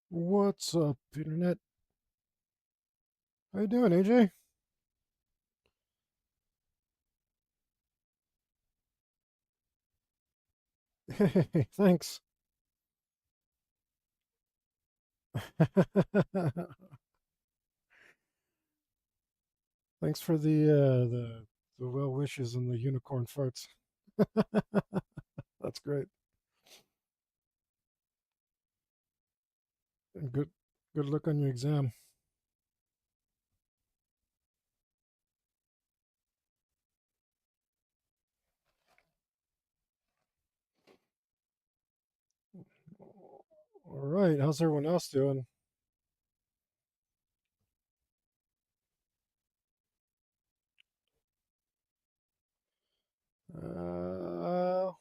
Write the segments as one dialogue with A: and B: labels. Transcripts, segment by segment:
A: What's up, internet? How you doing, AJ? Hey, thanks. Thanks for the well wishes and the unicorn farts. That's great. And good luck on your exam. All right, how's everyone else doing? Uh,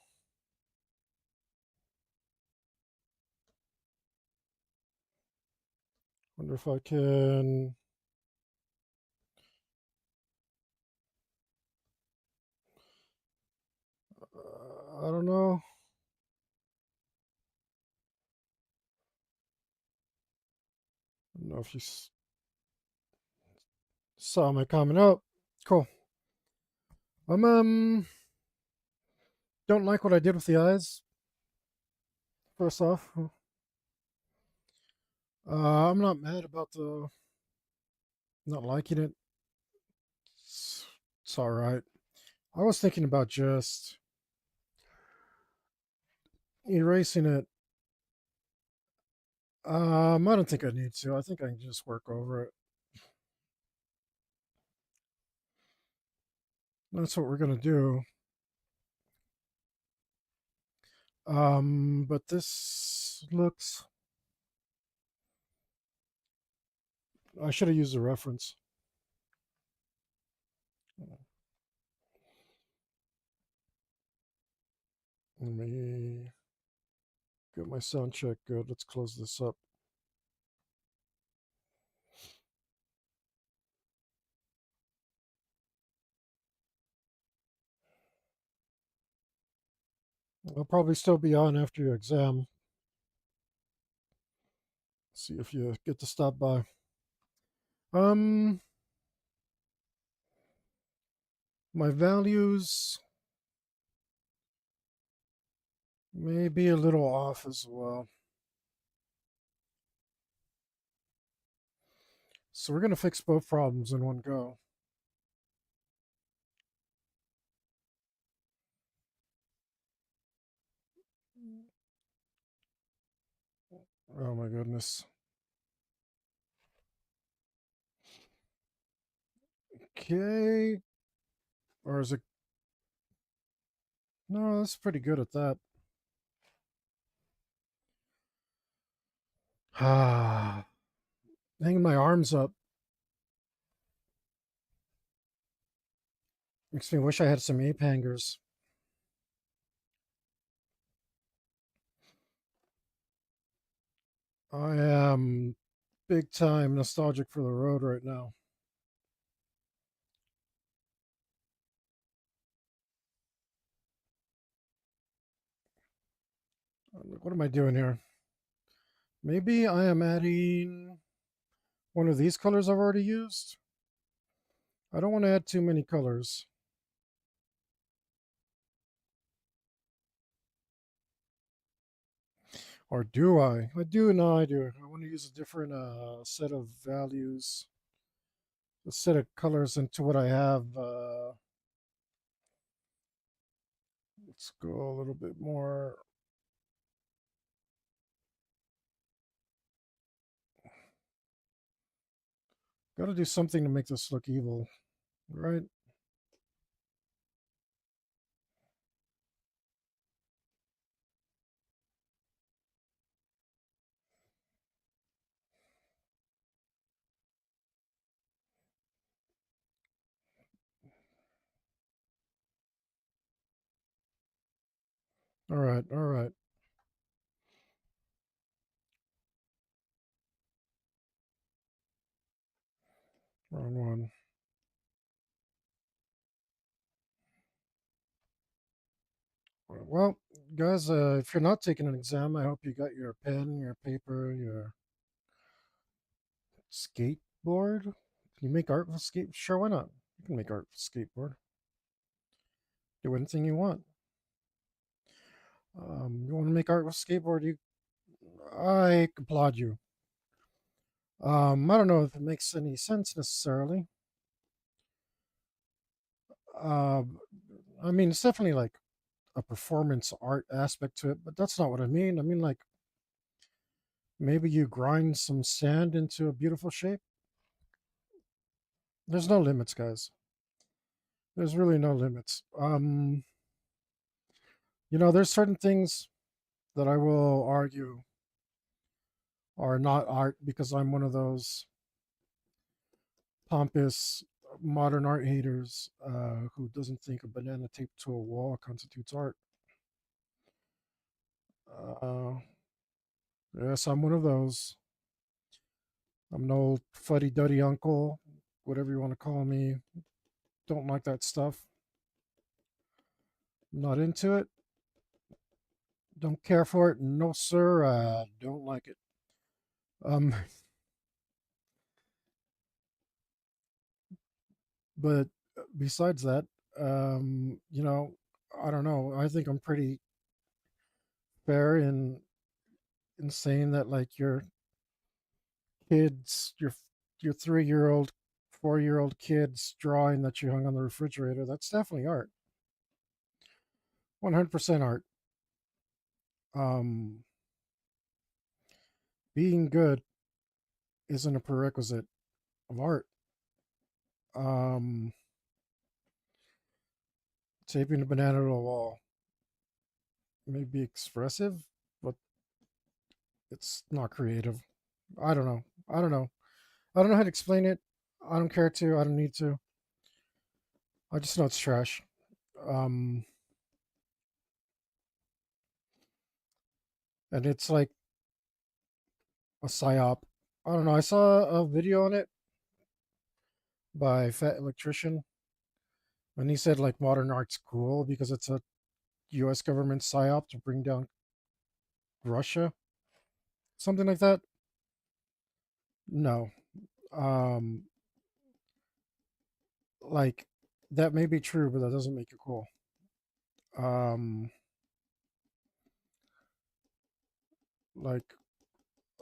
A: wonder if I can. I don't know. I don't know if you saw my comment. Oh, cool. Don't like what I did with the eyes. First off, I'm not mad about the not liking it. It's, it's all right. I was thinking about just erasing it. I don't think I need to. I think I can just work over it. That's what we're gonna do. But this looks. I should have used a reference. Let me get my sound check good. Let's close this up. I'll probably still be on after your exam. See if you get to stop by. Um, my values may be a little off as well. So we're gonna fix both problems in one go. Oh my goodness. Okay. Or is it? No, that's pretty good at that. Ah, hanging my arms up makes me wish I had some ape hangers. I am big time nostalgic for the road right now. What am I doing here? Maybe I am adding one of these colors I've already used. I don't want to add too many colors. Or do I? I do, no, I do. I want to use a different set of values, a set of colors into what I have. Let's go a little bit more. Got to do something to make this look evil, right? All right, all right. Wrong one. Well, guys, if you're not taking an exam, I hope you got your pen, your paper, your Skateboard? Can you make art with a skate? Sure, why not? You can make art with a skateboard. Do anything you want. You want to make art with a skateboard? I applaud you. I don't know if it makes any sense necessarily. Uh, I mean, it's definitely like a performance art aspect to it, but that's not what I mean. I mean, like maybe you grind some sand into a beautiful shape. There's no limits, guys. There's really no limits. There's certain things that I will argue are not art because I'm one of those pompous modern art haters who doesn't think a banana taped to a wall constitutes art. Uh, yes, I'm one of those. I'm an old fuddy duddy uncle, whatever you want to call me. Don't like that stuff. Not into it. Don't care for it. No, sir. Don't like it. Um, but besides that, um, you know, I don't know. I think I'm pretty fair in saying that like kids, your 3-year-old, 4-year-old kids drawing that you hung on the refrigerator, that's definitely art. 100% art. Um, being good isn't a prerequisite of art. Um, taping a banana to a wall may be expressive, but it's not creative. I don't know. I don't know. I don't know how to explain it. I don't care to. I don't need to. I just know it's trash. Um, and it's like a psyop. I don't know. I saw a video on it by Fat Electrician, and he said like modern art's cool because it's a U.S. government psyop to bring down Russia, something like that. No, um, like that may be true, but that doesn't make it cool. Um, like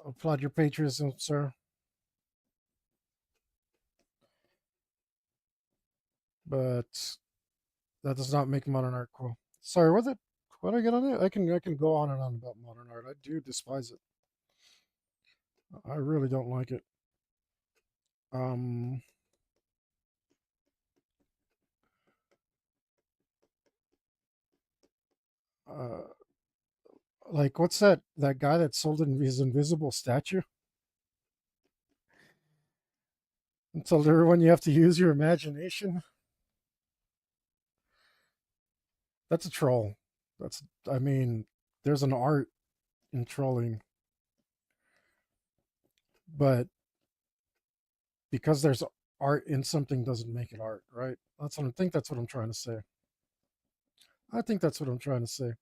A: applaud your patriotism, sir, but that does not make modern art cool. Sorry, what did I get on it? I can go on and on about modern art. I do despise it. I really don't like it. Um, uh, like what's that guy that sold his invisible statue and told everyone you have to use your imagination? That's a troll. That's I mean, there's an art in trolling, but because there's art in something doesn't make it art, right? I think that's what I'm trying to say. I think that's what I'm trying to say.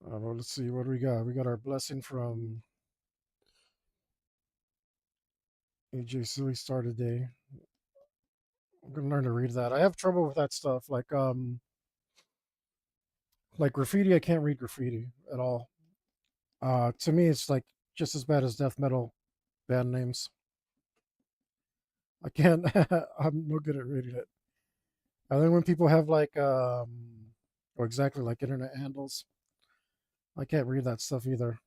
A: Well, let's see what we got. We got our blessing from AJ Silly Star today. I'm gonna learn to read that. I have trouble with that stuff. Like graffiti, I can't read graffiti at all. To me, it's like just as bad as death metal band names. I can't. I'm no good at reading it. And then when people have or exactly like internet handles, I can't read that stuff either.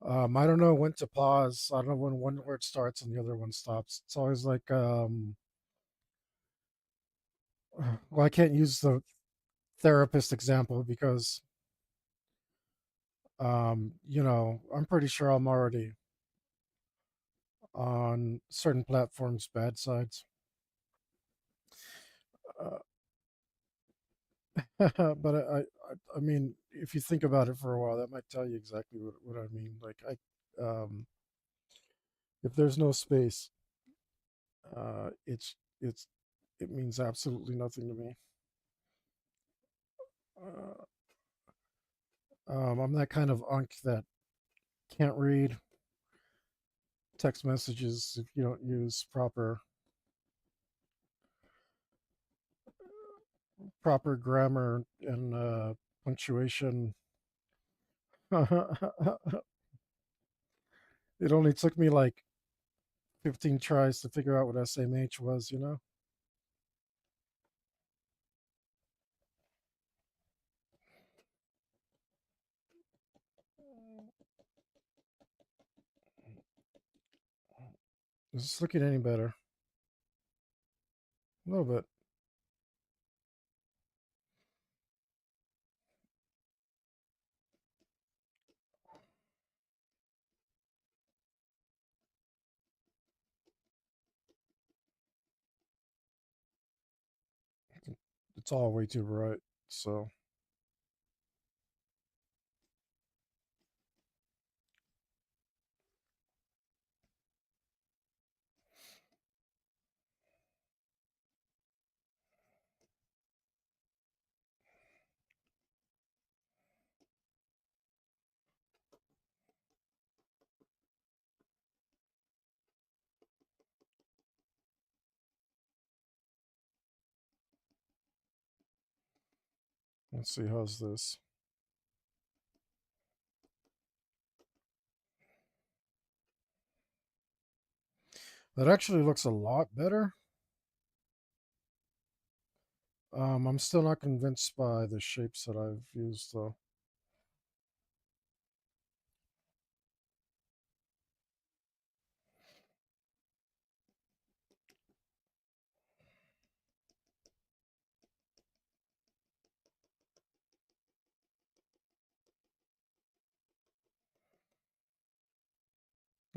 A: I don't know when to pause. I don't know when one word starts and the other one stops. It's always like, well, I can't use the therapist example because, I'm pretty sure I'm already on certain platforms' bad sides. But I mean, if you think about it for a while, that might tell you exactly what I mean. If there's no space, uh, it's it's it means absolutely nothing to me. Uh, I'm that kind of unk that can't read text messages if you don't use proper grammar and punctuation. It only took me like 15 tries to figure out what SMH was, you know? Is this looking any better? A little bit. It's all way too bright. So let's see, how's this? That actually looks a lot better. I'm still not convinced by the shapes that I've used though.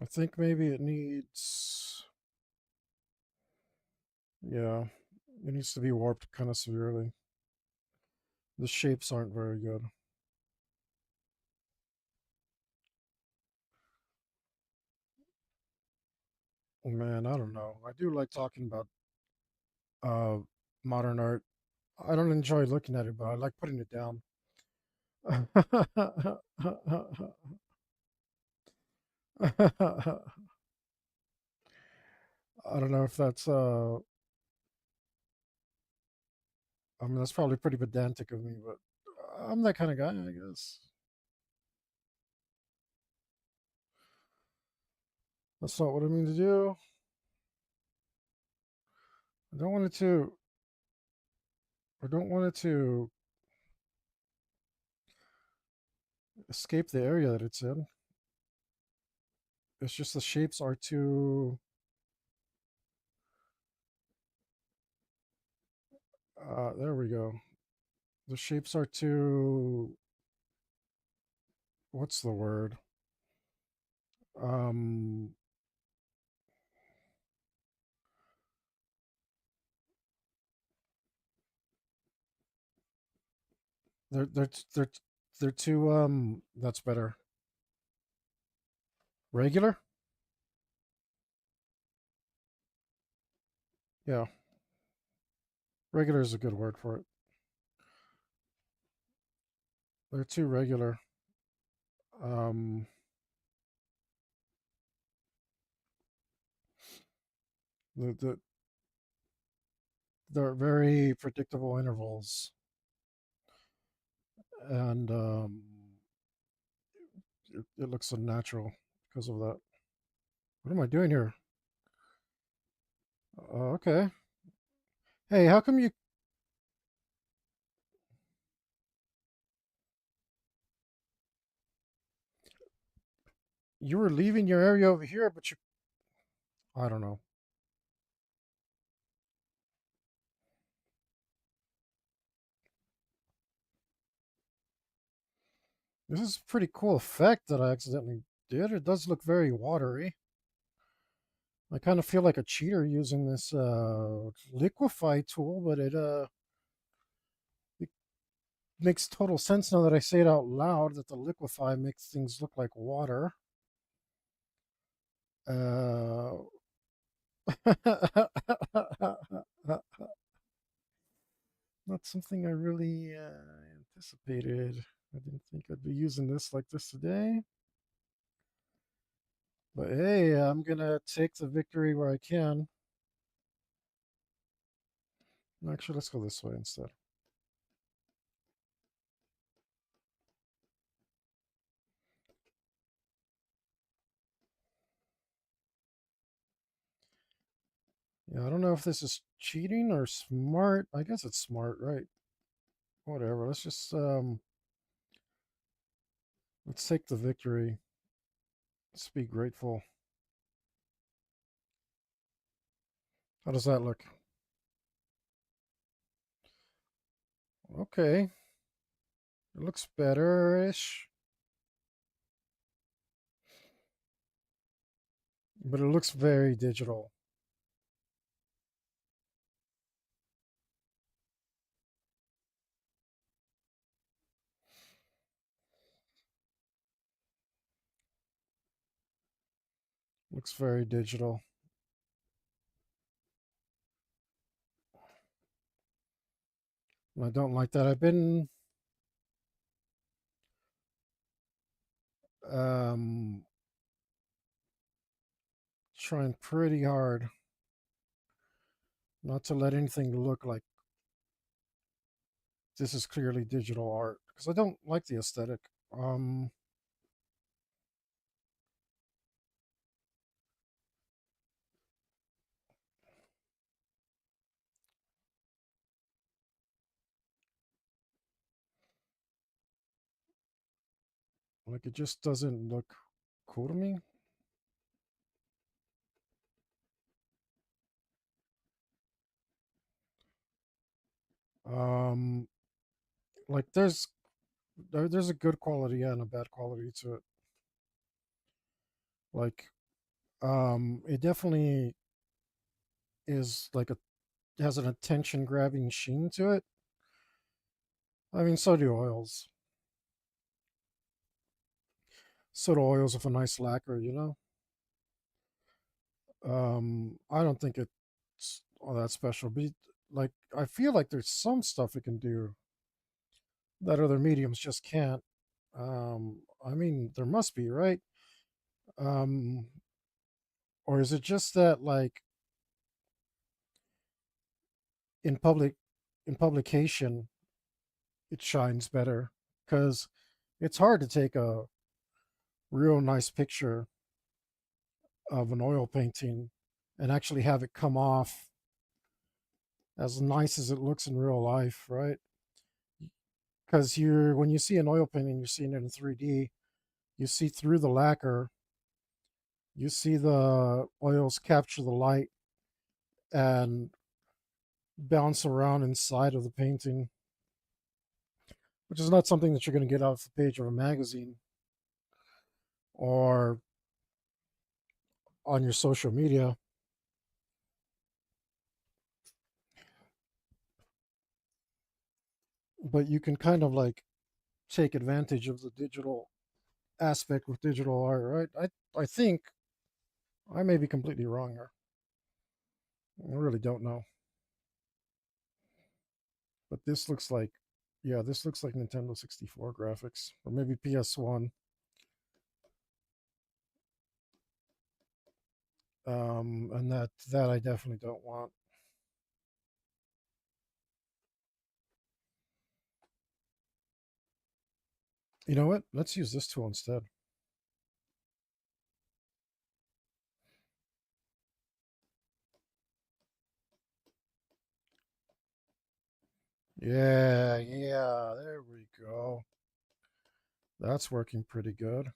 A: I think maybe it needs, yeah, it needs to be warped kind of severely. The shapes aren't very good. Man, I don't know. I do like talking about uh modern art. I don't enjoy looking at it, but I like putting it down. I don't know if that's I mean that's probably pretty pedantic of me, but I'm that kind of guy, I guess. That's not what I mean to do. I don't want it to I don't want it to escape the area that it's in. It's just the shapes are too there we go. The shapes are too, what's the word? Um they're they're they're they're too that's better. Regular? Yeah. Regular is a good word for it. They're too regular. Um the they're very predictable intervals and it looks unnatural because of that. What am I doing here? Okay. Hey, how come you were leaving your area over here, but you I don't know. This is a pretty cool effect that I accidentally did. It does look very watery. I kind of feel like a cheater using this liquefy tool, but it makes total sense now that I say it out loud that the liquefy makes things look like water. Uh, not something I really anticipated. I didn't think I'd be using this like this today. But hey, I'm gonna take the victory where I can. Actually, let's go this way instead. Yeah, I don't know if this is cheating or smart. I guess it's smart, right? Whatever. Let's take the victory. Let's be grateful. How does that look? Okay. It looks better-ish, but it looks very digital. Looks very digital. And I don't like that. I've been um, trying pretty hard not to let anything look like this is clearly digital art because I don't like the aesthetic. Um, like it just doesn't look cool to me. Um, like there's a good quality and a bad quality to it. Like it definitely is like a has an attention grabbing sheen to it. I mean, so do oils. So do oils with a nice lacquer, you know. I don't think it's all that special, but like I feel like there's some stuff it can do that other mediums just can't. I mean, there must be, right? Um, or is it just that like in public in publication it shines better because it's hard to take a real nice picture of an oil painting and actually have it come off as nice as it looks in real life, right? Because you're when you see an oil painting, you're seeing it in 3D. You see through the lacquer, you see the oils capture the light and bounce around inside of the painting, which is not something that you're going to get off the page of a magazine or on your social media. But you can kind of like take advantage of the digital aspect with digital art, right? I think I may be completely wrong here. I really don't know. But this looks like, yeah, this looks like Nintendo 64 graphics, or maybe PS1. And that I definitely don't want. You know what? Let's use this tool instead. Yeah, yeah, there we go. That's working pretty good.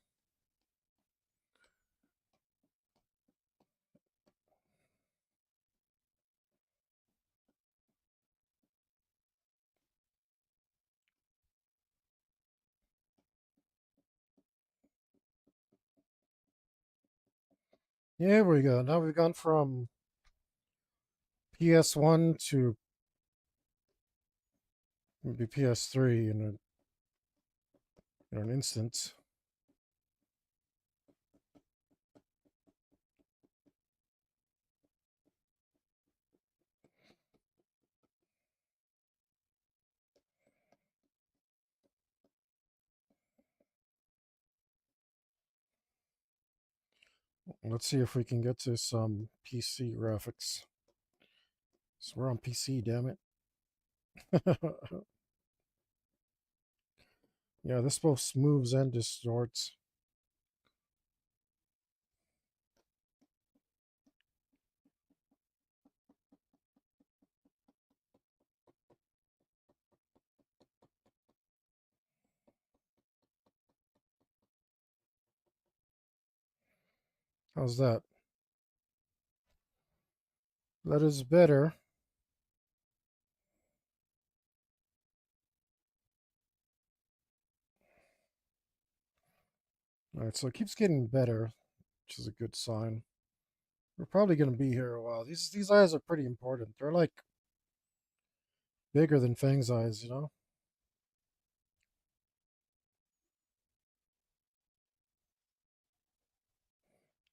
A: Yeah, we go. Now we've gone from PS1 to maybe PS3 in an instant. Let's see if we can get to some PC graphics. So we're on PC, damn it. Yeah, this both smooths and distorts. How's that? That is better. All right, so it keeps getting better, which is a good sign. We're probably going to be here a while. These eyes are pretty important. They're like bigger than Fang's eyes, you know?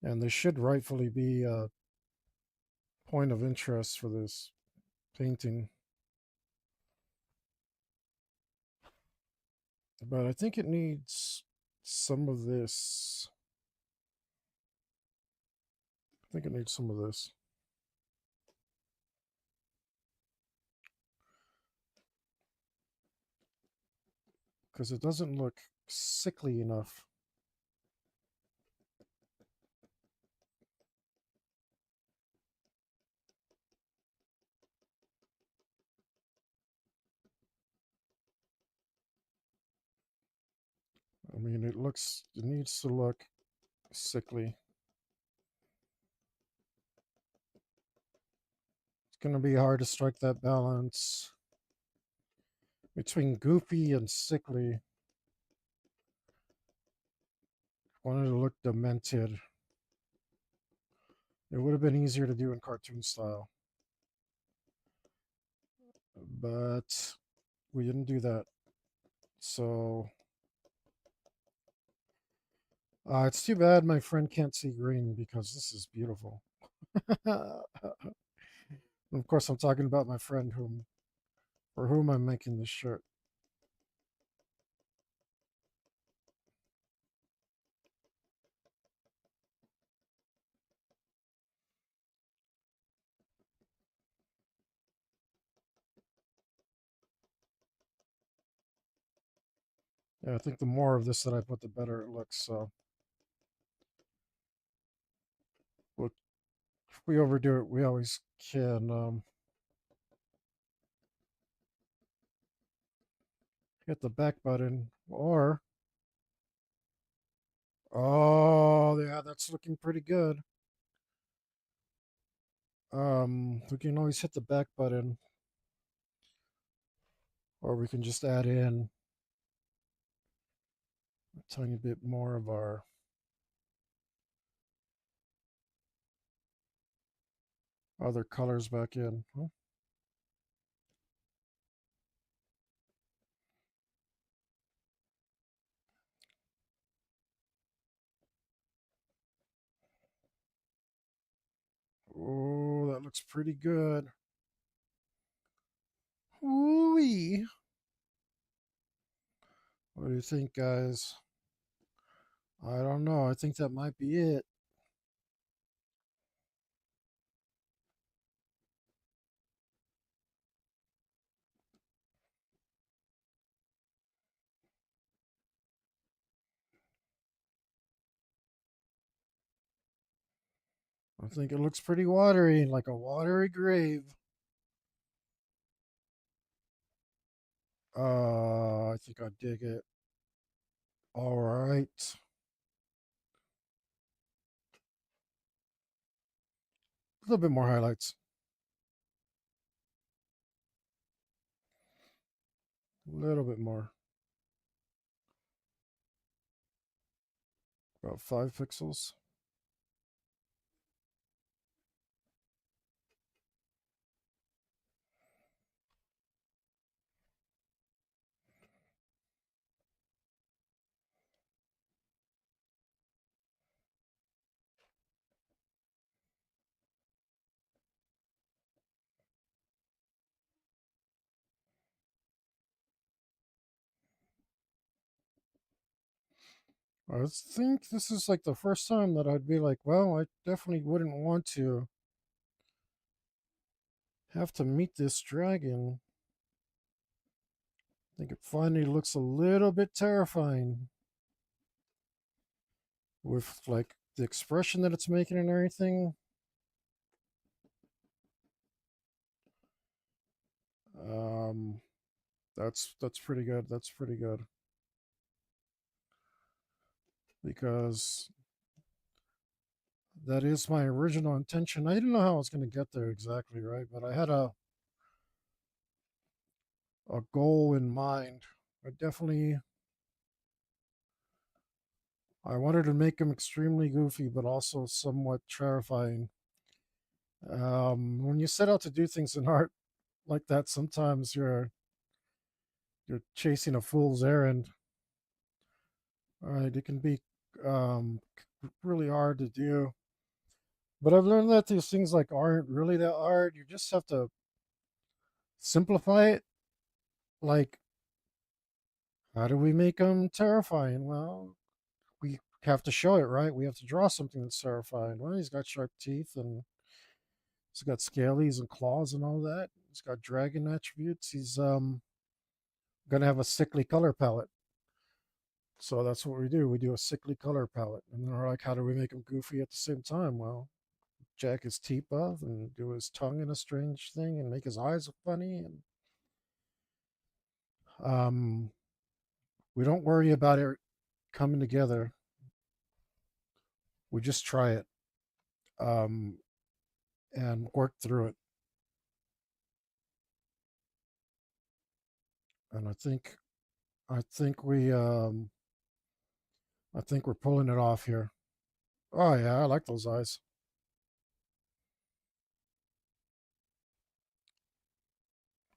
A: And they should rightfully be a point of interest for this painting. But I think it needs some of this. I think it needs some of this. Because it doesn't look sickly enough. I mean, it needs to look sickly. It's going to be hard to strike that balance between goofy and sickly. Wanted to look demented. It would have been easier to do in cartoon style, but we didn't do that. So it's too bad my friend can't see green because this is beautiful. Of course, I'm talking about my friend for whom I'm making this shirt. Yeah, I think the more of this that I put, the better it looks. So, look, if we overdo it, we always can hit the back button. Or, oh, yeah, that's looking pretty good. We can always hit the back button, or we can just add in a tiny bit more of our other colors back in. Oh, that looks pretty good. Ooh-wee. What do you think, guys? I don't know. I think that might be it. I think it looks pretty watery, like a watery grave. I think I dig it. All right. A little bit more highlights. A little bit more. About 5 pixels. I think this is like the first time that I'd be like, well, I definitely wouldn't want to have to meet this dragon. I think it finally looks a little bit terrifying with like the expression that it's making and everything. Um, that's pretty good. That's pretty good because that is my original intention. I didn't know how I was going to get there exactly, right? But I had a goal in mind. I definitely I wanted to make him extremely goofy, but also somewhat terrifying. When you set out to do things in art like that, sometimes you're chasing a fool's errand. All right, it can be really hard to do. But I've learned that these things like aren't really that hard. You just have to simplify it. Like, how do we make them terrifying? Well, we have to show it, right? We have to draw something that's terrifying. Well, he's got sharp teeth and he's got scalies and claws and all that. He's got dragon attributes. He's gonna have a sickly color palette. So that's what we do. We do a sickly color palette. And then we're like, how do we make him goofy at the same time? Well, jack his teeth off and do his tongue in a strange thing and make his eyes look funny. And um, we don't worry about it coming together. We just try it um, and work through it. And I think I think we're pulling it off here. Oh yeah, I like those eyes.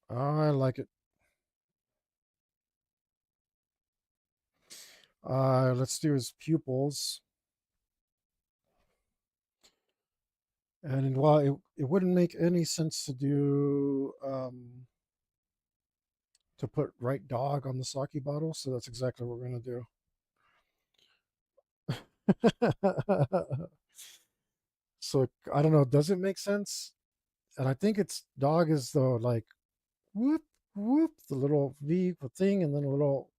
A: I like it. Let's do his pupils. And while it wouldn't make any sense to do to put right dog on the sake bottle, so that's exactly what we're gonna do. So I don't know, does it make sense? And I think it's dog is the like whoop whoop the little V thing and then a little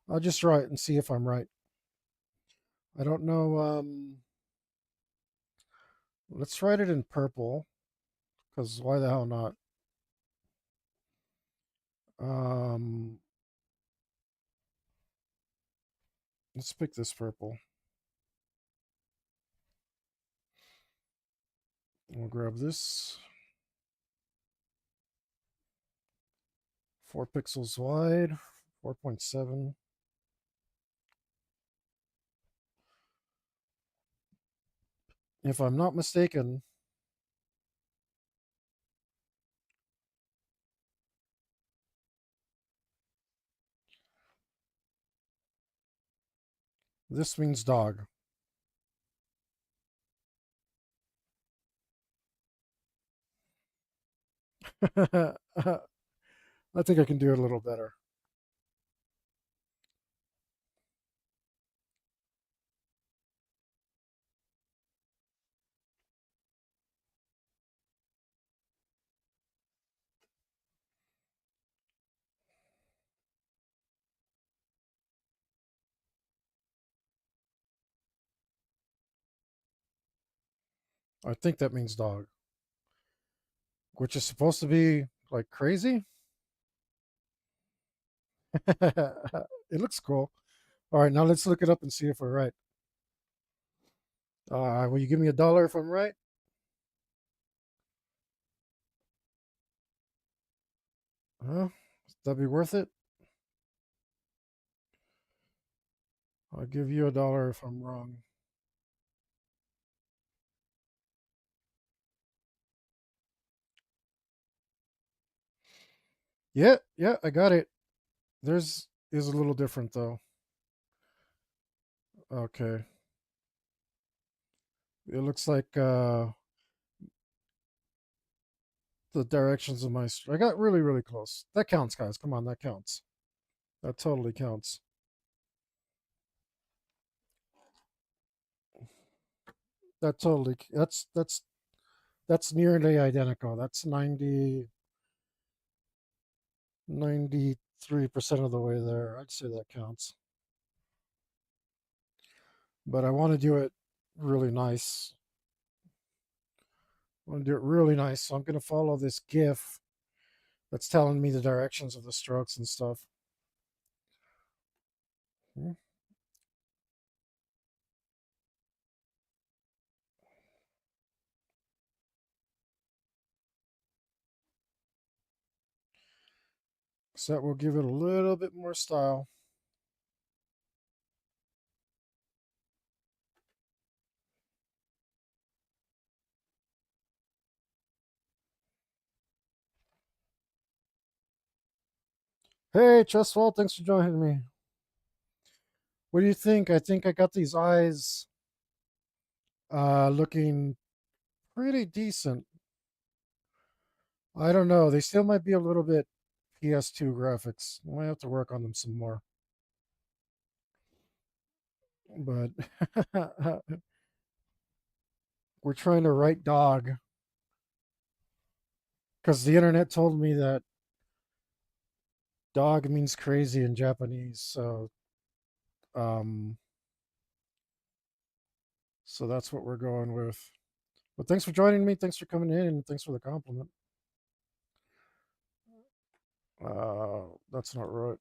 A: I'll just try it and see if I'm right. I don't know. Let's write it in purple because why the hell not? Um, let's pick this purple. We'll grab this 4 pixels wide, 4.7. If I'm not mistaken, this means dog. I think I can do it a little better. I think that means dog, which is supposed to be like crazy. It looks cool. All right, now let's look it up and see if we're right. Will you give me $1 if I'm right? Huh? That'd be worth it. I'll give you $1 if I'm wrong. Yeah, yeah, I got it. There's is a little different though. Okay. It looks like the directions of my I got really really close. That counts, guys. Come on, that counts. That totally counts. That totally. That's nearly identical. That's 93% of the way there. I'd say that counts. But I want to do it really nice. I want to do it really nice. So I'm going to follow this GIF that's telling me the directions of the strokes and stuff. Hmm. So that will give it a little bit more style. Hey, Trustful, thanks for joining me. What do you think? I think I got these eyes looking pretty decent. I don't know. They still might be a little bit PS2 graphics. I might have to work on them some more. But we're trying to write dog because the internet told me that dog means crazy in Japanese. Um, so that's what we're going with. But thanks for joining me. Thanks for coming in, and thanks for the compliment. That's not right.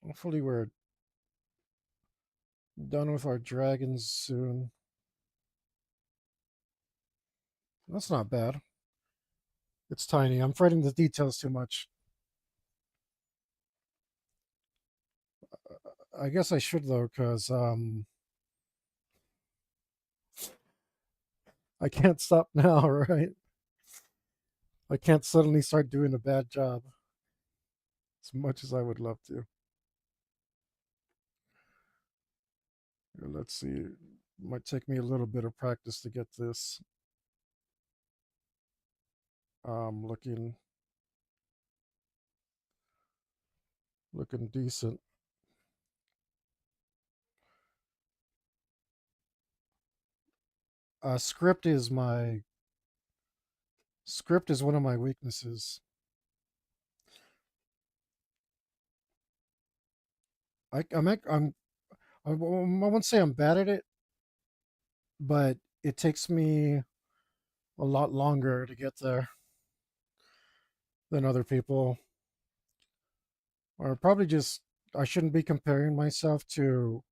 A: Hopefully, we're done with our dragons soon. That's not bad. It's tiny. I'm fretting the details too much. I guess I should though, because I can't stop now, right? I can't suddenly start doing a bad job as much as I would love to. Let's see. It might take me a little bit of practice to get this looking decent. Script is my script is one of my weaknesses. I'm I won't say I'm bad at it, but it takes me a lot longer to get there than other people. Or probably just I shouldn't be comparing myself to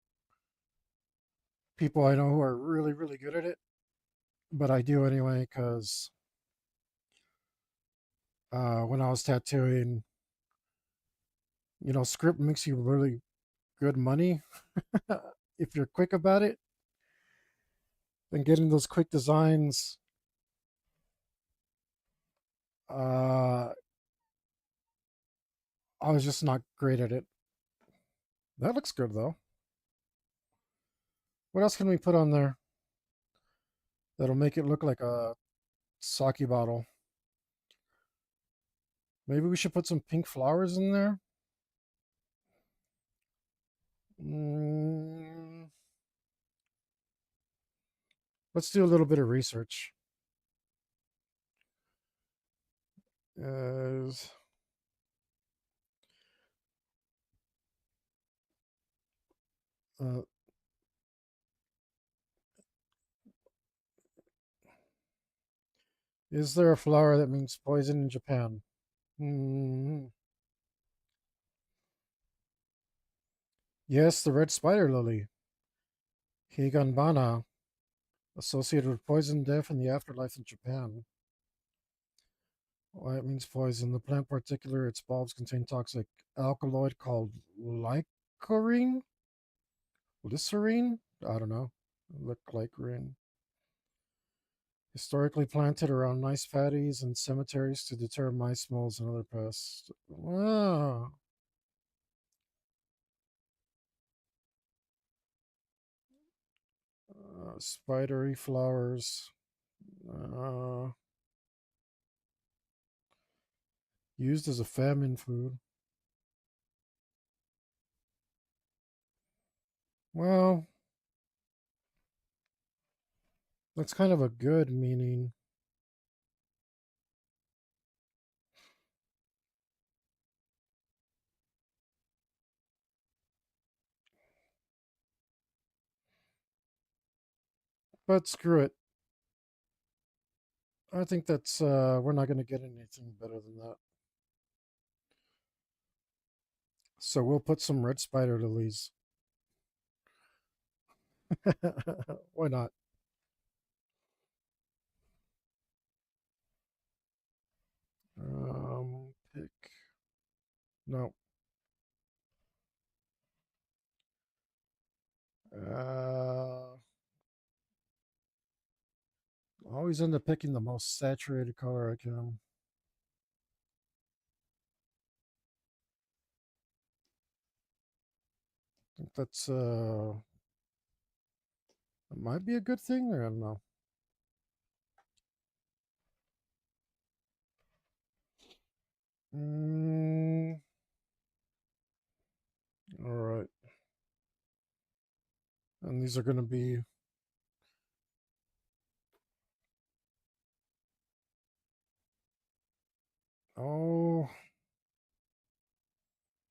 A: people I know who are really really good at it, but I do anyway because when I was tattooing, script makes you really good money if you're quick about it. And getting those quick designs, uh, I was just not great at it. That looks good though. What else can we put on there that'll make it look like a sake bottle? Maybe we should put some pink flowers in there. Mm, let's do a little bit of research. Is uh, is there a flower that means poison in Japan? Mm, yes, the red spider lily, Higanbana, associated with poison, death, and the afterlife in Japan. Why it means poison. The plant particular, its bulbs contain toxic alkaloid called lycorine? Glycerine? I don't know. Look like green. Historically planted around nice paddies and cemeteries to deter mice, moles, and other pests. Wow. Spidery flowers. Uh, used as a famine food. Well, that's kind of a good meaning. But screw it. I think that's we're not going to get anything better than that. So we'll put some red spider lilies. Why not? Pick. No. Uh, always end up picking the most saturated color I can. I think that's it might be a good thing, or I don't know. Mm, all right. And these are going to be, oh,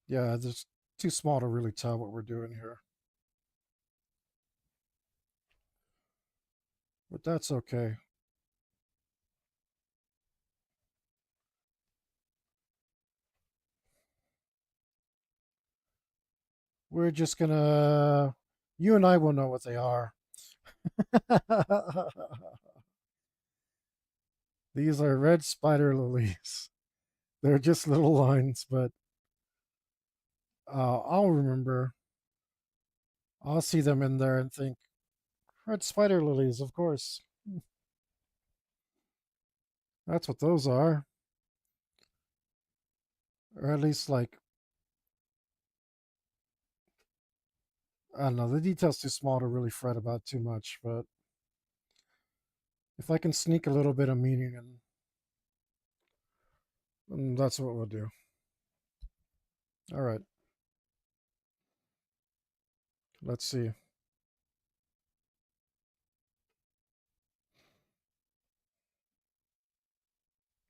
A: yeah, it's too small to really tell what we're doing here. But that's okay. We're just going to, you and I will know what they are. These are red spider lilies. They're just little lines, but I'll remember. I'll see them in there and think, red spider lilies, of course. That's what those are. Or at least, like, I don't know. The detail's too small to really fret about too much, but if I can sneak a little bit of meaning in, then that's what we'll do. All right. Let's see.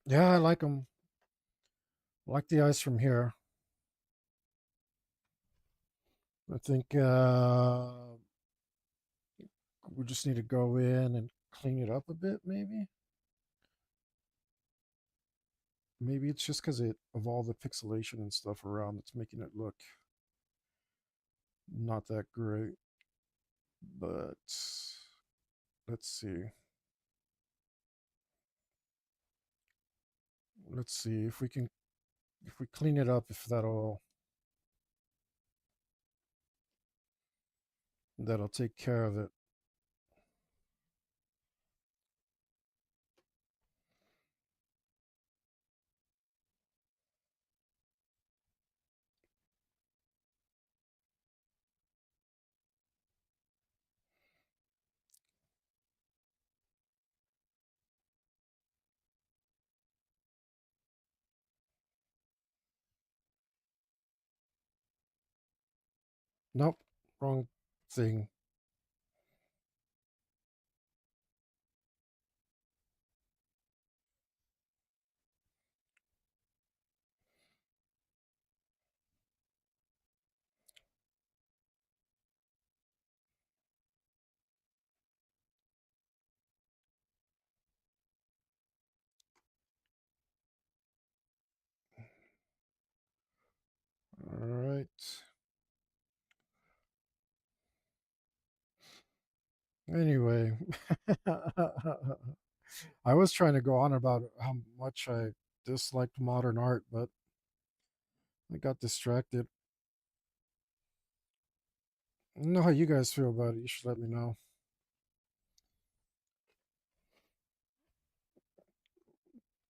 A: Yeah, I like them. I like the eyes from here. I think we just need to go in and clean it up a bit, maybe. Maybe it's just because of all the pixelation and stuff around that's making it look not that great. But let's see. Let's see if we can, if we clean it up, if that'll take care of it. Nope, wrong thing. All right. Anyway, I was trying to go on about how much I disliked modern art, but I got distracted. I don't know how you guys feel about it. You should let me know.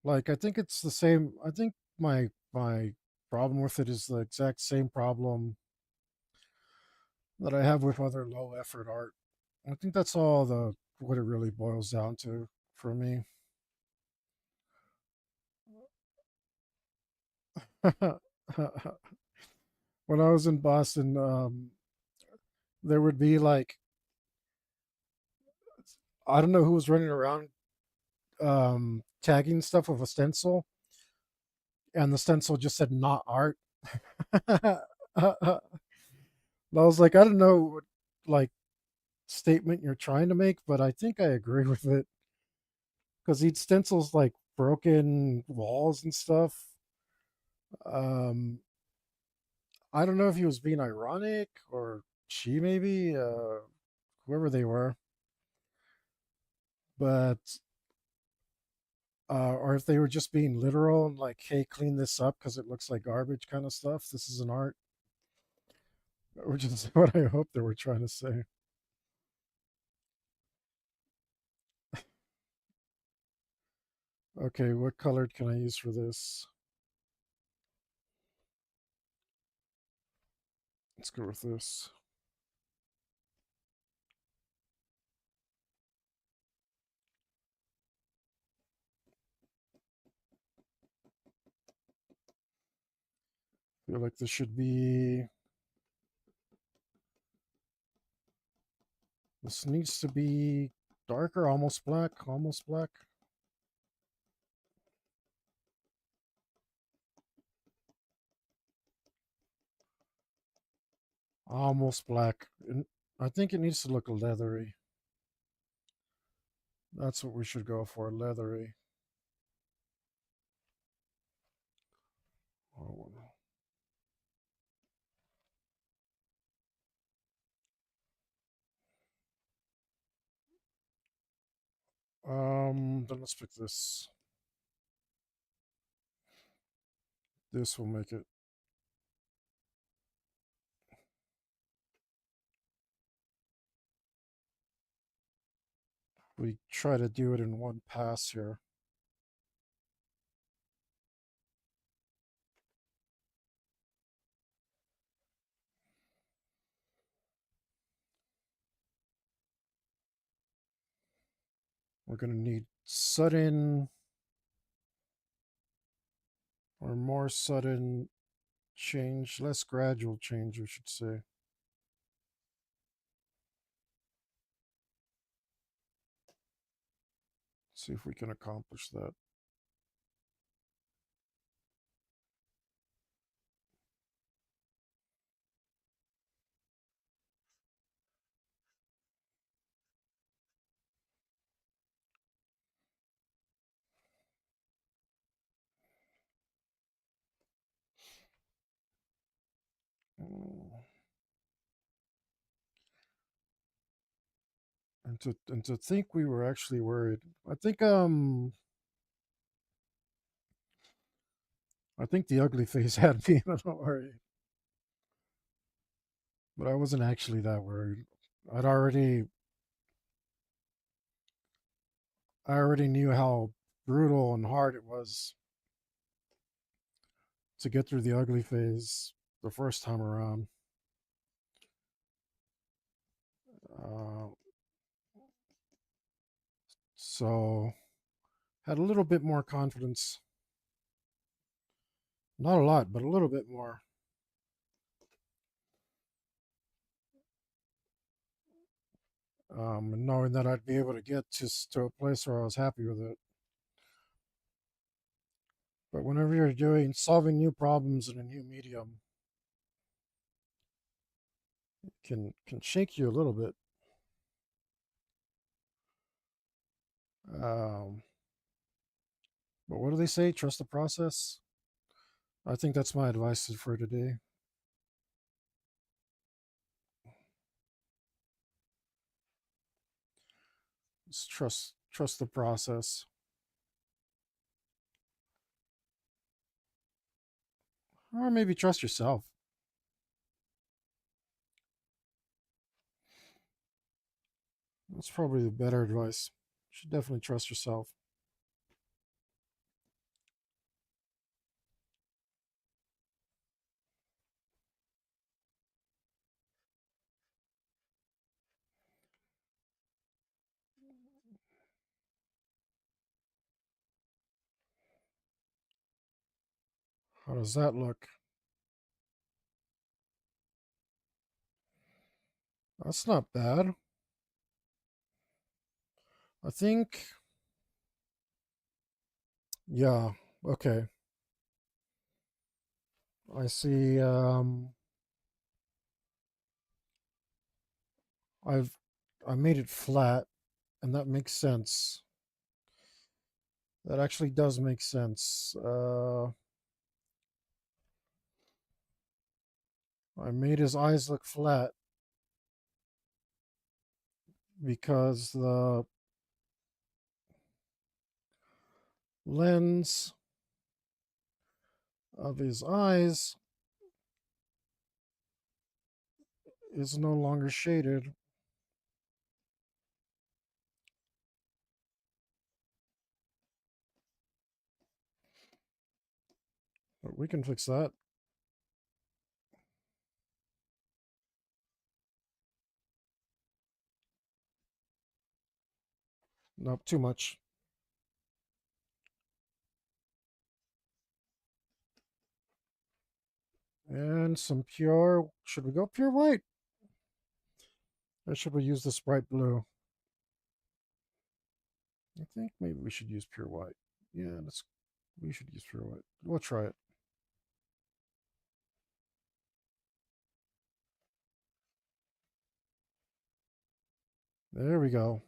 A: Like, I think it's the same. I think my problem with it is the exact same problem that I have with other low effort art. I think that's all the what it really boils down to for me. When I was in Boston, there would be like, I don't know who was running around tagging stuff with a stencil, and the stencil just said "not art." I was like, I don't know what like statement you're trying to make, but I think I agree with it because he stencils like broken walls and stuff. Um, I don't know if he was being ironic or she maybe, whoever they were, but or if they were just being literal and like, hey, clean this up because it looks like garbage kind of stuff. This is an art, which is what I hope they were trying to say. Okay, what color can I use for this? Let's go with this. Feel like this should be. This needs to be darker, almost black, almost black. Almost black. And I think it needs to look leathery. That's what we should go for, leathery. Oh, then let's pick this. This will make it. We try to do it in one pass here. We're going to need sudden or more sudden change, less gradual change, we should say. See if we can accomplish that. Mm. And to think we were actually worried. I think the ugly face had me a little worried, but I wasn't actually that worried. I'd already I already knew how brutal and hard it was to get through the ugly phase the first time around. Uh, so had a little bit more confidence. Not a lot, but a little bit more. And knowing that I'd be able to get just to a place where I was happy with it. But whenever you're doing solving new problems in a new medium, it can shake you a little bit. Um, but what do they say? Trust the process. I think that's my advice for today. Just trust the process, or maybe trust yourself. That's probably the better advice. You should definitely trust yourself. How does that look? That's not bad. I think, yeah, okay. I see. I've I made it flat, and that makes sense. That actually does make sense. I made his eyes look flat because the lens of his eyes is no longer shaded. But we can fix that. Nope, too much. And some pure. Should we go pure white? Or should we use this bright blue? I think maybe we should use pure white. Yeah, we should use pure white. We'll try it. There we go.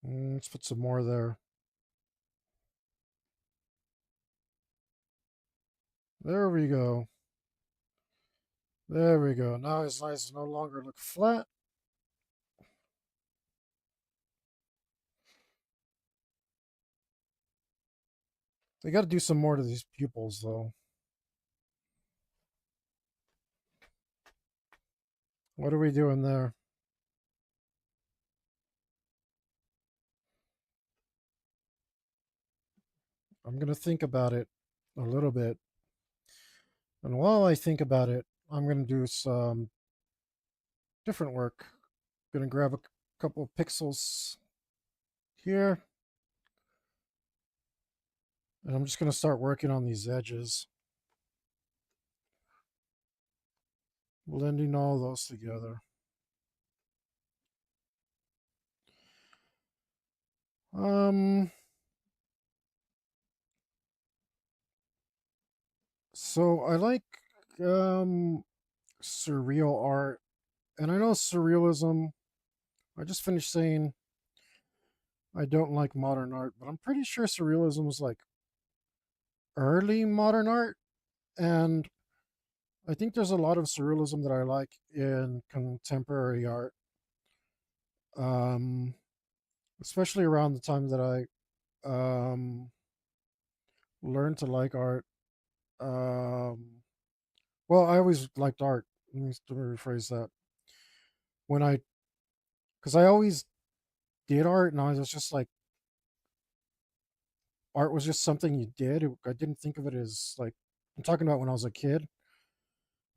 A: Let's put some more there. There we go. There we go. Now his eyes no longer look flat. They got to do some more to these pupils, though. What are we doing there? I'm going to think about it a little bit. And while I think about it, I'm going to do some different work. Going to grab a couple of pixels here. And I'm just going to start working on these edges. Blending all those together. Um, so I like surreal art, and I know surrealism. I just finished saying I don't like modern art, but I'm pretty sure surrealism was like early modern art, and I think there's a lot of surrealism that I like in contemporary art, um, especially around the time that I learned to like art. Um, well, I always liked art. Let me rephrase that. When I, because I always did art, and I was just like, art was just something you did. I didn't think of it as like, I'm talking about when I was a kid.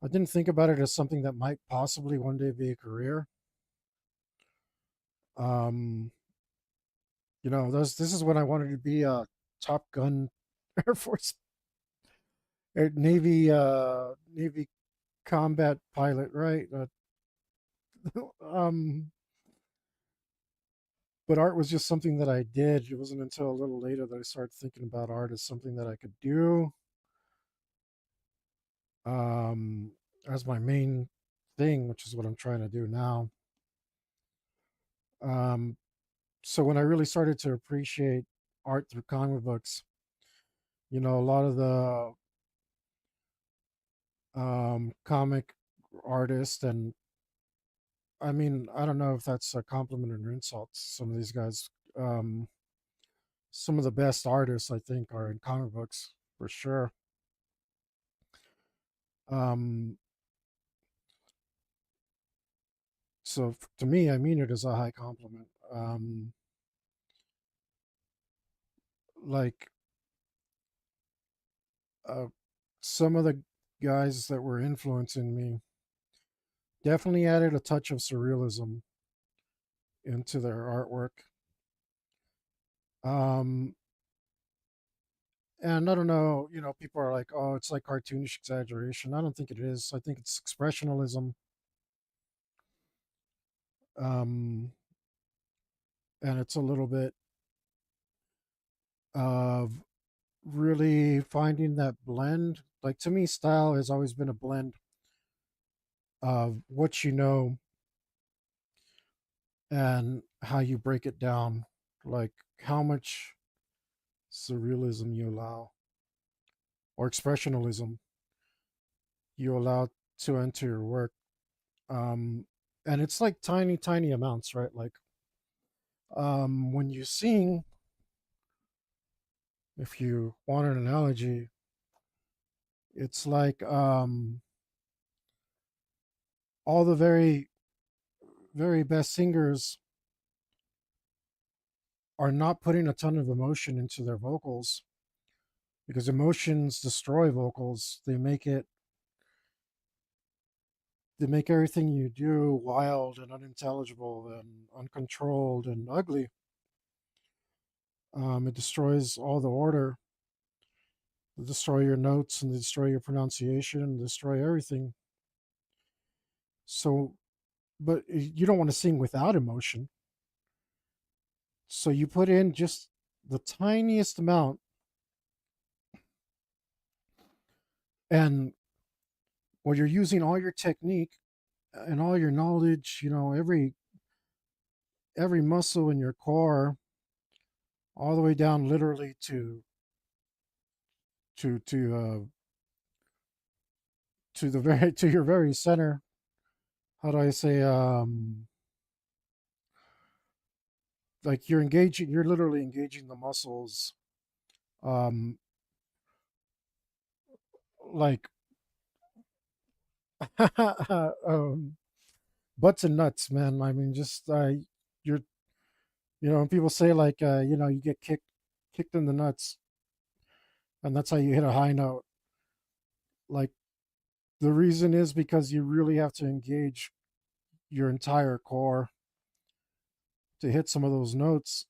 A: I didn't think about it as something that might possibly one day be a career. Um, this is when I wanted to be a Top Gun Air Force Navy combat pilot, right? Um, but art was just something that I did. It wasn't until a little later that I started thinking about art as something that I could do, um, as my main thing, which is what I'm trying to do now. Um, so when I really started to appreciate art through comic books, a lot of the comic artists, and I mean, I don't know if that's a compliment or an insult. Some of these guys, um, some of the best artists, I think, are in comic books for sure. Um, so to me, I mean it as a high compliment. Like uh, some of the guys that were influencing me definitely added a touch of surrealism. into their artwork. Um, and I don't know, people are like, oh, it's like cartoonish exaggeration. I don't think it is. I think it's expressionalism. Um, and it's a little bit of really finding that blend. Like to me, style has always been a blend of what you know and how you break it down. Like how much surrealism you allow or expressionalism you allow to enter your work. Um, and it's like tiny, tiny amounts, right? Like when you sing, if you want an analogy, it's like all the very, very best singers are not putting a ton of emotion into their vocals because emotions destroy vocals. They make everything you do wild and unintelligible and uncontrolled and ugly. It destroys all the order. They destroy your notes and they destroy your pronunciation and destroy everything. So, but you don't want to sing without emotion. So you put in just the tiniest amount, and when you're using all your technique and all your knowledge, every muscle in your core, all the way down literally to to the very to your very center. How do I say? Like you're literally engaging the muscles, um, like um, butts and nuts, man. I mean, just you're, when people say like, you get kicked in the nuts, and that's how you hit a high note. Like the reason is because you really have to engage your entire core to hit some of those notes.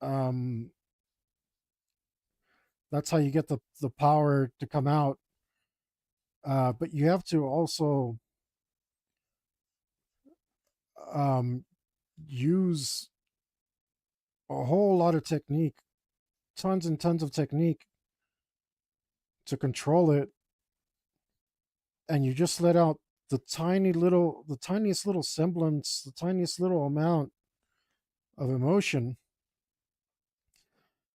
A: Um, that's how you get the power to come out. But you have to also um, use a whole lot of technique, tons and tons of technique to control it, and you just let out the tiniest little semblance, the tiniest little amount of emotion,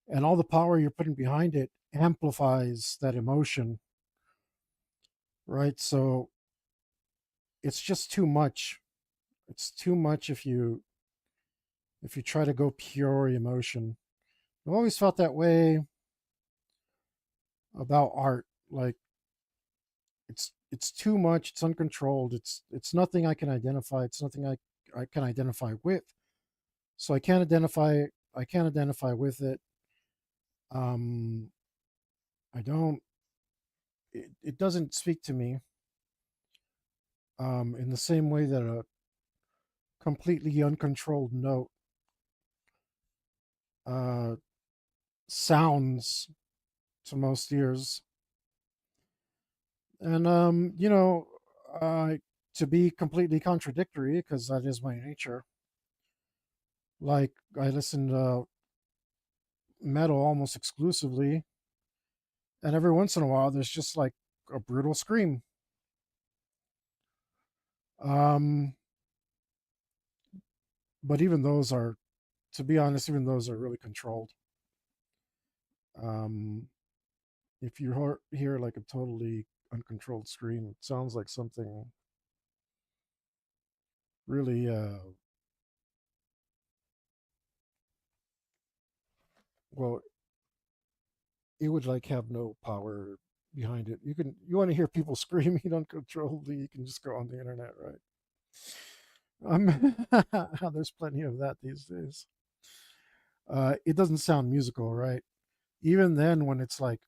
A: and all the power you're putting behind it amplifies that emotion, right? So it's just too much. It's too much if you try to go pure emotion. I've always felt that way about art. Like it's too much. It's uncontrolled. It's nothing I can identify. It's nothing I can identify with. So I can't identify with it. Um, I don't. It doesn't speak to me. In the same way that a completely uncontrolled note uh, sounds to most ears. And uh, to be completely contradictory, because that is my nature. Like I listen to metal almost exclusively, and every once in a while there's just like a brutal scream. Um, but even those are, to be honest, even those are really controlled. Um, if you hear like a totally uncontrolled scream, it sounds like something really well, it would like have no power behind it. You want to hear people screaming uncontrollably, you can just go on the internet, right? There's plenty of that these days. It doesn't sound musical, right? Even then, when it's like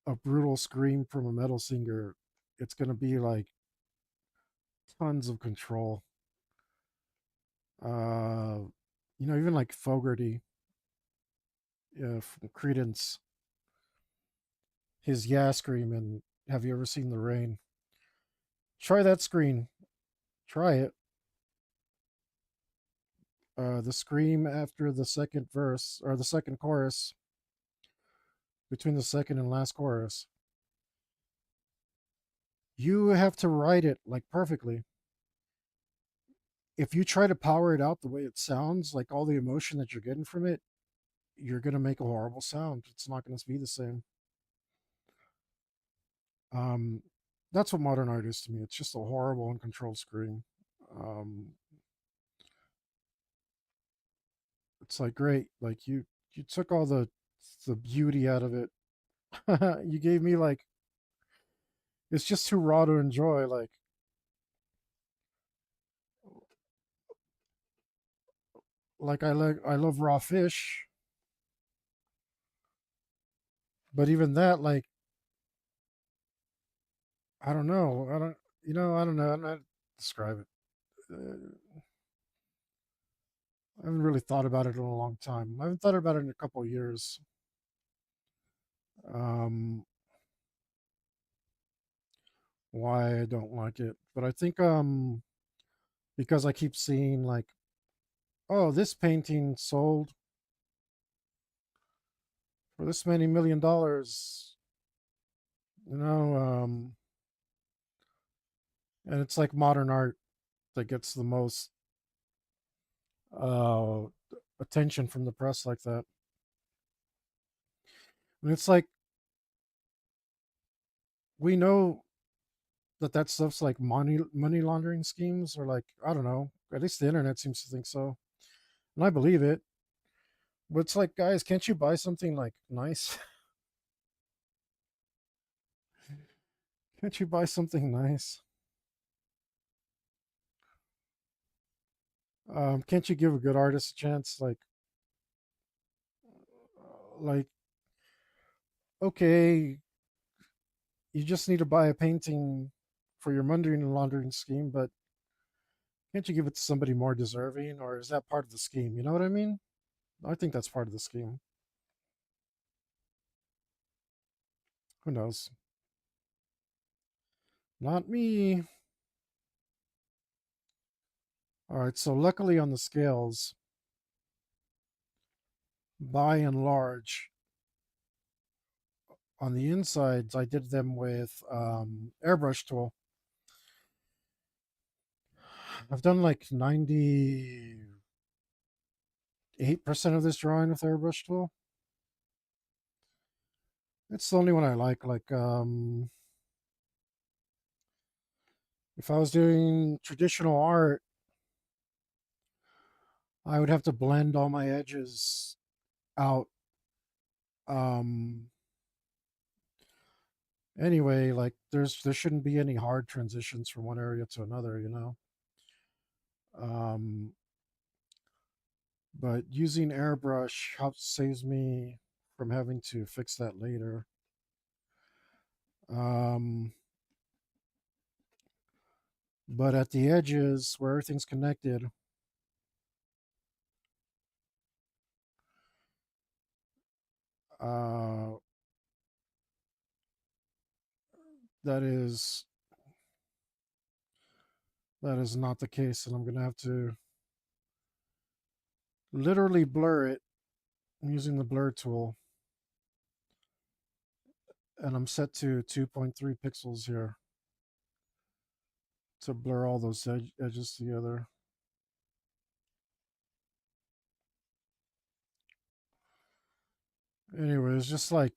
A: a brutal scream from a metal singer, it's gonna be like tons of control. Uh, even like Fogarty, from Credence, his "Yeah" scream, and "Have you ever seen the rain?" Try that screen. Try it. The scream after the second verse or the second chorus, between the second and last chorus. You have to write it like perfectly. If you try to power it out the way it sounds, like all the emotion that you're getting from it, you're gonna make a horrible sound. It's not gonna be the same. Um, that's what modern art is to me. It's just a horrible, uncontrolled scream. Um, it's like great, like you took all the beauty out of it. You gave me like it's just too raw to enjoy. Like I love raw fish, but even that, like, I don't know. I don't know. I'm not describe it. I haven't really thought about it in a long time. I haven't thought about it in a couple of years. Um, why I don't like it, but I think because I keep seeing like, oh, this painting sold for this many $1 million, you know, and it's like modern art that gets the most uh attention from the press like that. And it's like we know that that stuff's like money laundering schemes, or like, I don't know. At least the internet seems to think so, and I believe it. But it's like, guys, can't you buy something like nice? Can't you buy something nice? Can't you give a good artist a chance? Like, okay, you just need to buy a painting for your money laundering scheme, but can't you give it to somebody more deserving, or is that part of the scheme? You know what I mean? I think that's part of the scheme. Who knows? Not me. All right, so luckily on the scales, by and large, on the insides, I did them with airbrush tool. I've done like 98% of this drawing with airbrush tool. It's the only one I like. If I was doing traditional art, I would have to blend all my edges out. Um, anyway, like there shouldn't be any hard transitions from one area to another, you know. Um, but using airbrush helps saves me from having to fix that later. Um, but at the edges where everything's connected, uh, that is that is not the case, and I'm gonna have to literally blur it. I'm using the blur tool, and I'm set to 2.3 pixels here to blur all those edges together. Anyway, it's just like,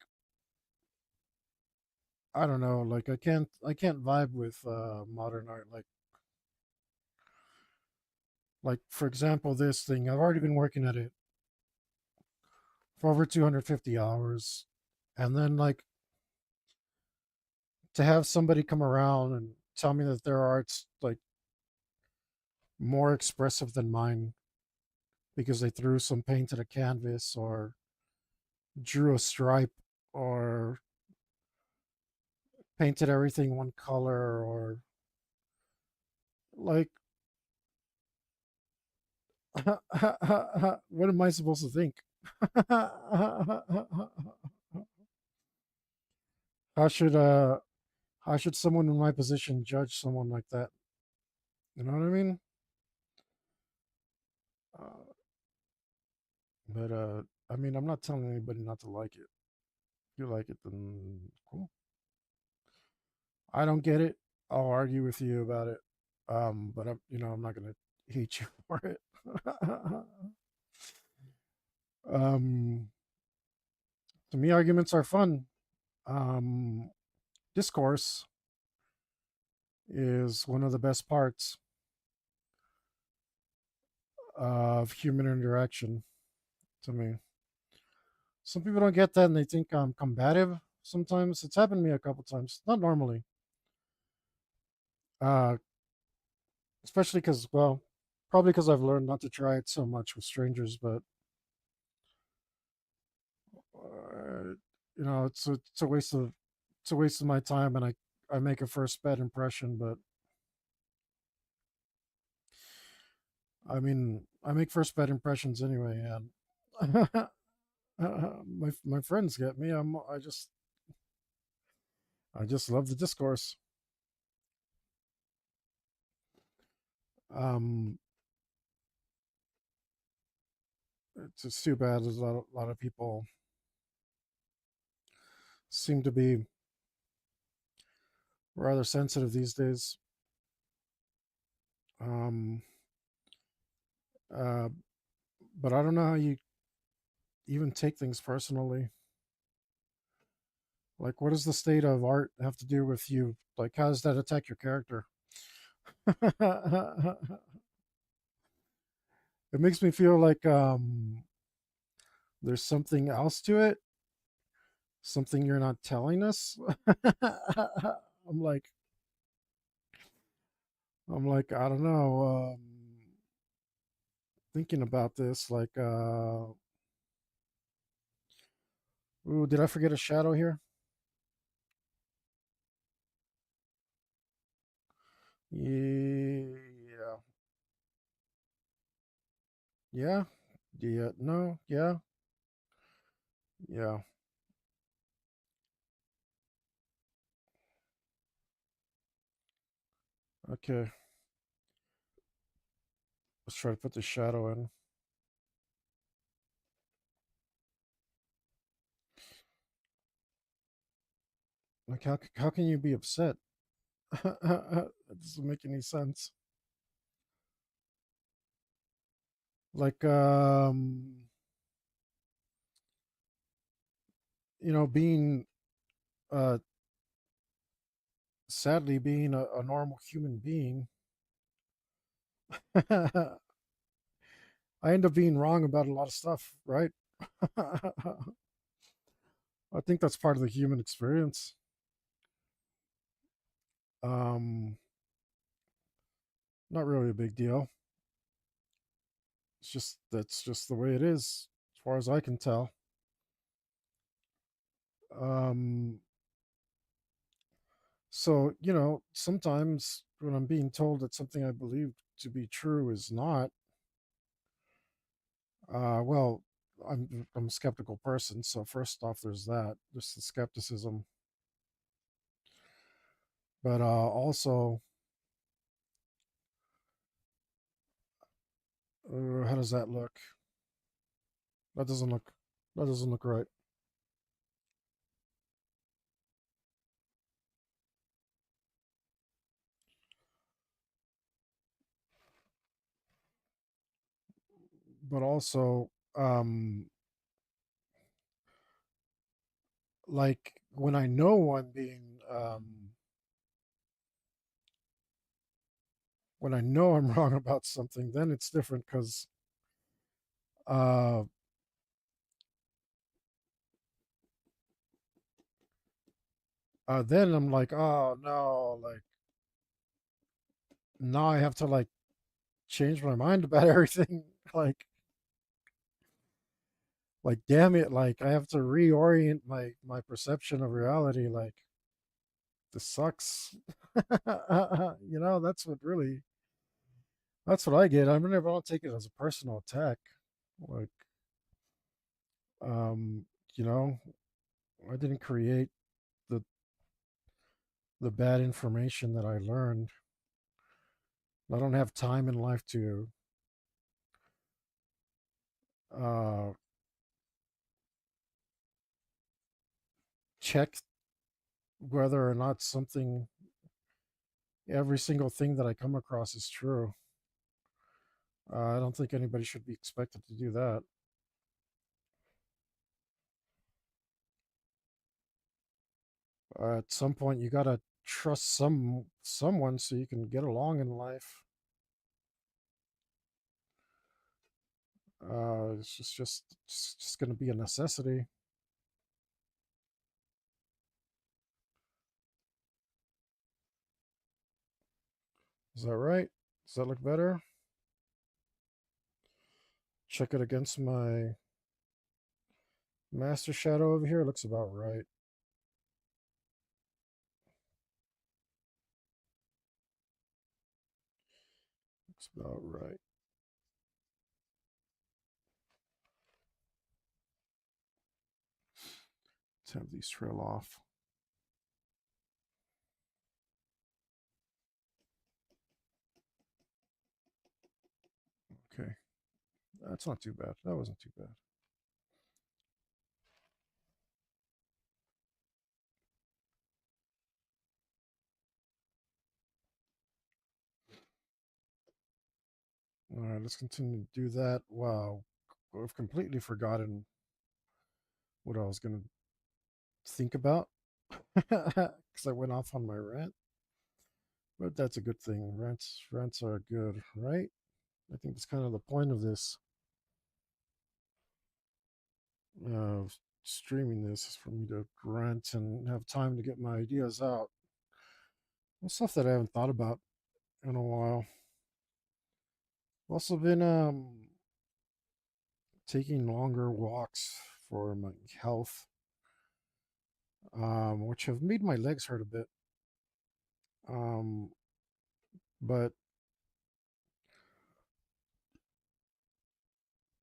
A: I don't know, like I can't vibe with modern art. Like for example, this thing, I've already been working at it for over 250 hours, and then like to have somebody come around and tell me that their art's like more expressive than mine because they threw some paint at a canvas or drew a stripe or painted everything one color, or Like, what am I supposed to think? how should uh how should someone in my position judge someone like that? You know what I mean? Uh, but I mean, I'm not telling anybody not to like it. If you like it, then cool. I don't get it. I'll argue with you about it. But I'm not gonna hate you for it. um, to me, arguments are fun. Um, discourse is one of the best parts of human interaction to me. Some people don't get that and they think I'm combative sometimes. It's happened to me a couple times. Not normally. Uh, especially because, well, probably because I've learned not to try it so much with strangers, but uh, it's a waste of my time, and I make a first bad impression. But I mean, I make first bad impressions anyway, and my friends get me. I just love the discourse. Um, it's just too bad. There's a lot of people seem to be rather sensitive these days. Um, uh, but I don't know how you even take things personally. Like, what does the state of art have to do with you? Like, how does that attack your character? It makes me feel like there's something else to it, something you're not telling us. I'm like, I don't know. Thinking about this, like, ooh, did I forget a shadow here? Yeah, yeah, yeah. No, yeah, yeah. Okay, let's try to put the shadow in. Like, how can you be upset? That doesn't make any sense. Like, being uh sadly being a normal human being, I end up being wrong about a lot of stuff, right? I think that's part of the human experience. Um, not really a big deal. It's just that's just the way it is, as far as I can tell. Um, so sometimes when I'm being told that something I believe to be true is not, well, I'm a skeptical person. So first off, there's that. There's the skepticism, but also, how does that look? That doesn't look. That doesn't look right. But also, like when I know I'm being, when I know I'm wrong about something, then it's different because, uh, then I'm like, oh no, like now I have to like change my mind about everything. like, damn it, like I have to reorient my perception of reality. Like this sucks. That's what really. That's what I get. I mean, I don't take it as a personal attack. Like, um, you know, I didn't create the the bad information that I learned. I don't have time in life to uh, check whether or not something, every single thing that I come across is true. I don't think anybody should be expected to do that. At some point, you gotta trust someone so you can get along in life. It's just going to be a necessity. Is that right? Does that look better? Check it against my master shadow over here. It looks about right. Looks about right. Let's have these trail off. Okay. That's not too bad. That wasn't too bad. All right, let's continue to do that. Wow. I've completely forgotten what I was going to think about because I went off on my rant. But that's a good thing. Rants are good, right? I think that's kind of the point of this, uh, streaming this, is for me to rant and have time to get my ideas out. And stuff that I haven't thought about in a while. I've also been taking longer walks for my health, which have made my legs hurt a bit. Um, but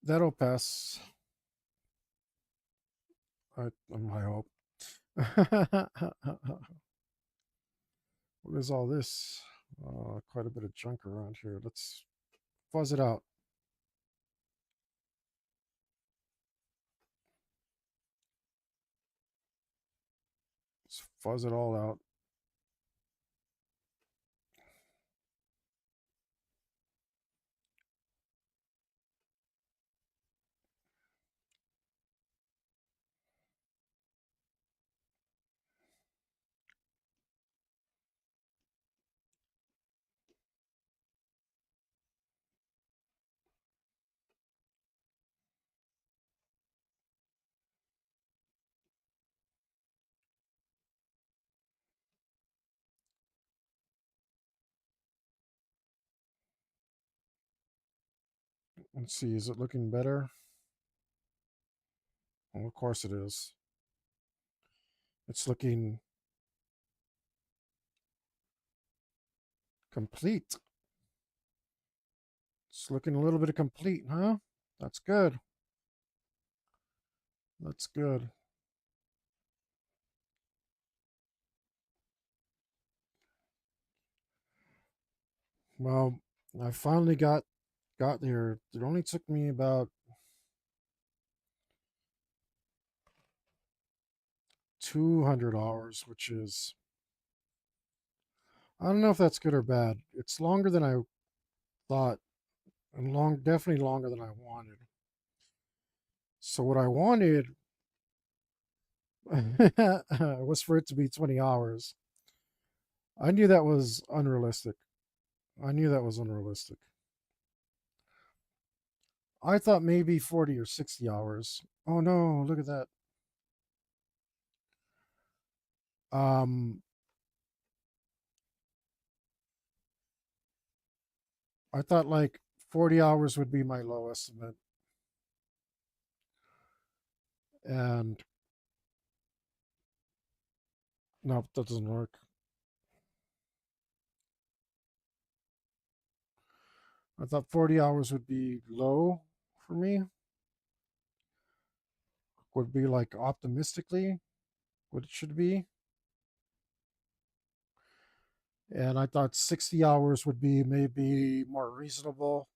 A: that'll pass. I hope. What is all this? Quite a bit of junk around here. Let's fuzz it out. Let's fuzz it all out. Let's see, is it looking better? Well, of course it is. It's looking complete. It's looking a little bit of complete, huh? That's good. That's good. Well, I finally got there. It only took me about 200 hours, which is, I don't know if that's good or bad. It's longer than I thought, and definitely longer than I wanted. So what I wanted was for it to be 20 hours. I knew that was unrealistic. I knew that was unrealistic. I thought maybe 40 or 60 hours. Oh no, look at that. Um, I thought like 40 hours would be my low estimate. And no, that doesn't work. I thought 40 hours would be low for me, would be like optimistically what it should be. And I thought 60 hours would be maybe more reasonable.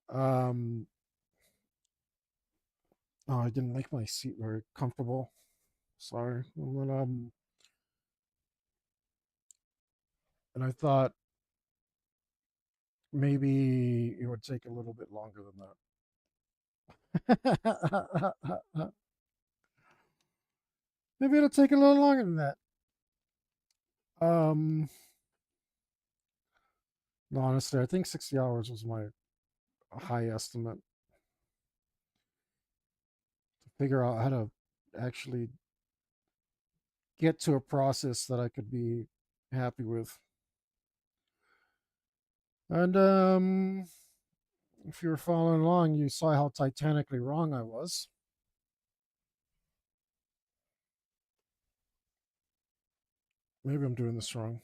A: Um, oh, I didn't make my seat very comfortable. Sorry. And I thought maybe it would take a little bit longer than that. Maybe it'll take a little longer than that. Um, no, honestly, I think 60 hours was my high estimate to figure out how to actually get to a process that I could be happy with. And if you were following along, you saw how titanically wrong I was. Maybe I'm doing this wrong.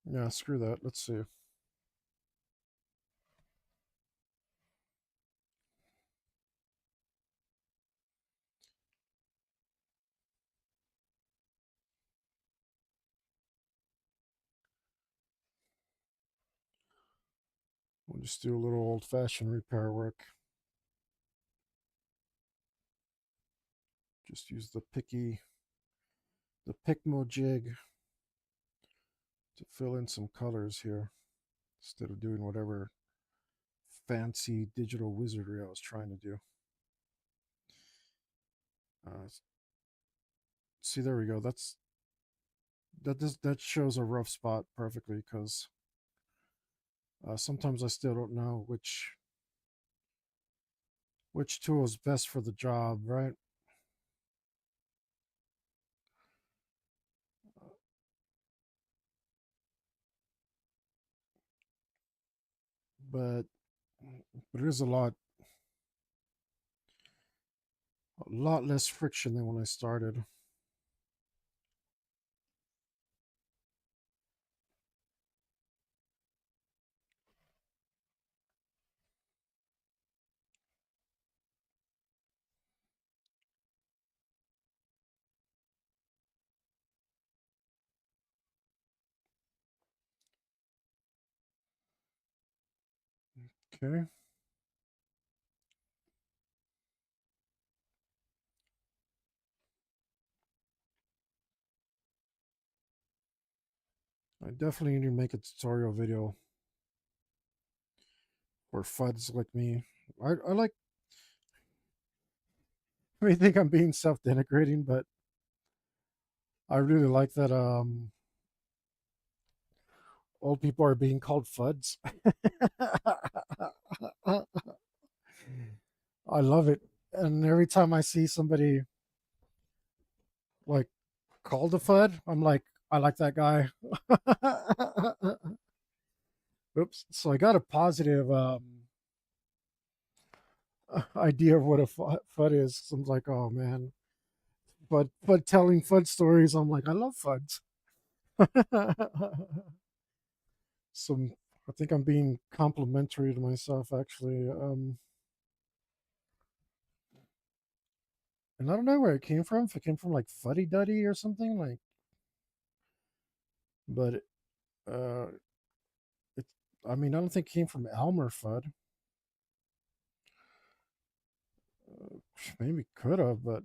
A: Yeah, screw that. Let's see. We'll just do a little old fashioned repair work. Just use the Picmo jig to fill in some colors here instead of doing whatever fancy digital wizardry I was trying to do. Uh, See, there we go. That shows a rough spot perfectly because sometimes I still don't know which tool is best for the job, right? But but it is a lot less friction than when I started. Okay. I definitely need to make a tutorial video for fuds like me. I like, I may think I'm being self denigrating, but I really like that old people are being called fuds. I love it. And every time I see somebody like called a fud, I'm like, I like that guy. Oops. So I got a positive idea of what a fud is. So I'm like, oh man. But telling fud stories, I'm like, I love fuds. Some I think I'm being complimentary to myself actually. And I don't know where it came from. If it came from like Fuddy Duddy or something like, but uh, it. I mean, I don't think it came from Elmer Fudd. Maybe could have, but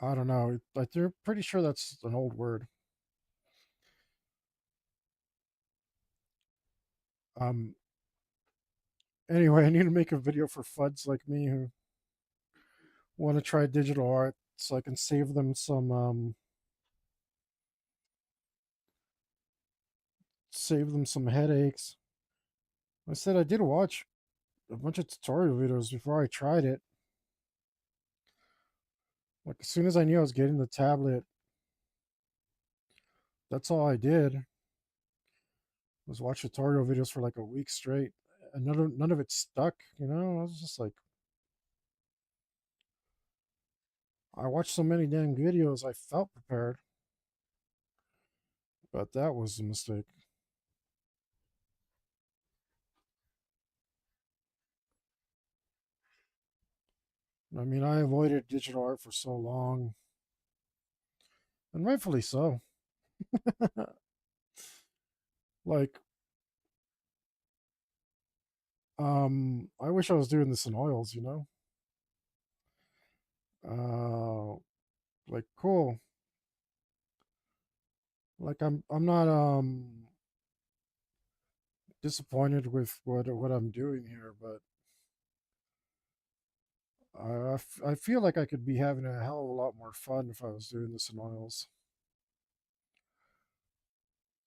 A: I don't know. Like they're pretty sure that's an old word. Um. Anyway, I need to make a video for fuds like me who want to try digital art, so I can save them some headaches. I said I did watch a bunch of tutorial videos before I tried it. Like as soon as I knew I was getting the tablet, that's all I did was watch tutorial videos for like a week straight, and none of it stuck. You know, I was just like, I watched so many dang videos, I felt prepared, but that was a mistake. I mean, I avoided digital art for so long, and rightfully so. Like, I wish I was doing this in oils, you know? Uh, like, cool. Like, I'm not disappointed with what I'm doing here, but I feel like I could be having a hell of a lot more fun if I was doing this in oils.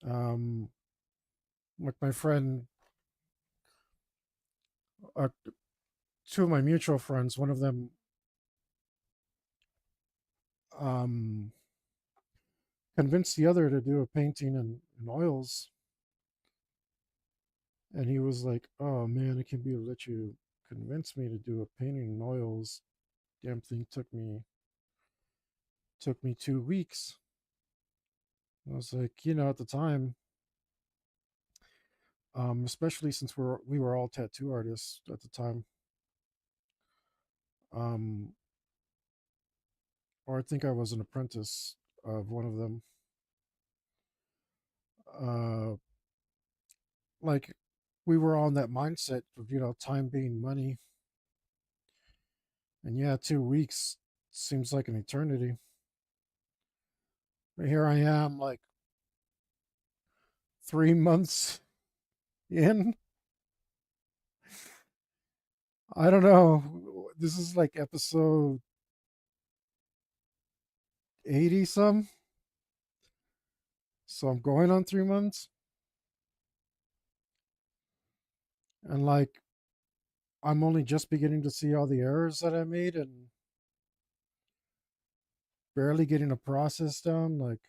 A: Um, like my friend, uh, two of my mutual friends, one of them um, convinced the other to do a painting in oils, and he was like, "Oh man, I can't believe that you convinced me to do a painting in oils. Damn thing took me 2 weeks." I was like, at the time, especially since we were all tattoo artists at the time, um, or I think I was an apprentice of one of them. Uh, like we were all in that mindset of time being money, and yeah, 2 weeks seems like an eternity. But here I am, like 3 months in. I don't know. This is like episode 80 some, so I'm going on 3 months, and like I'm only just beginning to see all the errors that I made and barely getting a process down. Like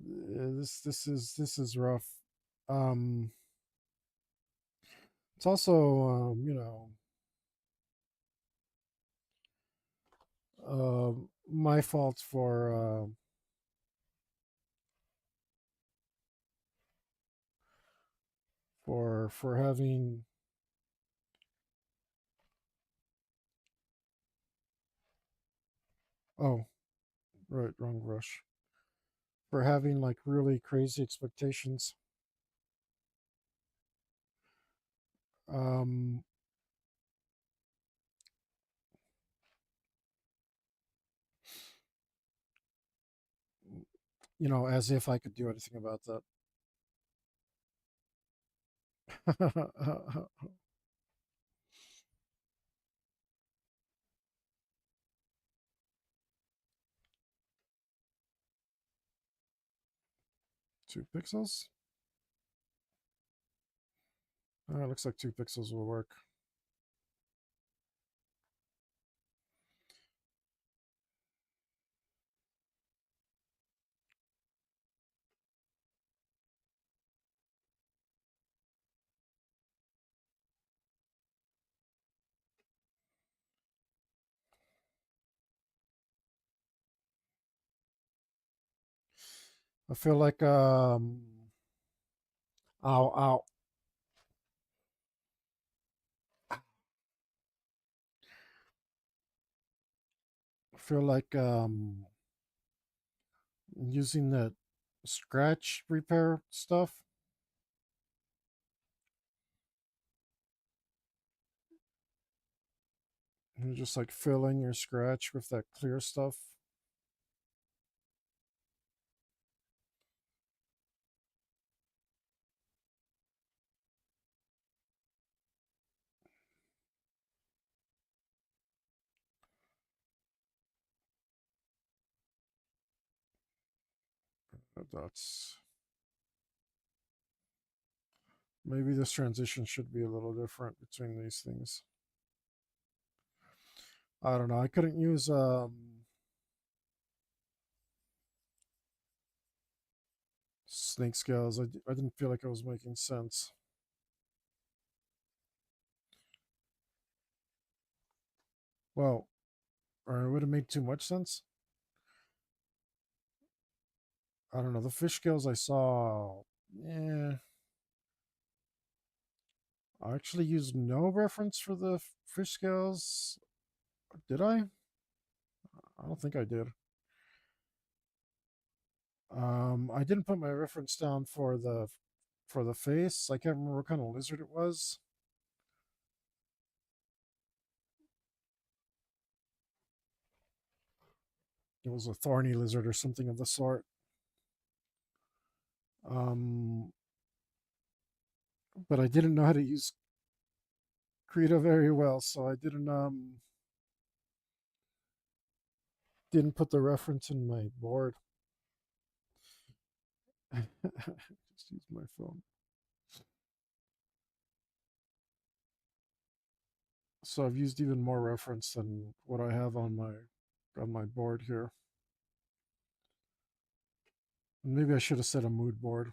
A: this is rough. Um, it's also uh, my fault for having, oh, right, wrong brush, for having like really crazy expectations. Um, as if I could do anything about that. 2 pixels. Looks like 2 pixels will work. I feel like ow ow. I feel like using that scratch repair stuff and just like filling your scratch with that clear stuff. That's maybe this transition should be a little different between these things. I don't know. I couldn't use snake scales. I didn't feel like it was making sense. Well, or it would have made too much sense. I don't know. The fish scales I saw, yeah, I actually used no reference for the fish scales. Did I? I don't think I did. I didn't put my reference down for the face. I can't remember what kind of lizard it was. It was a thorny lizard or something of the sort. Um, but I didn't know how to use Krita very well, so I didn't put the reference in my board. Just use my phone. So I've used even more reference than what I have on my board here. Maybe I should have set a mood board.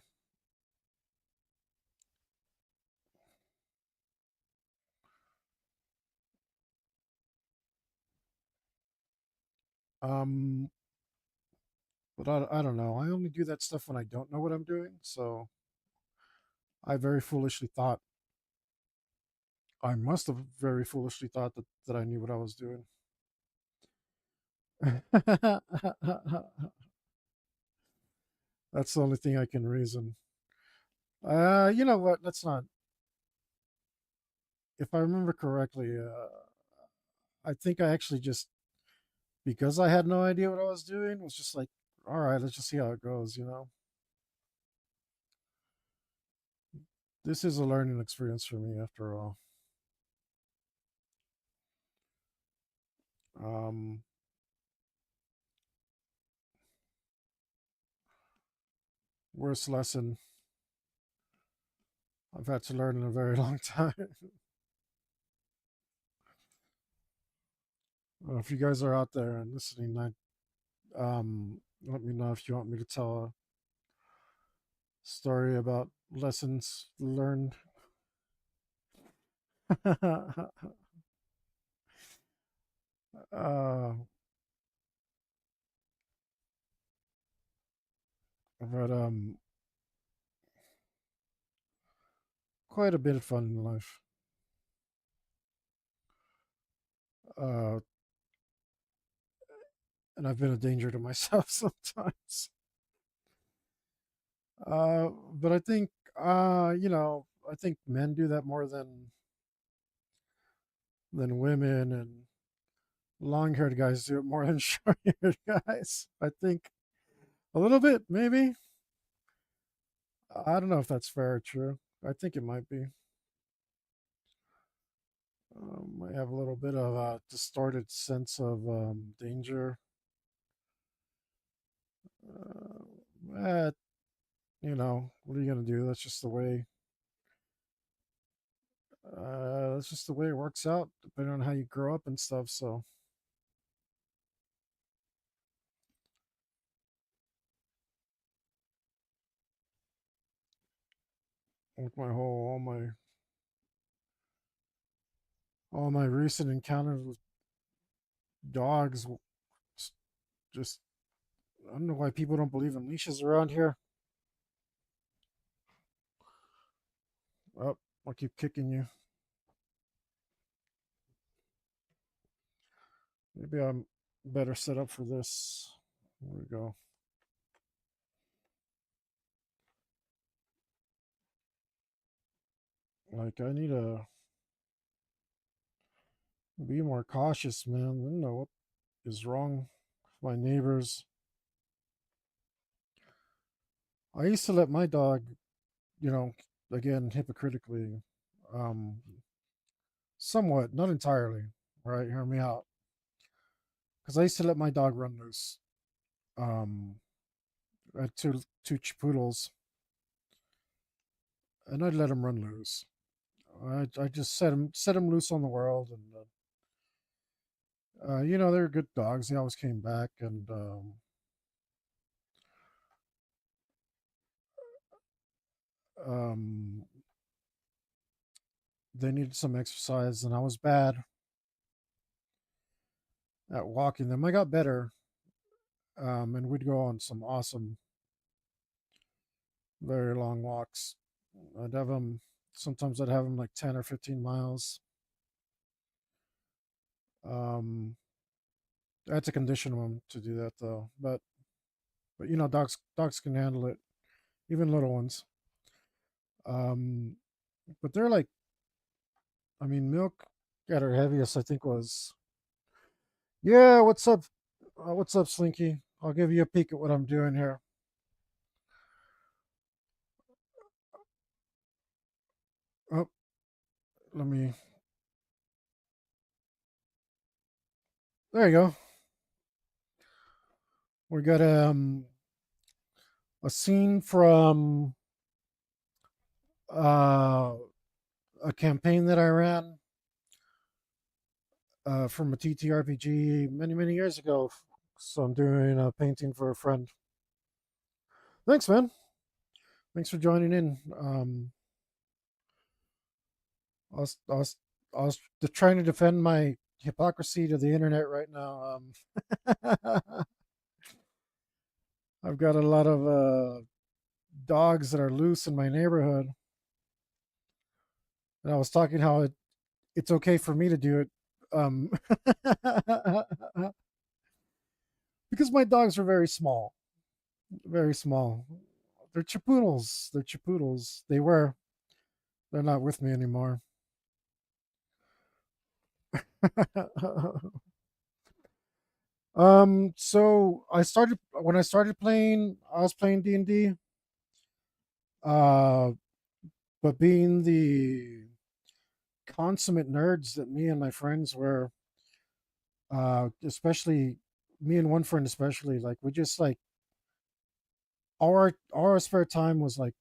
A: Um, but I don't know. I only do that stuff when I don't know what I'm doing. So I very foolishly thought I must have very foolishly thought that I knew what I was doing. That's the only thing I can reason. You know what? Let's not. If I remember correctly, I think I actually just because I had no idea what I was doing was just like, all right, let's just see how it goes. You know, this is a learning experience for me after all. Um, Worst lesson I've had to learn in a very long time. If you guys are out there and listening, let me know if you want me to tell a story about lessons learned. uh, I've had quite a bit of fun in life. Uh, and I've been a danger to myself sometimes. But I think, I think men do that more than women, and long-haired guys do it more than short-haired guys. I think a little bit, maybe. I don't know if that's fair or true. I think it might be. I have a little bit of a distorted sense of danger. Uh, what are you gonna do? That's just the way it works out, depending on how you grow up and stuff. So, with all my recent encounters with dogs, just I don't know why people don't believe in leashes around here. Oh, I'll keep kicking you. Maybe I'm better set up for this. There we go. Like I need to be more cautious, man. I don't know what is wrong with my neighbors. I used to let my dog, you know, again hypocritically, um, somewhat, not entirely, right? Hear me out. Because I used to let my dog run loose. Um, I had two poodles, and I'd let him run loose. I just set him loose on the world, and they're good dogs. They always came back, and um, they needed some exercise, and I was bad. at walking them. I got better, and we'd go on some awesome, very long walks. I'd have them. Sometimes I'd have them like 10 or 15 miles. Um, I had to condition them to do that though. But dogs can handle it, even little ones. Um, but they're like, I mean, Milk at her heaviest, I think was, yeah. What's up? What's up, Slinky? I'll give you a peek at what I'm doing here. Oh, let me. There you go. We got a scene from uh, a campaign that I ran from a TTRPG many years ago. So I'm doing a painting for a friend. Thanks, man. Thanks for joining in. I was, I was, I was trying to defend my hypocrisy to the internet right now. I've got a lot of dogs that are loose in my neighborhood, and I was talking how it's okay for me to do it, um, because my dogs are very small, very small. They're chipoodles. They're chipoodles. They were. They're not with me anymore. So I started when I started playing. I was playing D&D. Uh, but being the consummate nerds that me and my friends were, especially me and one friend, especially, like we just like our spare time was like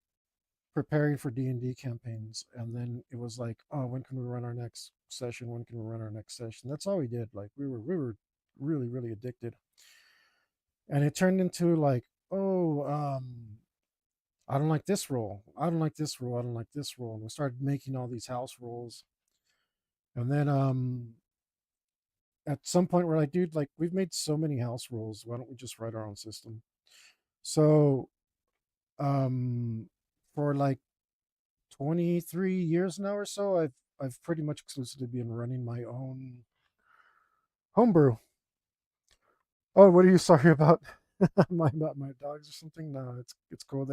A: preparing for D&D campaigns, and then it was like, oh, when can we run our next session? When can we run our next session? That's all we did. Like we were really addicted, and it turned into like, oh, I don't like this role. I don't like this role. I don't like this role. And we started making all these house roles. And then at some point we're like, dude, like we've made so many house rules. Why don't we just write our own system? So um for like 23 years now or so, I've pretty much exclusively been running my own homebrew. Oh, what are you sorry about? About my dogs or something? No, it's cool.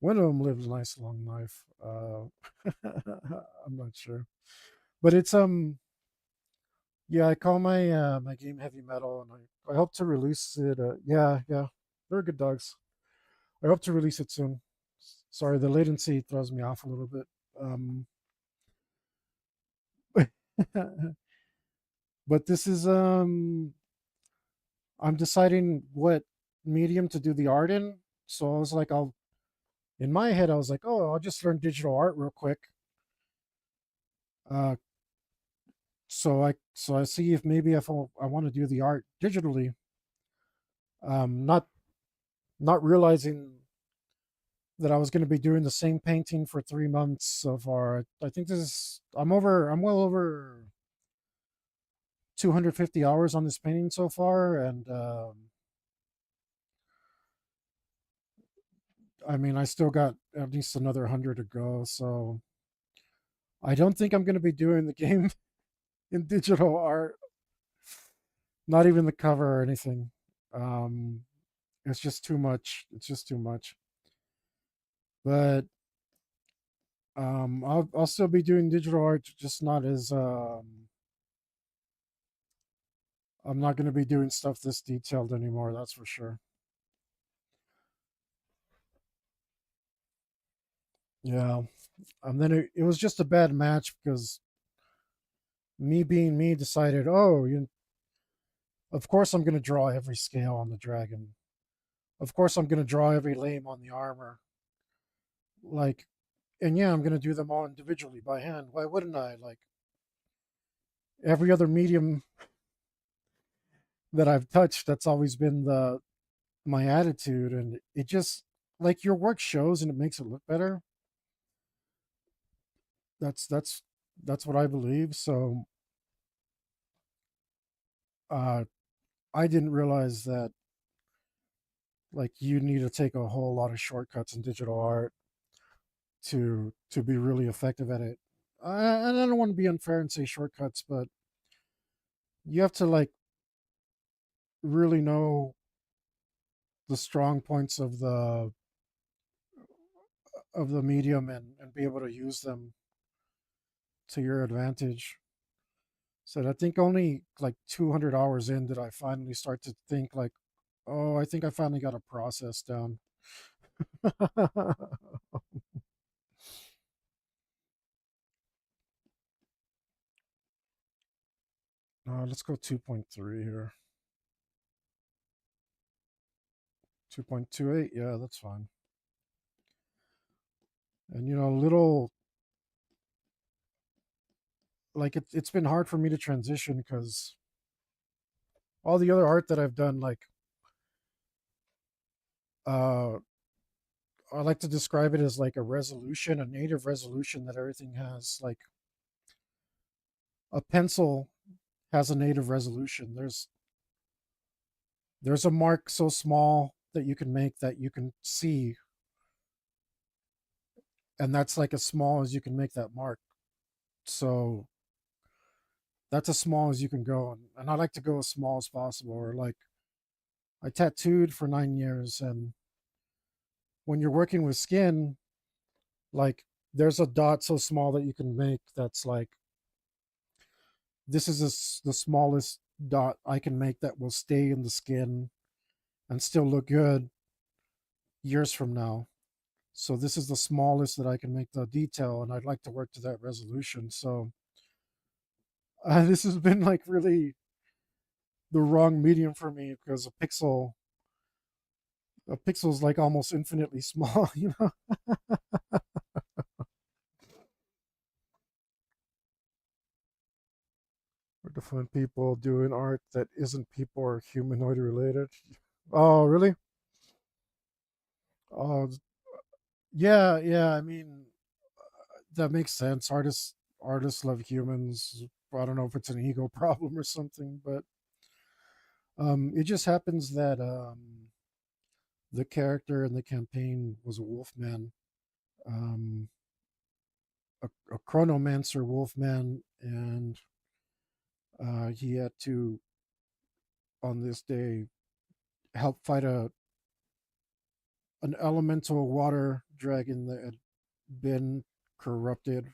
A: One of them lives a nice long life. I'm not sure, but it's yeah, I call my game heavy metal, and I hope to release it. Yeah, they're good dogs. I hope to release it soon. Sorry, the latency throws me off a little bit. Um, but this is I'm deciding what medium to do the art in. So I was like, I'll in my head I was like, oh, I'll just learn digital art real quick. Uh, so I see if maybe if I want to do the art digitally. Not realizing that I was going to be doing the same painting for 3 months so far. I think this is I'm well over 250 hours on this painting so far, and I mean I still got at least another 100 to go. So I don't think I'm going to be doing the game in digital art, not even the cover or anything. Um, it's just too much. It's just too much. But I'll still be doing digital art, just not as I'm not going to be doing stuff this detailed anymore. That's for sure. Yeah, and then it was just a bad match because me being me decided, oh, of course I'm going to draw every scale on the dragon. Of course I'm going to draw every lame on the armor. Like, and yeah, I'm going to do them all individually by hand. Why wouldn't I? Like every other medium that I've touched, that's always been the my attitude, and it just like your work shows and it makes it look better. That's that's that's what I believe. So uh, I didn't realize that like you need to take a whole lot of shortcuts in digital art to be really effective at it. And I don't want to be unfair and say shortcuts, but you have to like really know the strong points of the medium and be able to use them to your advantage. So I think only like 200 hours in did I finally start to think like, oh, I think I finally got a process down. Let's go 2.3 here. 2.28, yeah, that's fine. And little like it's been hard for me to transition because all the other art that I've done, like uh I like to describe it as like a resolution, a native resolution that everything has. Like a pencil has a native resolution. There's a mark so small that you can make that you can see, and that's like as small as you can make that mark. So that's as small as you can go, and I like to go as small as possible. Or like I tattooed for 9 years, and when you're working with skin, like there's a dot so small that you can make that's like this is the smallest dot I can make that will stay in the skin and still look good years from now. So this is the smallest that I can make the detail, and I'd like to work to that resolution. So this has been like really the wrong medium for me because a pixel is like almost infinitely small, Or to find people doing art that isn't people or humanoid related. Oh, really? Oh, yeah, yeah. I mean, that makes sense. Artists love humans. I don't know if it's an ego problem or something, but it just happens that the character in the campaign was a wolfman, um, a chronomancer wolfman, and he had to on this day help fight a an elemental water dragon that had been corrupted.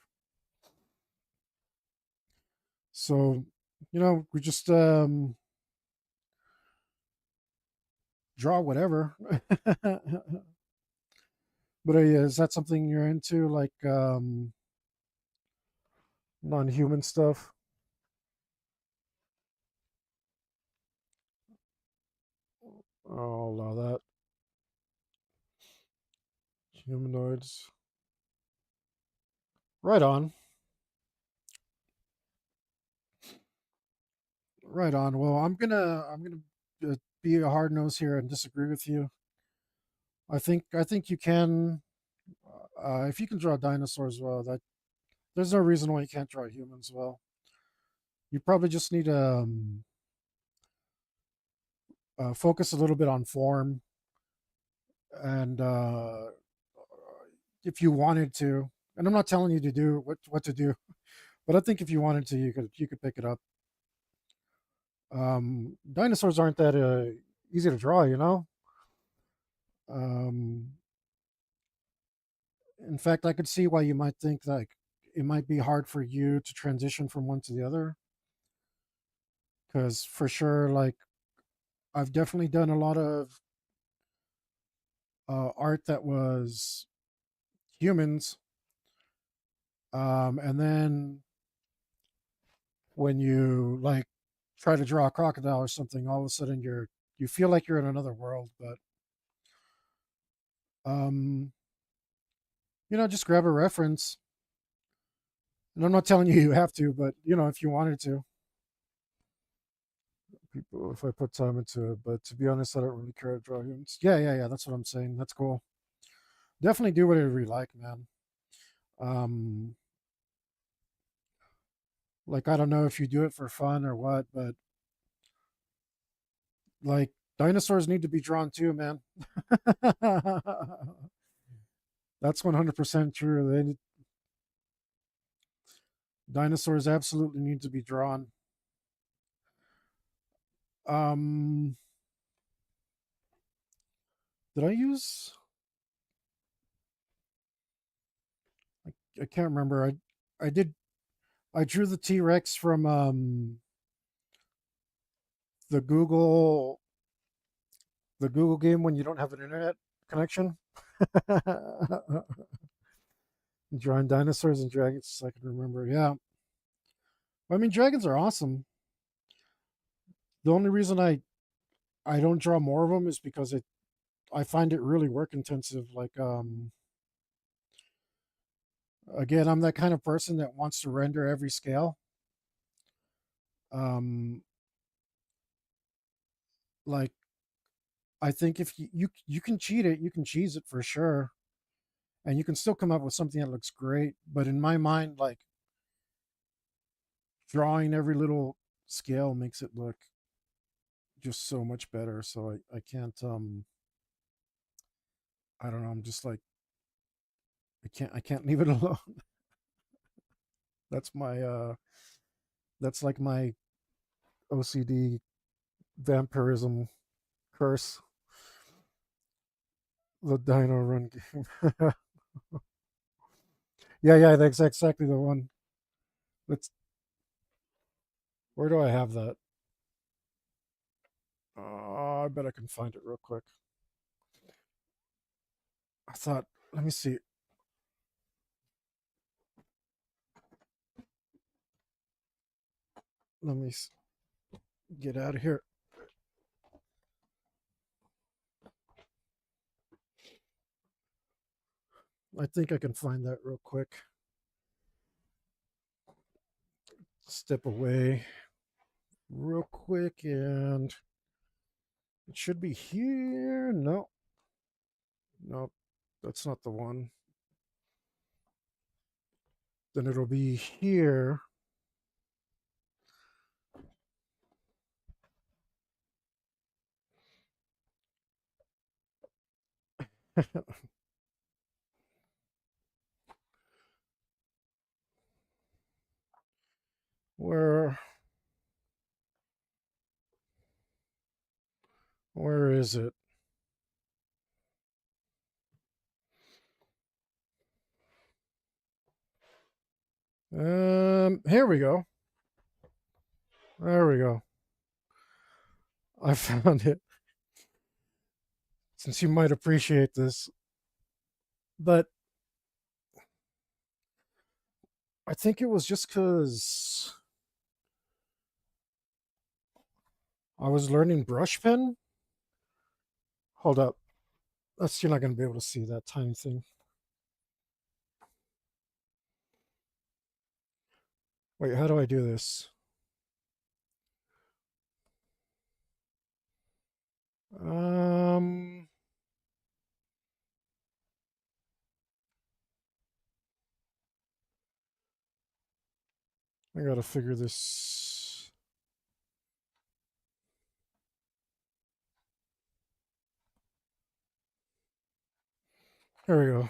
A: So, we just draw whatever. But yeah, is that something you're into, like non-human stuff? I'll allow that. Humanoids. Right on. Right on. Well, I'm gonna be a hard nose here and disagree with you. I think you can, if you can draw dinosaurs well, that there's no reason why you can't draw humans well. You probably just need to focus a little bit on form, and if you wanted to, and I'm not telling you to do what to do, but I think if you wanted to, you could pick it up. Dinosaurs aren't that easy to draw, you know. Um, in fact, I could see why you might think like it might be hard for you to transition from one to the other, because for sure, like I've definitely done a lot of art that was humans, and then when you like try to draw a crocodile or something, all of a sudden you feel like you're in another world. But um, just grab a reference. And I'm not telling you you have to, but if you wanted to, people, if I put time into it. But to be honest, I don't really care to draw humans. Yeah, yeah, yeah. That's what I'm saying. That's cool. Definitely do whatever you like, man. Um, like I don't know if you do it for fun or what, but Like dinosaurs need to be drawn too, man. That's 100% true. Dinosaurs absolutely need to be drawn. Um, did I use? I can't remember. I did. I drew the T Rex from the Google the Google game when you don't have an internet connection. Drawing dinosaurs and dragons, I can remember. Yeah, I mean dragons are awesome. The only reason I don't draw more of them is because I find it really work intensive. Like again, I'm that kind of person that wants to render every scale. Um, like I think if you can cheat it, you can cheese it for sure, and you can still come up with something that looks great. But in my mind, like drawing every little scale makes it look just so much better. So I can't I don't know. I'm just like I can't leave it alone. That's my that's like my OCD vampirism curse. The Dino Run game. Yeah, that's exactly the one. Let's. Where do I have that? I bet I can find it real quick. I thought. Let me see. Let me get out of here. I think I can find that real quick. Step away real quick, and it should be here. No, no, that's not the one. Then it'll be here. where where is it? Here we go. There we go. I found it. Since you might appreciate this, but I think it was just because I was learning brush pen. Hold up. That's you're not going to be able to see that tiny thing. Wait, how do I do this? Um, I got to figure this. Here we go.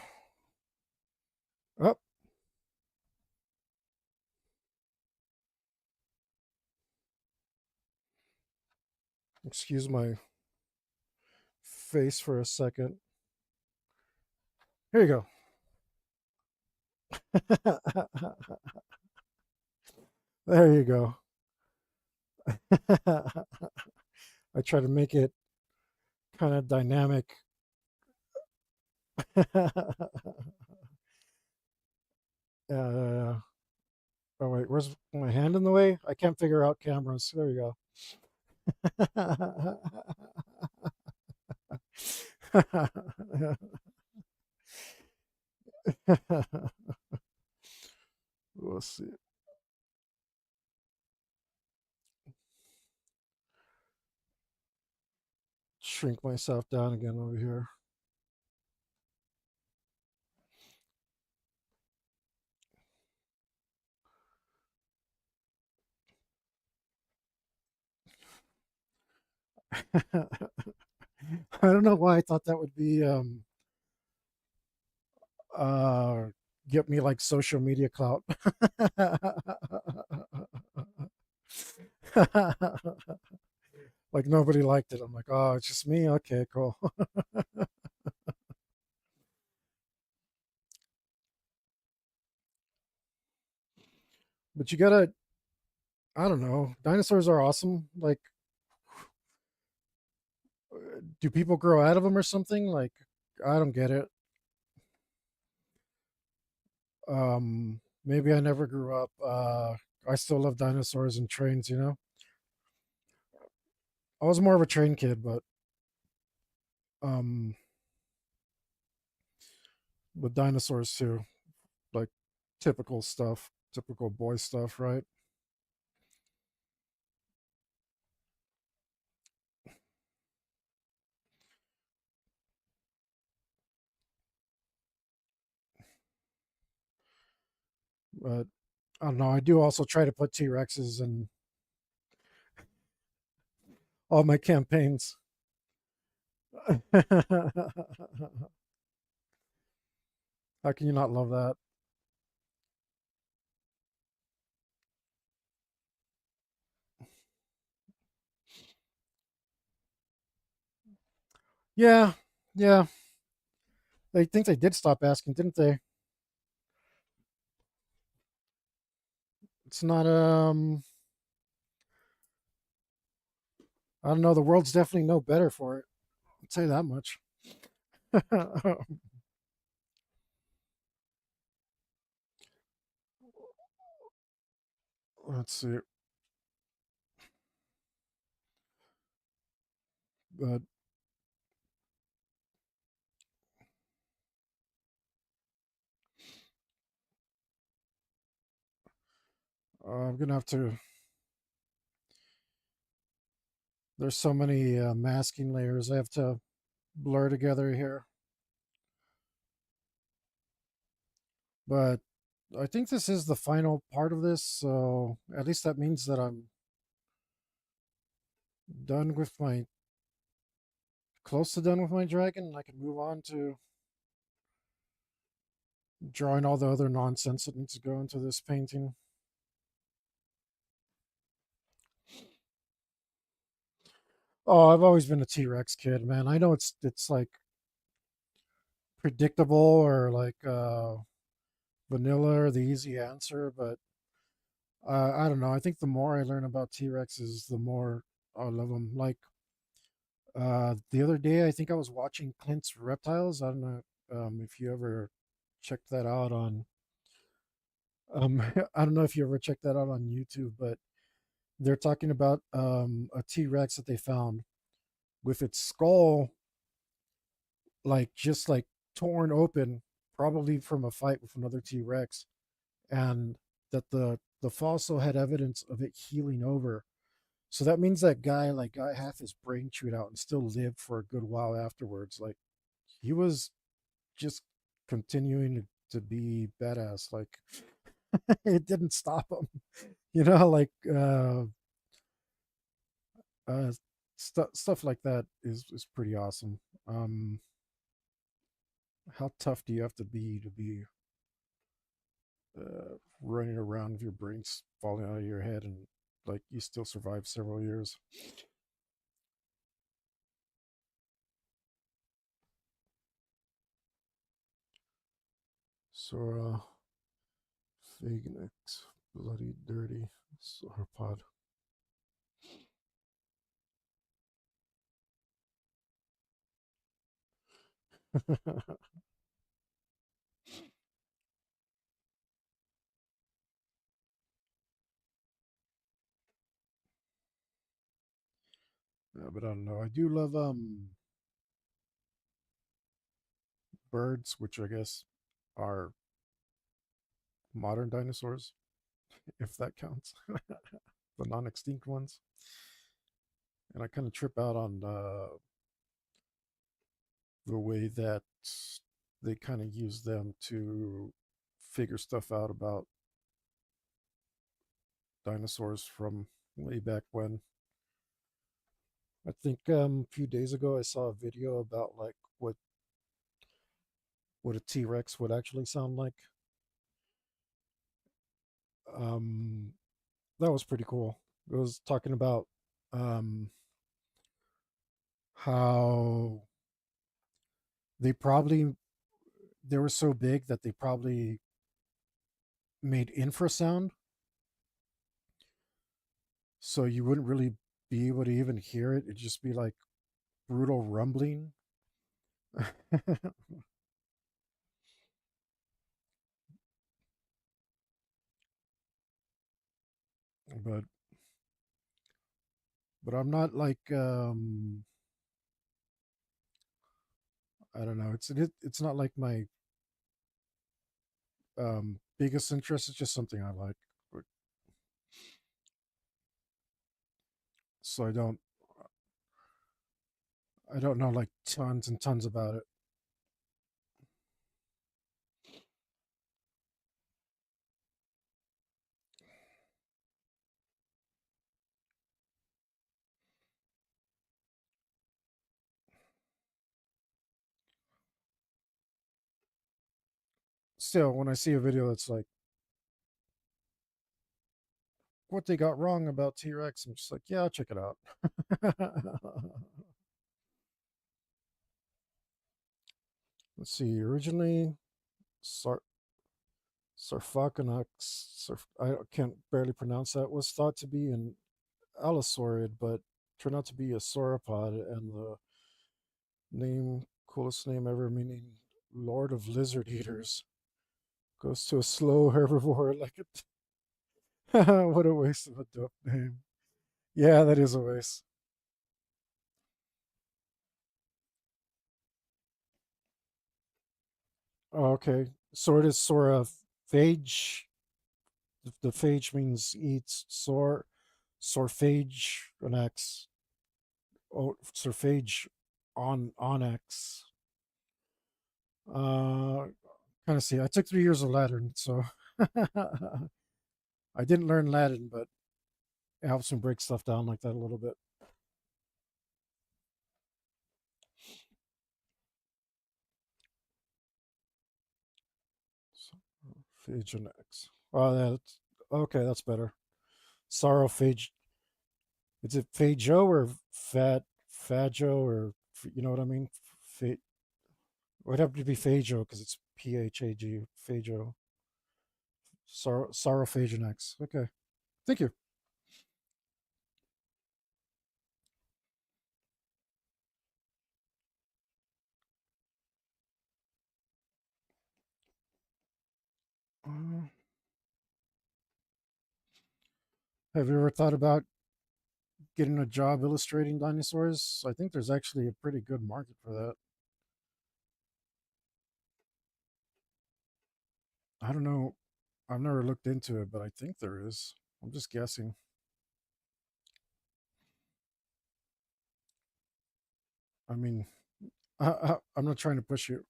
A: Oh, excuse my face for a second. Here you go. There you go. I try to make it kind of dynamic. uh, oh wait, where's my hand in the way? I can't figure out cameras. There you go. Let's see. Shrink myself down again over here. I don't know why I thought that would be uh get me like social media clout. Like nobody liked it. I'm like, oh, it's just me. Okay, cool. But you gotta, I don't know. Dinosaurs are awesome. Like, do people grow out of them or something? Like, I don't get it. Maybe I never grew up. I still love dinosaurs and trains. I was more of a train kid, but um, with dinosaurs too, like typical stuff, typical boy stuff, right? But I don't know. I do also try to put T Rexes in all my campaigns. How can you not love that? Yeah, yeah. I think they did stop asking, didn't they? It's not. I don't know. The world's definitely no better for it. I'll say that much. Let's see. But I'm gonna have to. There's so many masking layers I have to blur together here. But I think this is the final part of this, so at least that means that I'm done with my close to done with my dragon, and I can move on to drawing all the other nonsense that needs to go into this painting. Oh, I've always been a T Rex kid, man. I know it's like predictable or like vanilla or the easy answer, but I don't know. I think the more I learn about T Rexes, the more I love them. Like the other day, I think I was watching Clint's Reptiles. I don't know if you ever checked that out on. I don't know if you ever checked that out on YouTube, but they're talking about a T Rex that they found with its skull like just like torn open, probably from a fight with another T Rex, and that the fossil had evidence of it healing over. So that means that guy like got half his brain chewed out and still lived for a good while afterwards. Like he was just continuing to be badass. Like it didn't stop him. Like uh stuff like that is pretty awesome. Um how tough do you have to be running around with your brains falling out of your head and like you still survive several years? Sora, Phagonix, Bloody Dirty, Sauropod. Yeah, but I don't know. I do love birds, which I guess are modern dinosaurs, if that counts. The non-extinct ones. And I kind of trip out on the way that they kind of use them to figure stuff out about dinosaurs from way back when. I think a few days ago I saw a video about like what a T-Rex would actually sound like. Um, that was pretty cool. It was talking about um, how they probably they were so big that they probably made infrasound, so you wouldn't really be able to even hear it. It'd just be like brutal rumbling. but but I'm not like I don't know. It's not like my biggest interest. It's just something I like. But- So I don't know like tons and tons about it. Still, when I see a video that's like what they got wrong about T Rex, I'm just like, yeah, I'll check it out. Let's see. Originally, Sar- Sarcophagus, I can't barely pronounce that, was thought to be an allosauride, but turned out to be a sauropod, and the name, coolest name ever, meaning Lord of Lizard Eaters, goes to a slow herbivore like it. What a waste of a dope name. Yeah, that is a waste. Oh, okay. So it is Sora phage. The phage means eats. Sorphage, an X. Oh, Sorphage on X. Uh, kind of see. I took 3 years of Latin, so I didn't learn Latin, but it helps me break stuff down like that a little bit. Phage and X. Oh, that's okay. That's better. Sorrophage. Is it Fajo or Fajo or you know what I mean? It would have to be Fajo because it's Phag. Fajo. Sorrophage and X. Okay. Thank you. Uh, have you ever thought about getting a job illustrating dinosaurs? I think there's actually a pretty good market for that. I don't know. I've never looked into it, but I think there is. I'm just guessing. I mean, I'm not trying to push you.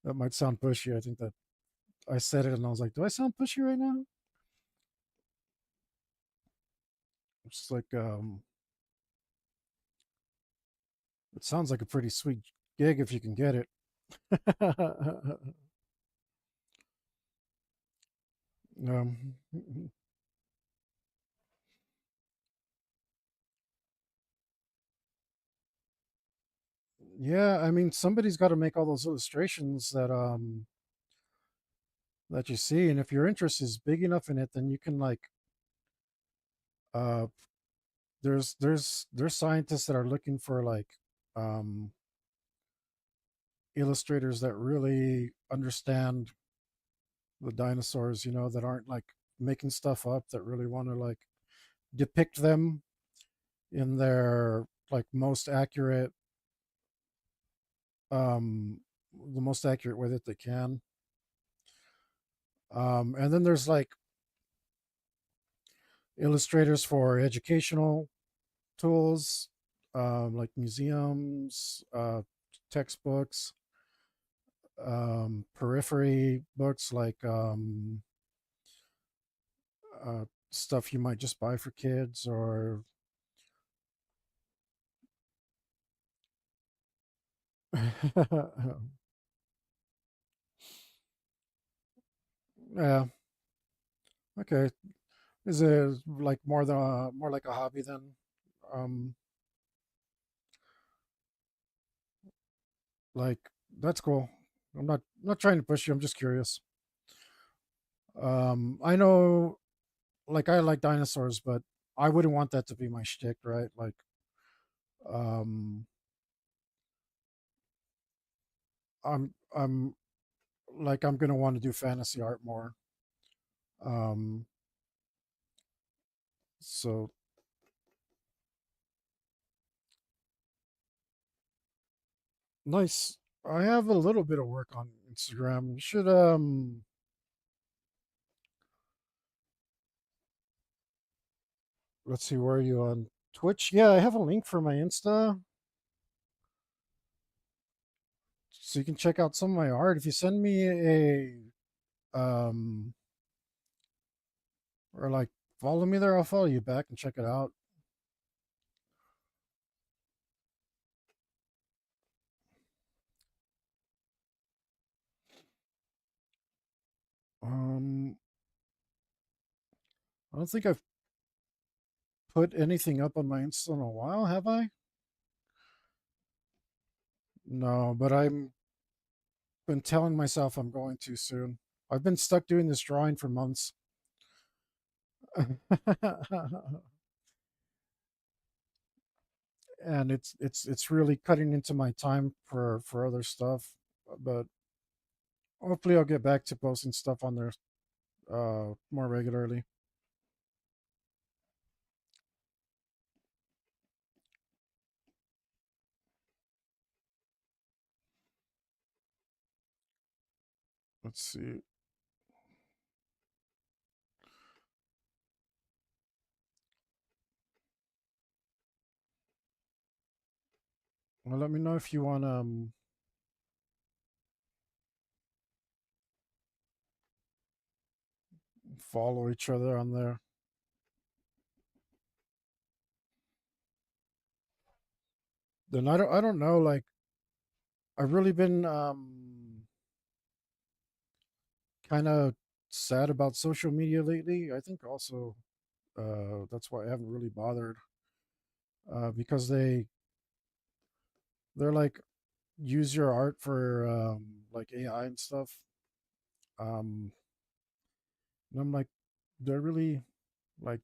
A: That might sound pushy. I think that I said it and I was like, do I sound pushy right now? It's like, it sounds like a pretty sweet gig if you can get it. um, yeah, I mean, somebody's got to make all those illustrations that you see, and if your interest is big enough in it, then you can like, uh, there's scientists that are looking for like, um, illustrators that really understand the dinosaurs, that aren't like making stuff up, that really want to like depict them in their like um the most accurate way that they can. And then there's like illustrators for educational tools, like museums, textbooks, periphery books like stuff you might just buy for kids or yeah, okay. Is it like more like a hobby then? Um, like that's cool. I'm not trying to push you. I'm just curious. I know, like I like dinosaurs, but I wouldn't want that to be my shtick, right? Like, um, I'm like I'm gonna want to do fantasy art more. Um, so nice. I have a little bit of work on Instagram. You should let's see, where are you on Twitch? Yeah, I have a link for my Insta, so you can check out some of my art. If you send me a or like follow me there, I'll follow you back and check it out. Um, I don't think I've put anything up on my Insta in a while, have I? No, but I'm been telling myself I'm going to soon. I've been stuck doing this drawing for months. And it's really cutting into my time for other stuff. But hopefully I'll get back to posting stuff on there more regularly. Let's see. Well, let me know if you want to follow each other on there. Then I don't know, like I've really been kind of sad about social media lately. I think also that's why I haven't really bothered, because they're like use your art for like AI and stuff. Um, and I'm like, they're really like,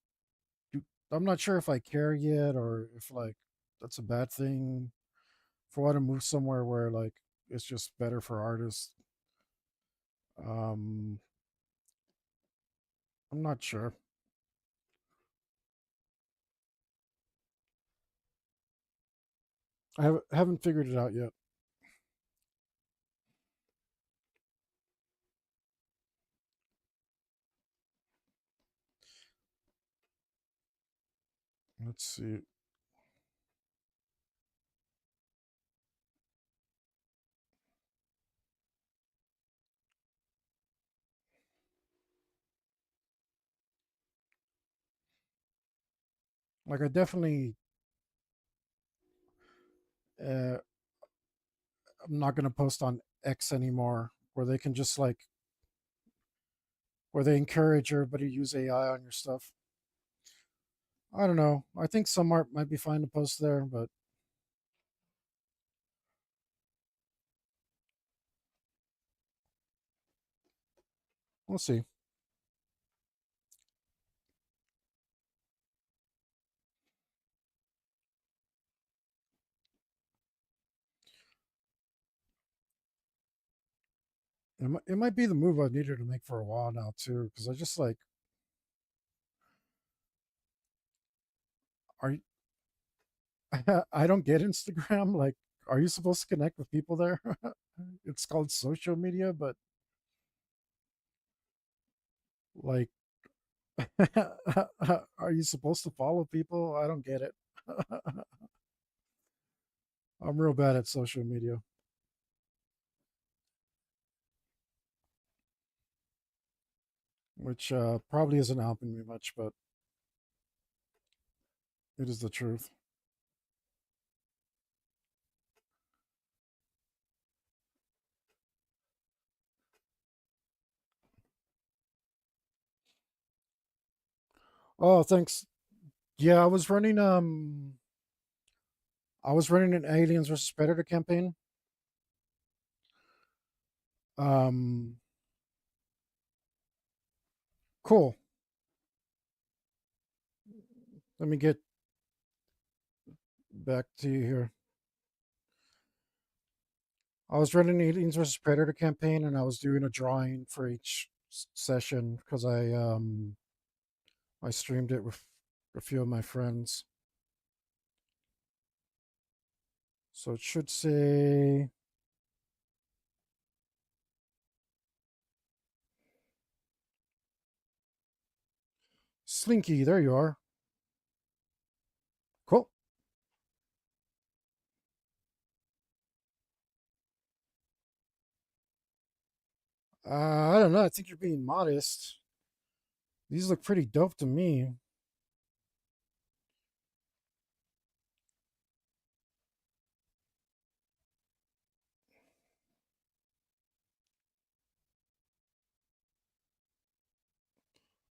A: do, I'm not sure if I care yet or if like that's a bad thing for what to move somewhere where like it's just better for artists. Um, I'm not sure. I haven't figured it out yet. Let's see. Like I definitely, uh, I'm not gonna post on X anymore, where they can just like where they encourage everybody to use AI on your stuff. I don't know. I think some art might be fine to post there, but we'll see. It might be the move I needed to make for a while now too, because I just like are I don't get Instagram. Like, are you supposed to connect with people there? It's called social media, but like, are you supposed to follow people? I don't get it. I'm real bad at social media. which probably isn't helping me much, but it is the truth. Oh, thanks. Yeah, I was running an Aliens versus Predator campaign. Um cool. Let me get back to you here. I was running an Aliens versus Predator campaign and I was doing a drawing for each session because I streamed it with a few of my friends. So it should say Slinky. There you are. Cool. I don't know. I think you're being modest. These look pretty dope to me.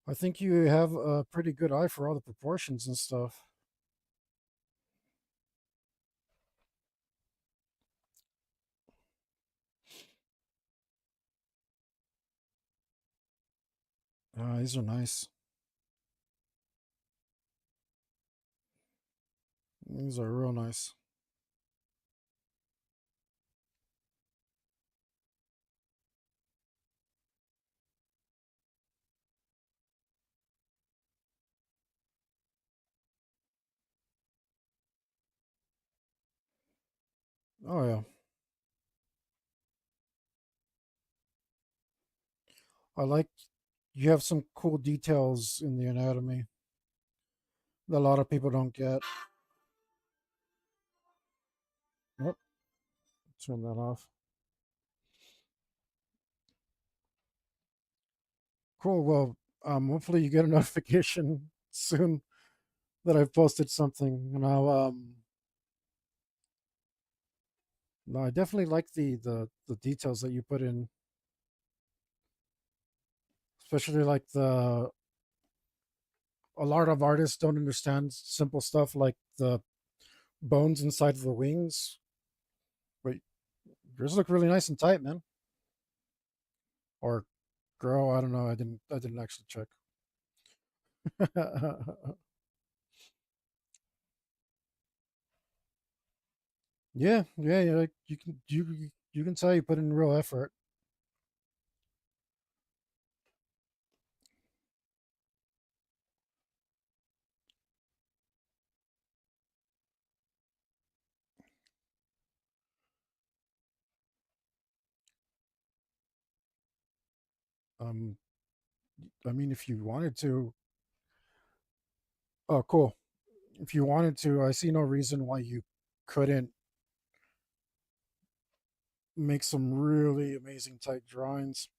A: I think you have a pretty good eye for all the proportions and stuff. These are nice. These are real nice. Oh yeah. I like you have some cool details in the anatomy that a lot of people don't get. Oh, turn that off. Cool. Well, hopefully you get a notification soon that I've posted something. And I'll no, I definitely like the details that you put in, especially like the a lot of artists don't understand simple stuff like the bones inside of the wings. But yours look really nice and tight, man. Or girl, I don't know. I didn't actually check. Yeah, yeah, yeah. Like you can tell you put in real effort. Um, I mean, if you wanted to, oh, cool. If you wanted to, I see no reason why you couldn't make some really amazing tight drawings.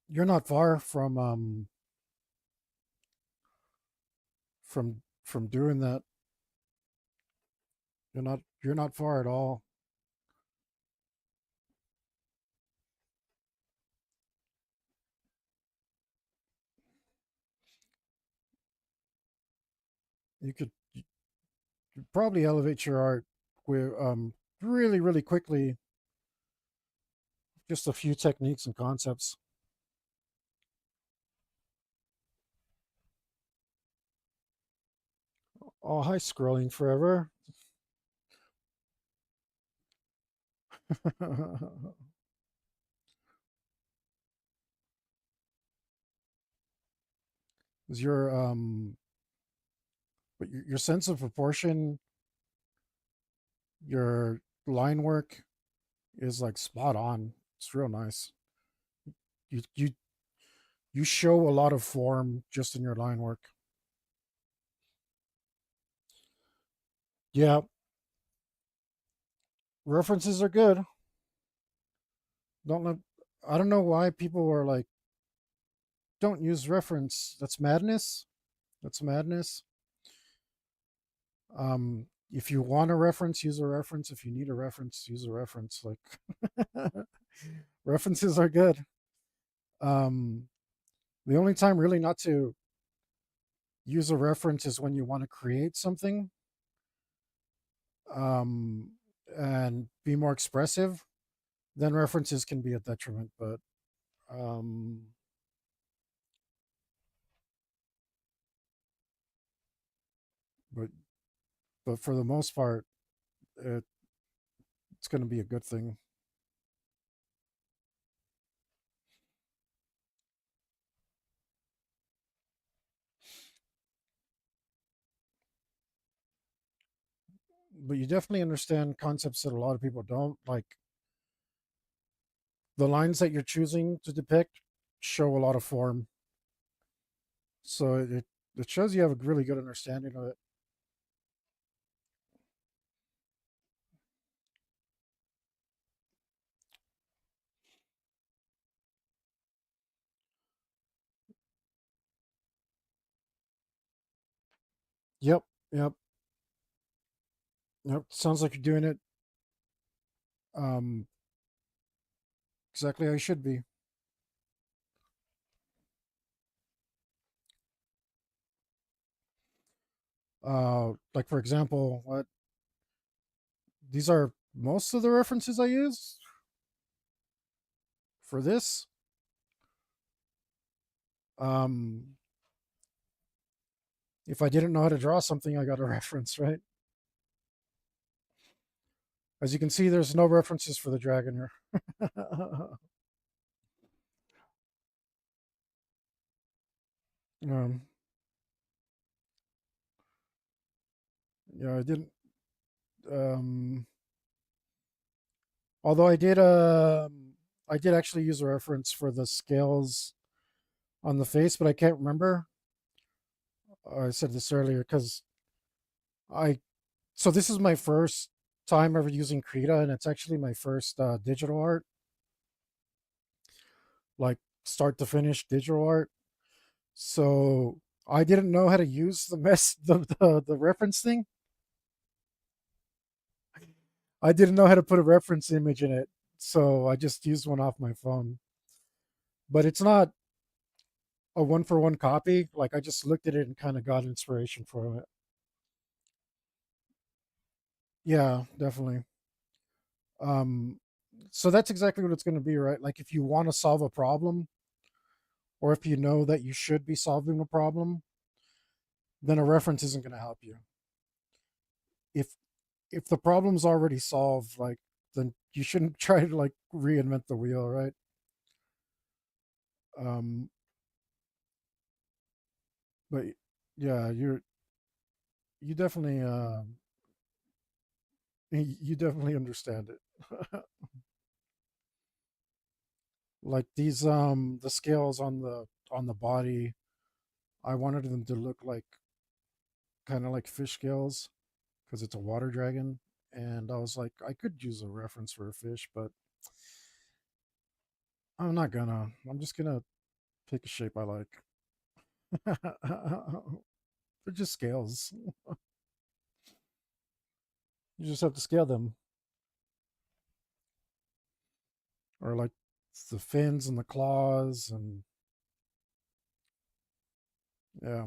A: You're not far from doing that. You're not far at all. You could probably elevate your art with really quickly. Just a few techniques and concepts. Oh, hi, scrolling forever. Is your sense of proportion, your line work is like spot on. It's real nice. You you you show a lot of form just in your line work. Yeah, references are good. Don't let I don't know why people are like don't use reference. That's madness. That's madness. If you want a reference, use a reference. If you need a reference, use a reference. Like references are good. Um, the only time really not to use a reference is when you want to create something um, and be more expressive. Then references can be a detriment. Um, but but for the most part, it, it's going to be a good thing. But you definitely understand concepts that a lot of people don't. Like the lines that you're choosing to depict show a lot of form, so it shows you have a really good understanding of it. Yep, yep, yep. Sounds like you're doing it um, exactly how you should be. Like for example, what these are most of the references I use for this. Um, if I didn't know how to draw something, I got a reference, right? As you can see, there's no references for the dragon here. um, yeah, I didn't. Um, although I did actually use a reference for the scales on the face, but I can't remember. I said this earlier because I. So this is my first time ever using Krita, and it's actually my first digital art, like start to finish digital art. So I didn't know how to use the reference thing. I didn't know how to put a reference image in it, so I just used one off my phone. But it's not a one for one copy. Like I just looked at it and kind of got inspiration from it. Yeah, definitely. Um, so that's exactly what it's going to be, right? Like if you want to solve a problem, or if you know that you should be solving a problem, then a reference isn't going to help you. If if the problem's already solved, like then you shouldn't try to like reinvent the wheel, right? Um, but yeah, you definitely you definitely understand it. Like these the scales on the body, I wanted them to look like kind of like fish scales because it's a water dragon, and I was like I could use a reference for a fish, but I'm not gonna. I'm just gonna pick a shape I like. They're just scales. You just have to scale them, or like the fins and the claws, and yeah.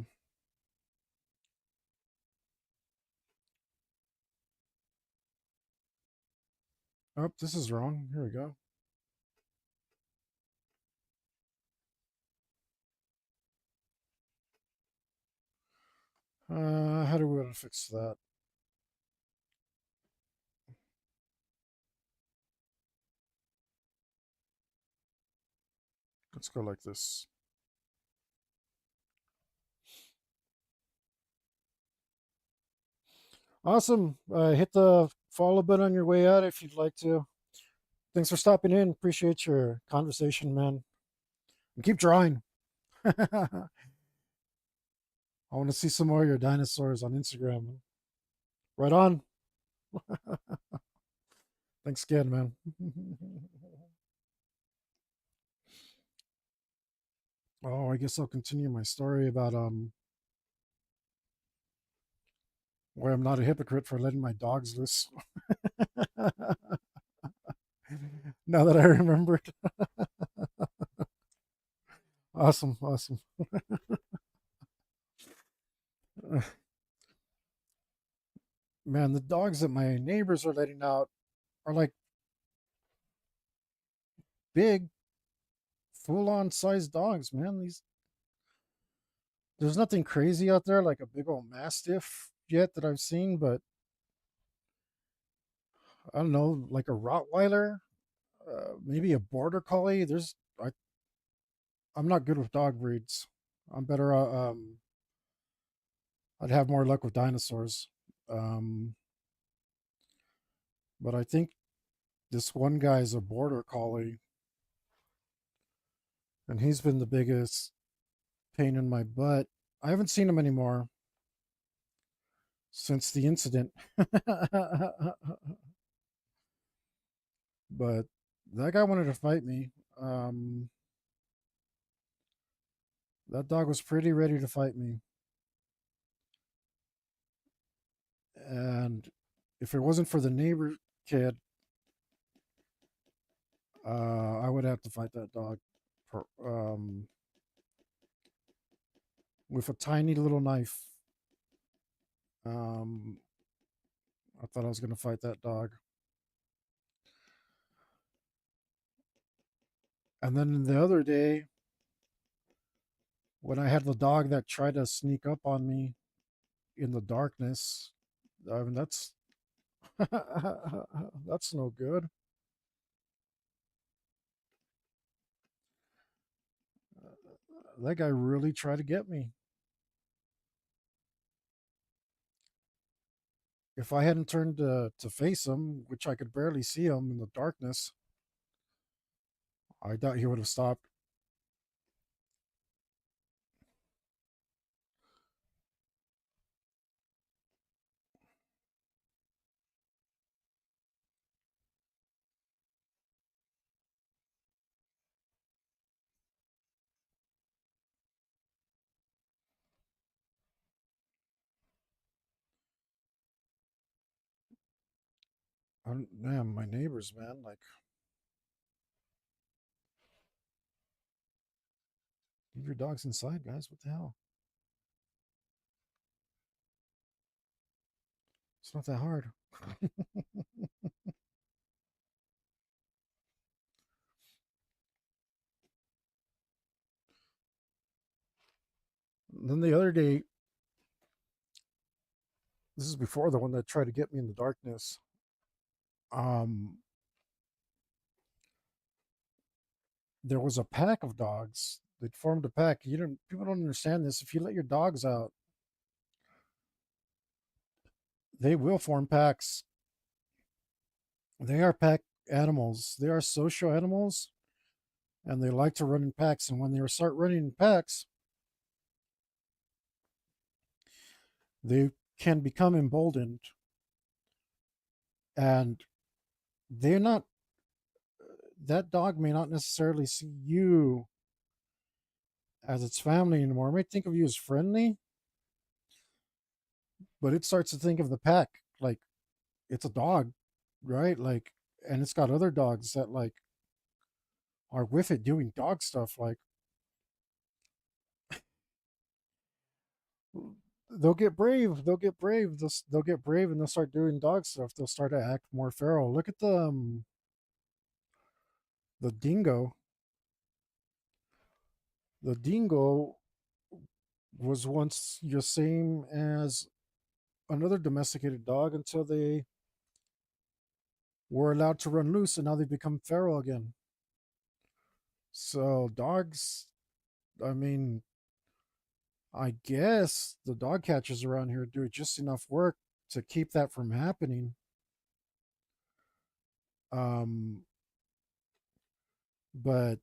A: Oh, this is wrong. Here we go. How do we want to fix that? Let's go like this. Awesome. Hit the follow button on your way out if you'd like to. Thanks for stopping in. Appreciate your conversation, man. And keep drawing. I want to see some more of your dinosaurs on Instagram. Right on. Thanks again, man. Oh, I guess I'll continue my story about why I'm not a hypocrite for letting my dogs loose. Now that I remembered. Awesome, awesome. Man, the dogs that my neighbors are letting out are like big, full-on sized dogs, man. These There's nothing crazy out there like a big old mastiff yet that I've seen, but I don't know, like a Rottweiler, maybe a border collie. I'm not good with dog breeds. I'm better. I'd have more luck with dinosaurs. Um, but I think this one guy's a border collie, and he's been the biggest pain in my butt. I haven't seen him anymore since the incident, but that guy wanted to fight me. Um, that dog was pretty ready to fight me, and if it wasn't for the neighbor kid, I would have to fight that dog for, with a tiny little knife. Um, I thought I was going to fight that dog. And then the other day, when I had the dog that tried to sneak up on me in the darkness, I mean, that's no good. That guy really tried to get me. If I hadn't turned to face him, which I could barely see him in the darkness, I doubt he would have stopped. Man, my neighbors, man, like, leave your dogs inside, guys. What the hell? It's not that hard. Then the other day, this is before the one that tried to get me in the darkness. Um, there was a pack of dogs. They'd formed a pack. You don't People don't understand this. If you let your dogs out, they will form packs. They are pack animals. They are social animals, and they like to run in packs. And when they start running in packs, they can become emboldened, and they're not. That dog may not necessarily see you as its family anymore. It might think of you as friendly, but it starts to think of the pack like it's a dog, right? Like, and it's got other dogs that like are with it doing dog stuff. Like, they'll get brave. They'll get brave. They'll get brave and they'll start doing dog stuff. They'll start to act more feral. Look at the dingo. The dingo was once the same as another domesticated dog until they were allowed to run loose, and now they've become feral again. So dogs, I mean, I guess the dog catchers around here do just enough work to keep that from happening. Um, but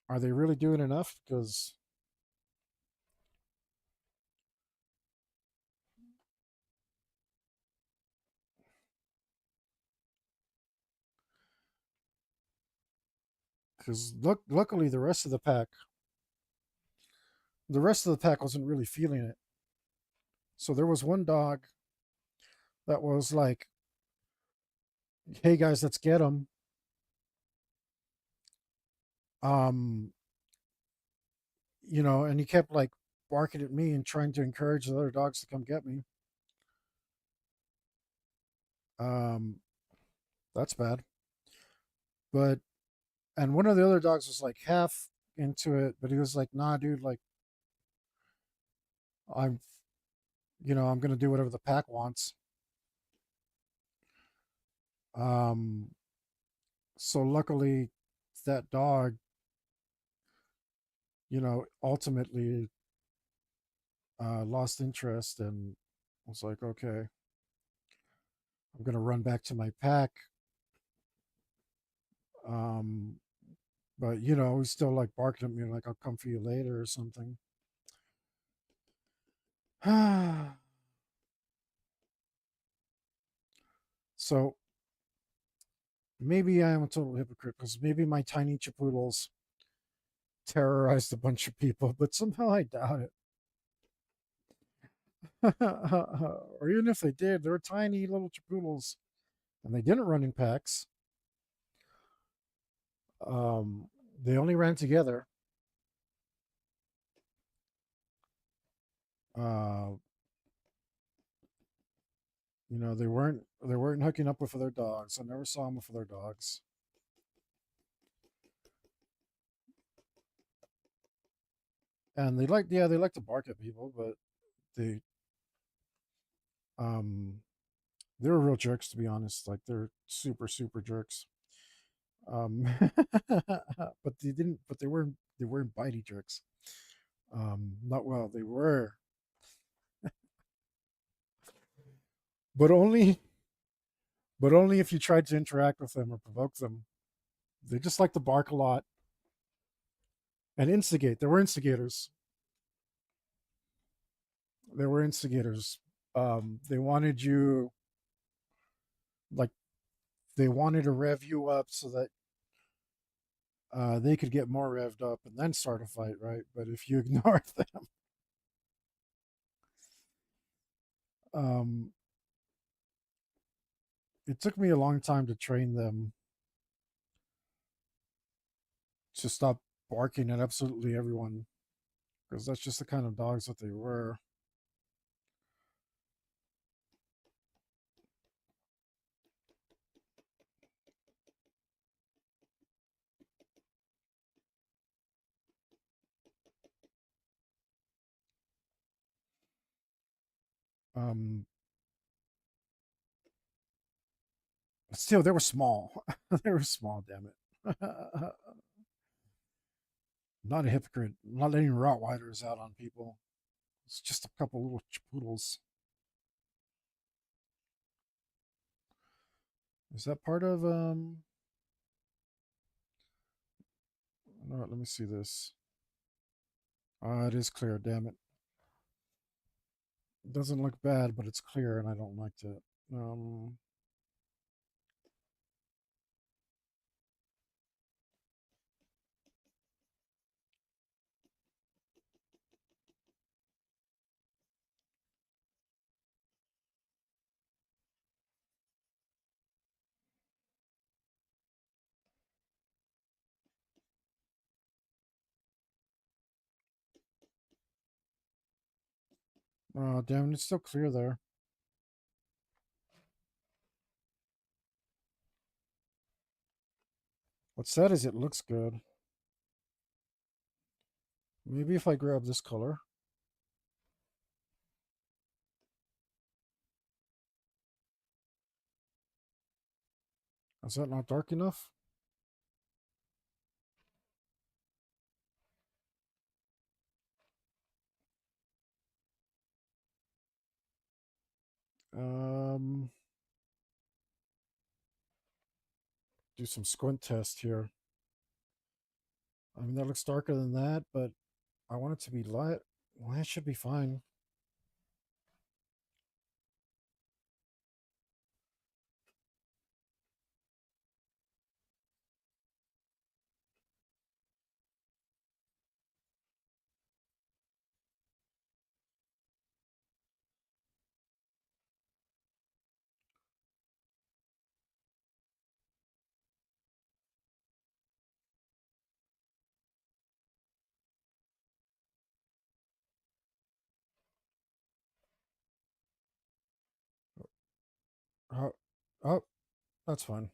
A: are they really doing enough? Because luckily the rest of the pack, The rest of the pack wasn't really feeling it. So there was one dog that was like, "Hey guys, let's get him." Um, and he kept like barking at me and trying to encourage the other dogs to come get me. Um, that's bad. But and one of the other dogs was like half into it, but he was like, "Nah, dude, like I'm, I'm gonna do whatever the pack wants." Um, so luckily, that dog, ultimately lost interest and was like, "Okay, I'm gonna run back to my pack." Um, but he's still like barking at me like, "I'll come for you later" or something. So maybe I am a total hypocrite because maybe my tiny chipoodles terrorized a bunch of people, but somehow I doubt it. Or even if they did, they were tiny little chipoodles, and they didn't run in packs. Um, they only ran together. Uh, they weren't hooking up with other dogs. I never saw them with other dogs. And they like to bark at people, but they um they were real jerks, to be honest. Like they're super super jerks. But they weren't bitey jerks. Not well. They were, but only if you tried to interact with them or provoke them. They just like to bark a lot and instigate. They were instigators. They were instigators. They wanted you like they wanted to rev you up so that they could get more revved up and then start a fight, right? But if you ignore them, um, it took me a long time to train them to stop barking at absolutely everyone because that's just the kind of dogs that they were. Um, Still, they were small. They were small. Damn it. Not a hypocrite. I'm not letting Rottweilers out on people. It's just a couple little poodles. Is that part of no, let me see this. It is clear, damn it. It doesn't look bad, but it's clear and I don't like it. Um oh damn it, it's still clear there. What's sad is it looks good. Maybe if I grab this color. Is that not dark enough? Um do some squint test here. I mean that looks darker than that, but I want it to be light. Well, that should be fine. Oh, that's fine.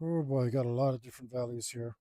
A: Oh boy, got a lot of different values here.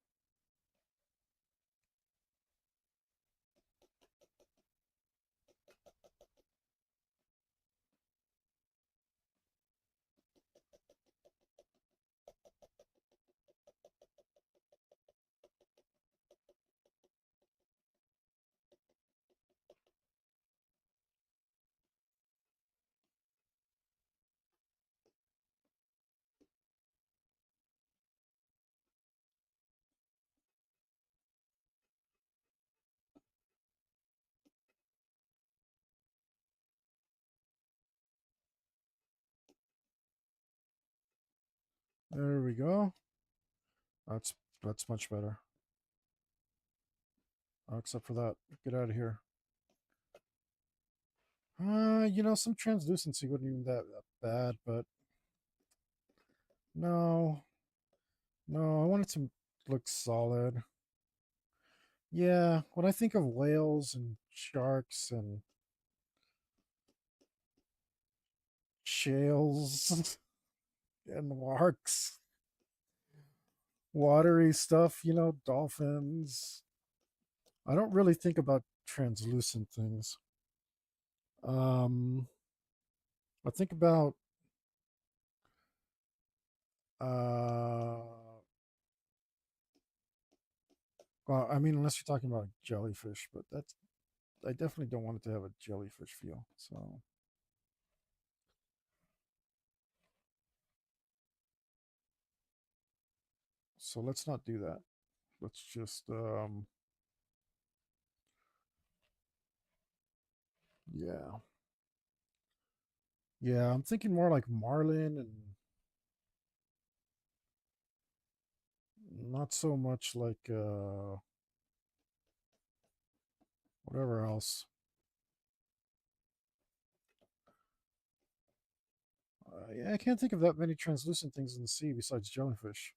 A: There we go. That's that's much better. Except for that. Get out of here. Some translucency wasn't even that bad, but no, no, I want it to look solid. Yeah, when I think of whales and sharks and shales and warks, watery stuff, dolphins. I don't really think about translucent things. Um, I think about uh, well, I mean, unless you're talking about jellyfish, but that's I definitely don't want it to have a jellyfish feel. So let's not do that. Let's just yeah. Yeah, I'm thinking more like marlin and not so much like whatever else. Yeah, I can't think of that many translucent things in the sea besides jellyfish.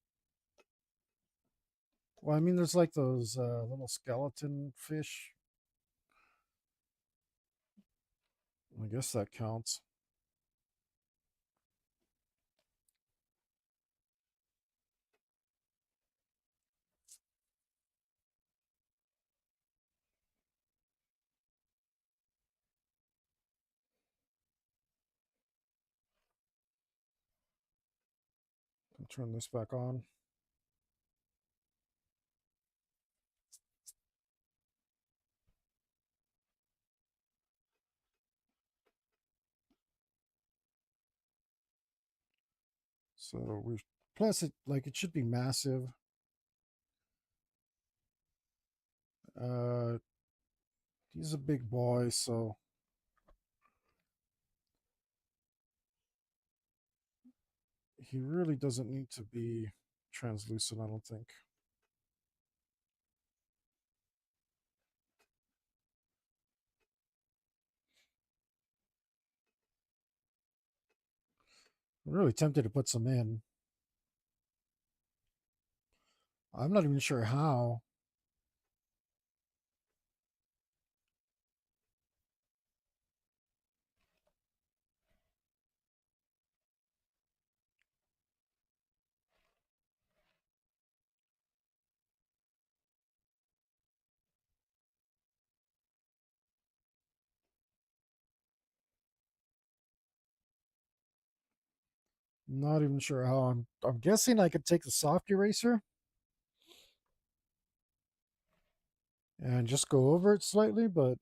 A: Well, I mean, there's like those little skeleton fish. I guess that counts. I'll turn this back on. So we plus it like it should be massive. Uh, he's a big boy, so he really doesn't need to be translucent. I don't think. I'm really tempted to put some in. I'm not even sure how. Not even sure how. I'm guessing I could take the soft eraser and just go over it slightly, but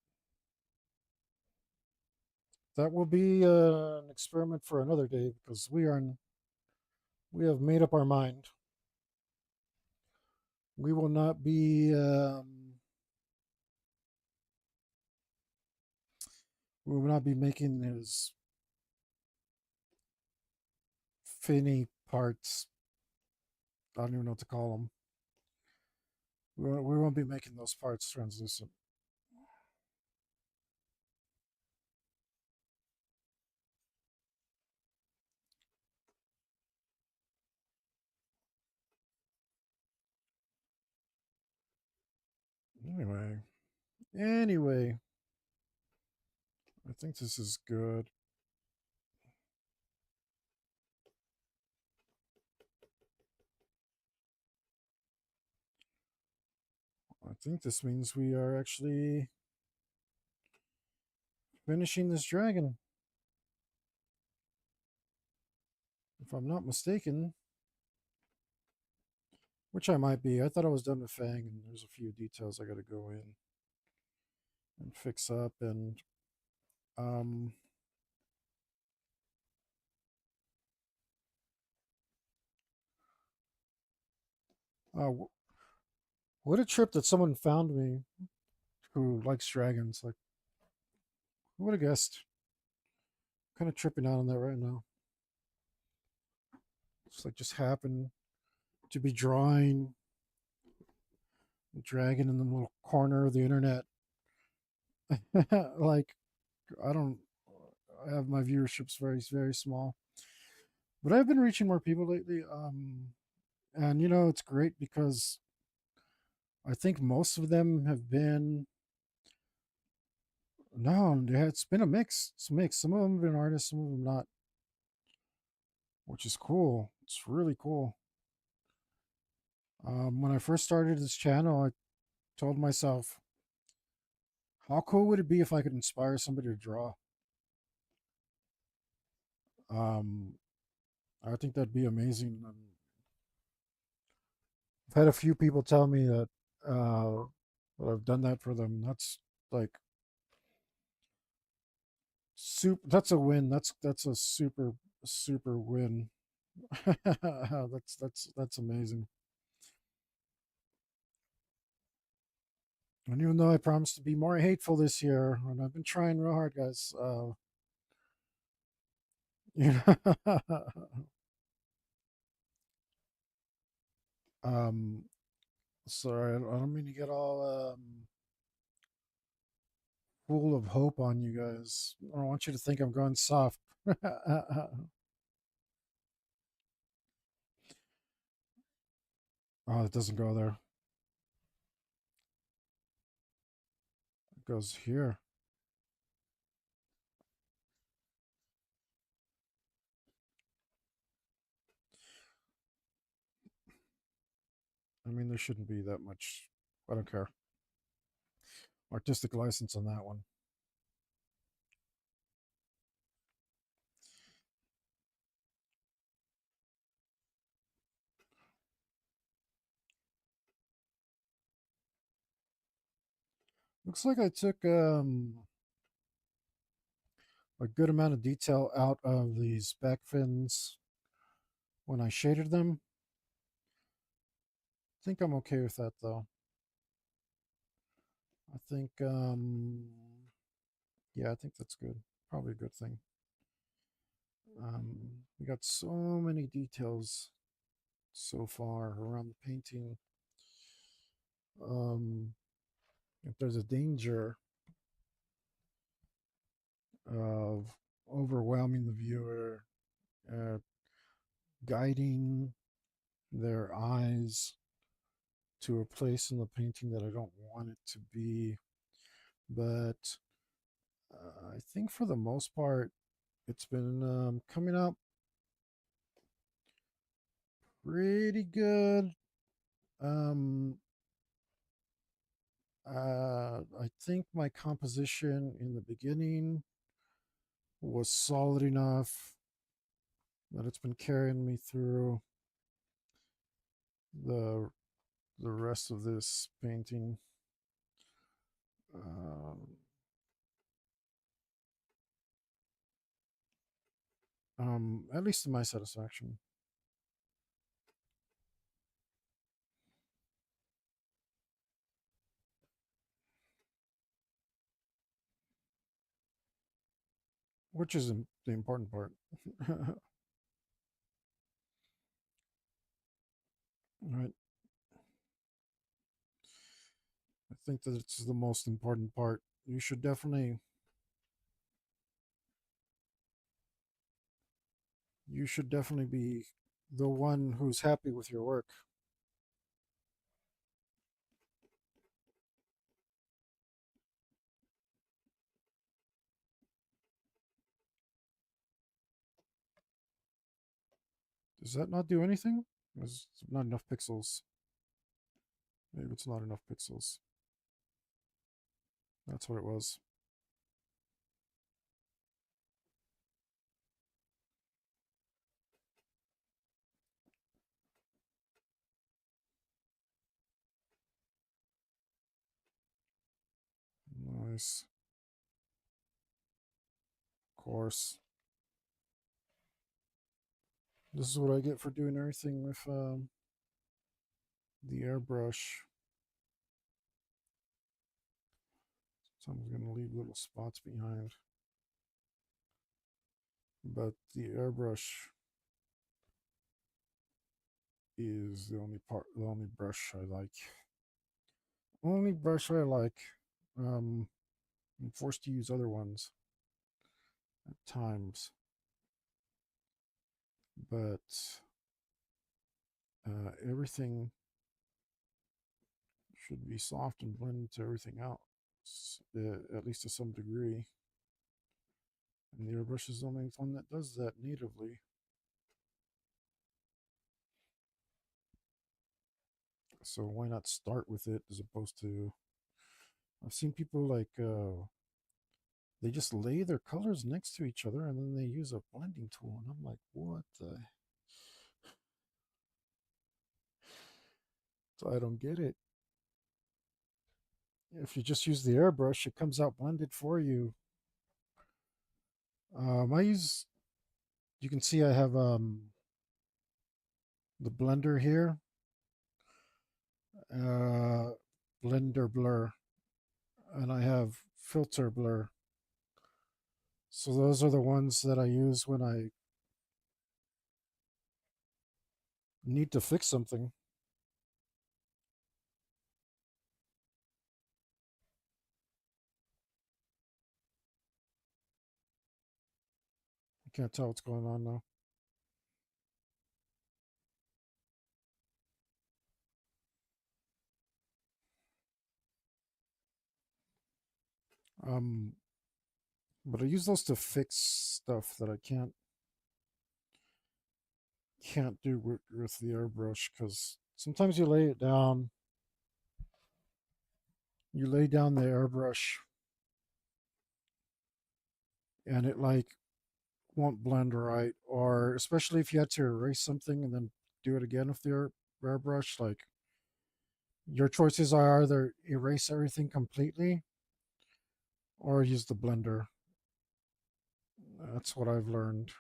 A: that will be an experiment for another day because we have made up our mind. We will not be we will not be making his finny parts. I don't even know what to call them. We won't be making those parts translucent. Anyway, anyway, I think this is good. I think this means we are actually finishing this dragon, if I'm not mistaken. Which I might be. I thought I was done with Fang, and there's a few details I got to go in and fix up. And um, uh, what a trip that someone found me who likes dragons. Like, who would have guessed? Kind of tripping out on that right now. It's like just happened to be drawing a dragon in the little corner of the internet. Like, I don't. I have my viewership's very small, but I've been reaching more people lately. And it's great because I think most of them have been. No, yeah, it's been a mix. It's a mix. Some of them have been artists, some of them not, which is cool. It's really cool. When I first started this channel, I told myself, how cool would it be if I could inspire somebody to draw? Um, I think that'd be amazing. I've had a few people tell me that I've done that for them. That's like That's a win. That's a super win. That's amazing. And even though I promised to be more hateful this year, and I've been trying real hard, guys. You know, um, sorry, I don't mean to get all full of hope on you guys. I don't want you to think I'm going soft. Oh, it doesn't go there. It goes here. I mean, there shouldn't be that much. I don't care. Artistic license on that one. Looks like I took a good amount of detail out of these back fins when I shaded them. I think I'm okay with that though. I think, yeah, I think that's good. Probably a good thing. We got so many details so far around the painting. Um, if there's a danger of overwhelming the viewer, uh, guiding their eyes to a place in the painting that I don't want it to be. But I think for the most part, it's been coming out pretty good. Um, I think my composition in the beginning was solid enough that it's been carrying me through the the rest of this painting. Um, at least to my satisfaction. Which is the important part. Right. I think that it's the most important part. You should definitely be the one who's happy with your work. Does that not do anything? There's not enough pixels. Maybe it's not enough pixels. That's what it was. Nice. Of course. This is what I get for doing everything with the airbrush. So I'm going to leave little spots behind. But the airbrush is the only brush I like. Only brush I like. I'm forced to use other ones at times. But everything should be soft and blend into everything else, at least to some degree. And the airbrush is the only one that does that natively. So why not start with it as opposed to? I've seen people like they just lay their colors next to each other and then they use a blending tool, and I'm like, what the? So I don't get it. If you just use the airbrush, it comes out blended for you. I use. You can see I have the blender here, uh, blender blur, and I have filter blur. So those are the ones that I use when I need to fix something. I can't tell what's going on now. Um, but I use those to fix stuff that I can't do with the airbrush, because sometimes you lay it down, you lay down the airbrush, and it like won't blend right, or especially if you had to erase something and then do it again with the airbrush, like your choices are either erase everything completely or use the blender. That's what I've learned.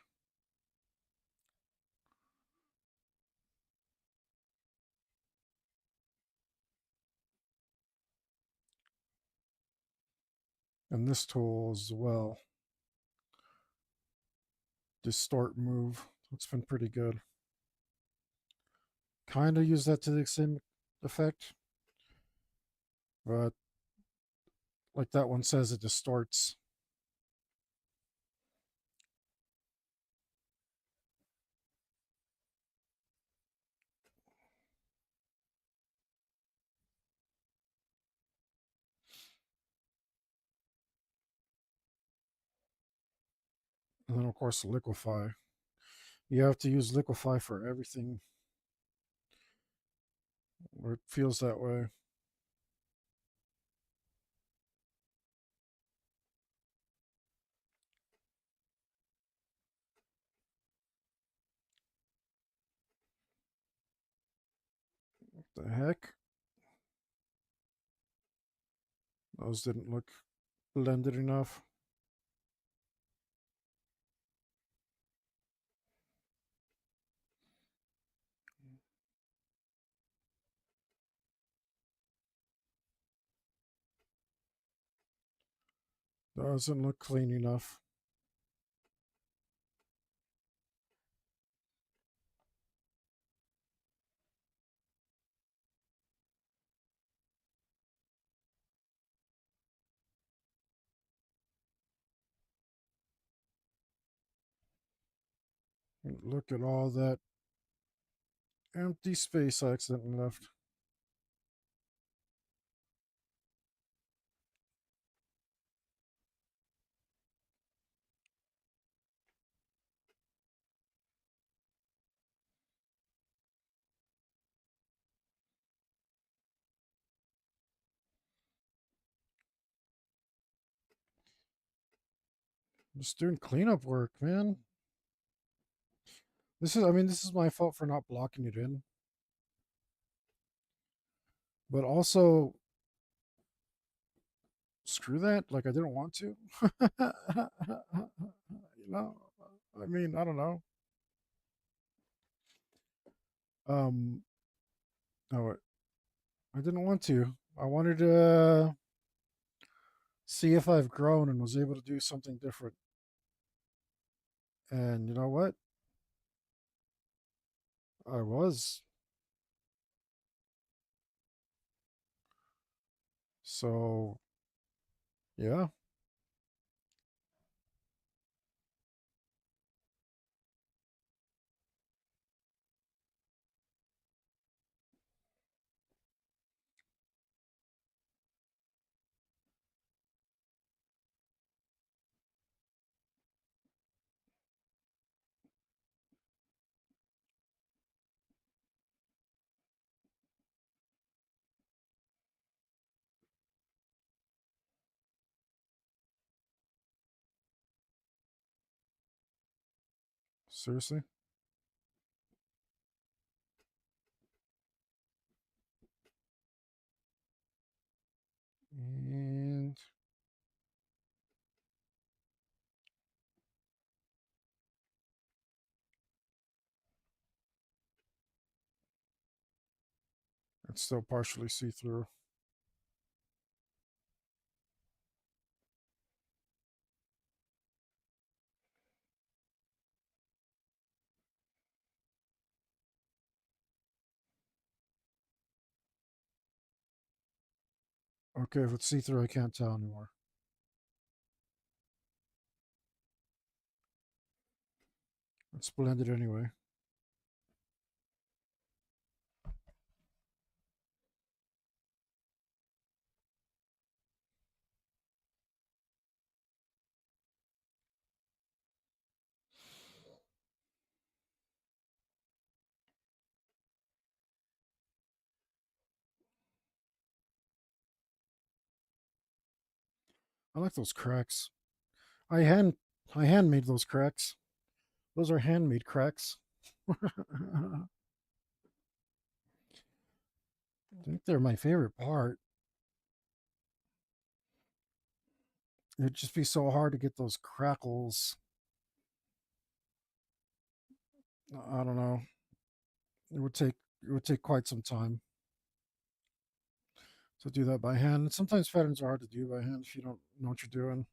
A: And this tool as well, distort move. It's been pretty good. Kind of use that to the same effect, but like that one says, it distorts. And then, of course, liquefy. You have to use liquefy for everything, or it feels that way. What the heck? Those didn't look blended enough. Doesn't look clean enough. Look at all that empty space I accidentally left. I'm just doing cleanup work, man. This is my fault for not blocking it in. But also, screw that. Like, I didn't want to. you know, I don't know. Um, no, I didn't want to. I wanted to see if I've grown and was able to do something different. And you know what? I was. So, yeah, seriously. And it's still partially see through. Okay, if it's see through, I can't tell anymore. It's blended anyway. I like those cracks. I hand I handmade those cracks. Those are handmade cracks. I think they're my favorite part. It'd just be so hard to get those crackles. I don't know. It would take quite some time to do that by hand. Sometimes patterns are hard to do by hand if you don't know what you're doing.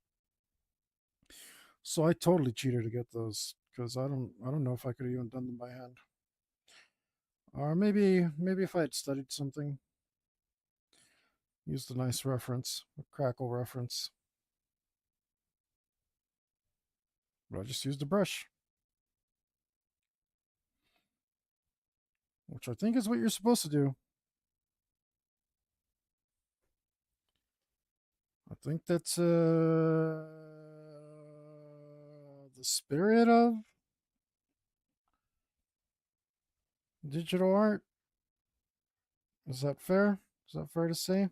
A: So I totally cheated to get those because I don't know if I could have even done them by hand. Or maybe if I had studied something, used a nice reference, a crackle reference. But I just used a brush, which I think is what you're supposed to do. I think that's the spirit of digital art. Is that fair? Is that fair to say?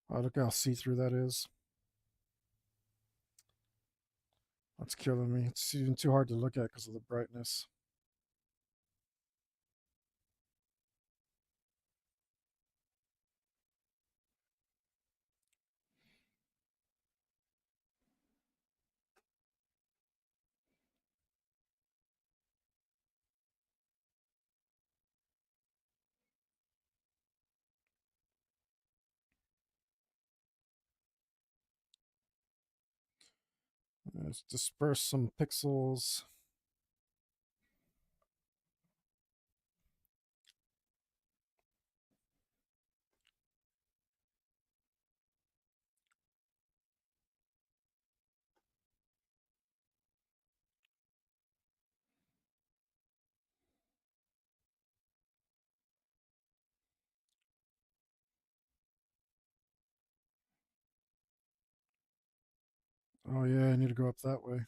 A: Oh, look how see through that is. That's killing me. It's even too hard to look at because of the brightness. Let's disperse some pixels. Oh yeah, I need to go up that way.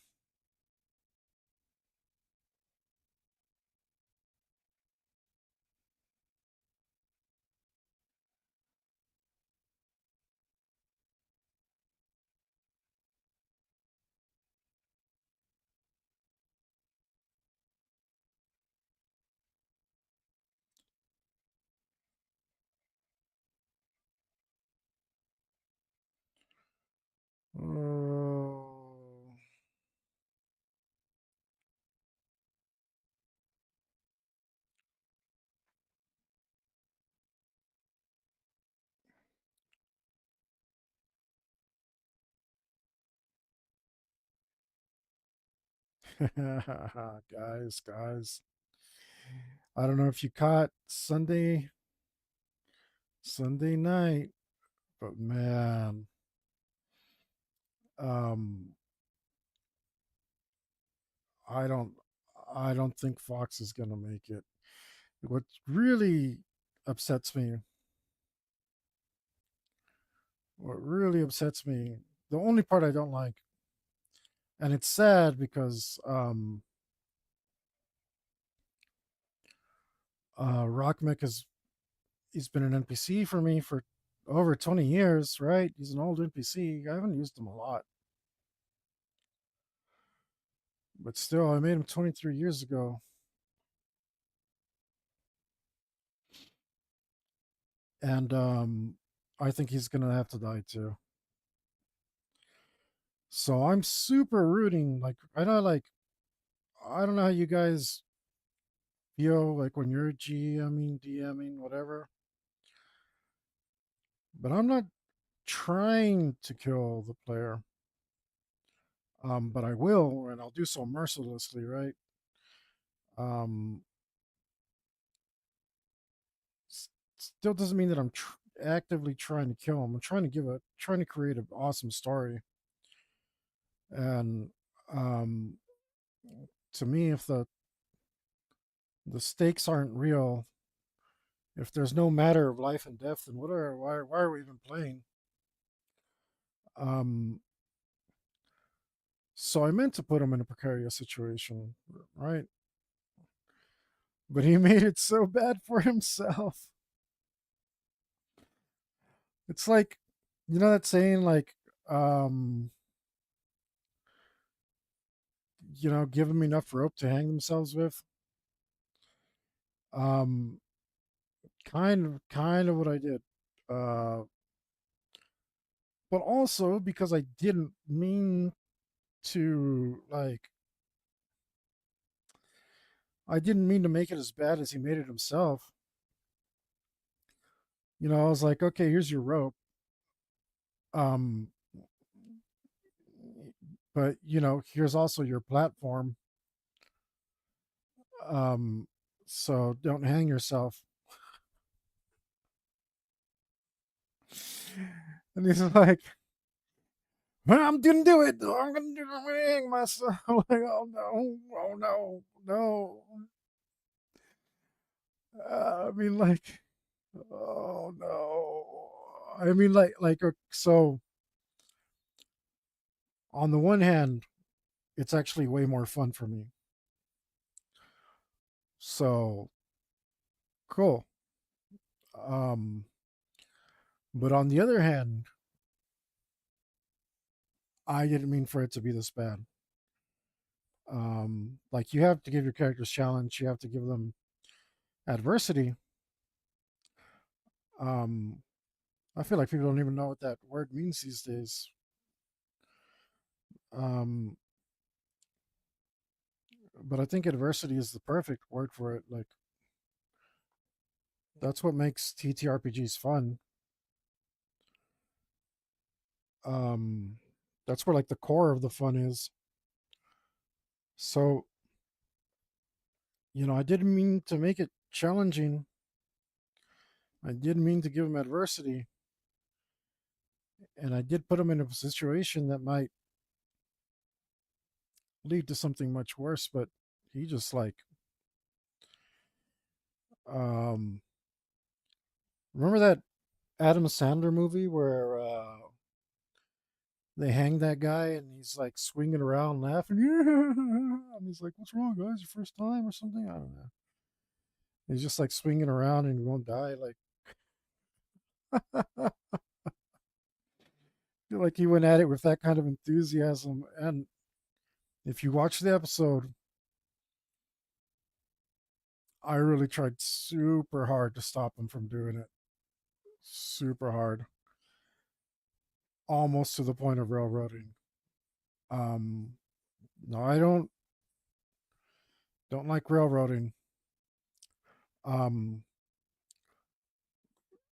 A: Guys, I don't know if you caught Sunday night, but man, um, I don't, I don't think Fox is gonna make it. What really upsets me, what really upsets me, the only part I don't like, and it's sad because Rockmick has he's been an NPC for me for over 20 years, right? He's an old NPC. I haven't used him a lot, but still, I made him 23 years ago, and I think he's gonna have to die too. So I'm super rooting. Like I don't know how you guys feel like when you're GMing, DMing, whatever, but I'm not trying to kill the player. But I will, and I'll do so mercilessly, right? Um, Still doesn't mean that I'm actively trying to kill him. I'm trying to create an awesome story. And um, to me, if the stakes aren't real, if there's no matter of life and death, then why are we even playing? Um, so I meant to put him in a precarious situation, right? But he made it so bad for himself. It's like, you know that saying, like, um, give them enough rope to hang themselves with. Um, kind of what I did. Uh, but also because I didn't mean to I didn't mean to make it as bad as he made it himself. I was like, okay, here's your rope. Um, but here's also your platform. Um, so don't hang yourself. And he's like, well, I'm gonna do it. I'm gonna hang myself. I'm like, oh no, oh no, no. I mean, like, oh no. I mean, so on the one hand, it's actually way more fun for me. So cool. Um, but on the other hand, I didn't mean for it to be this bad. Like you have to give your characters challenge. You have to give them adversity. Um, I feel like people don't even know what that word means these days. Um, but I think adversity is the perfect word for it. Like that's what makes TTRPGs fun. Um, that's where like the core of the fun is. So I didn't mean to make it challenging. I didn't mean to give him adversity, and I did put him in a situation that might lead to something much worse. But he just um, remember that Adam Sandler movie where they hang that guy and he's like swinging around laughing, and he's like, "What's wrong, guys? Your first time or something?" I don't know. He's just like swinging around and he won't die. Like, I feel like he went at it with that kind of enthusiasm. And if you watch the episode, I really tried super hard to stop him from doing it. Super hard. Almost to the point of railroading. Um no, I don't like railroading. Um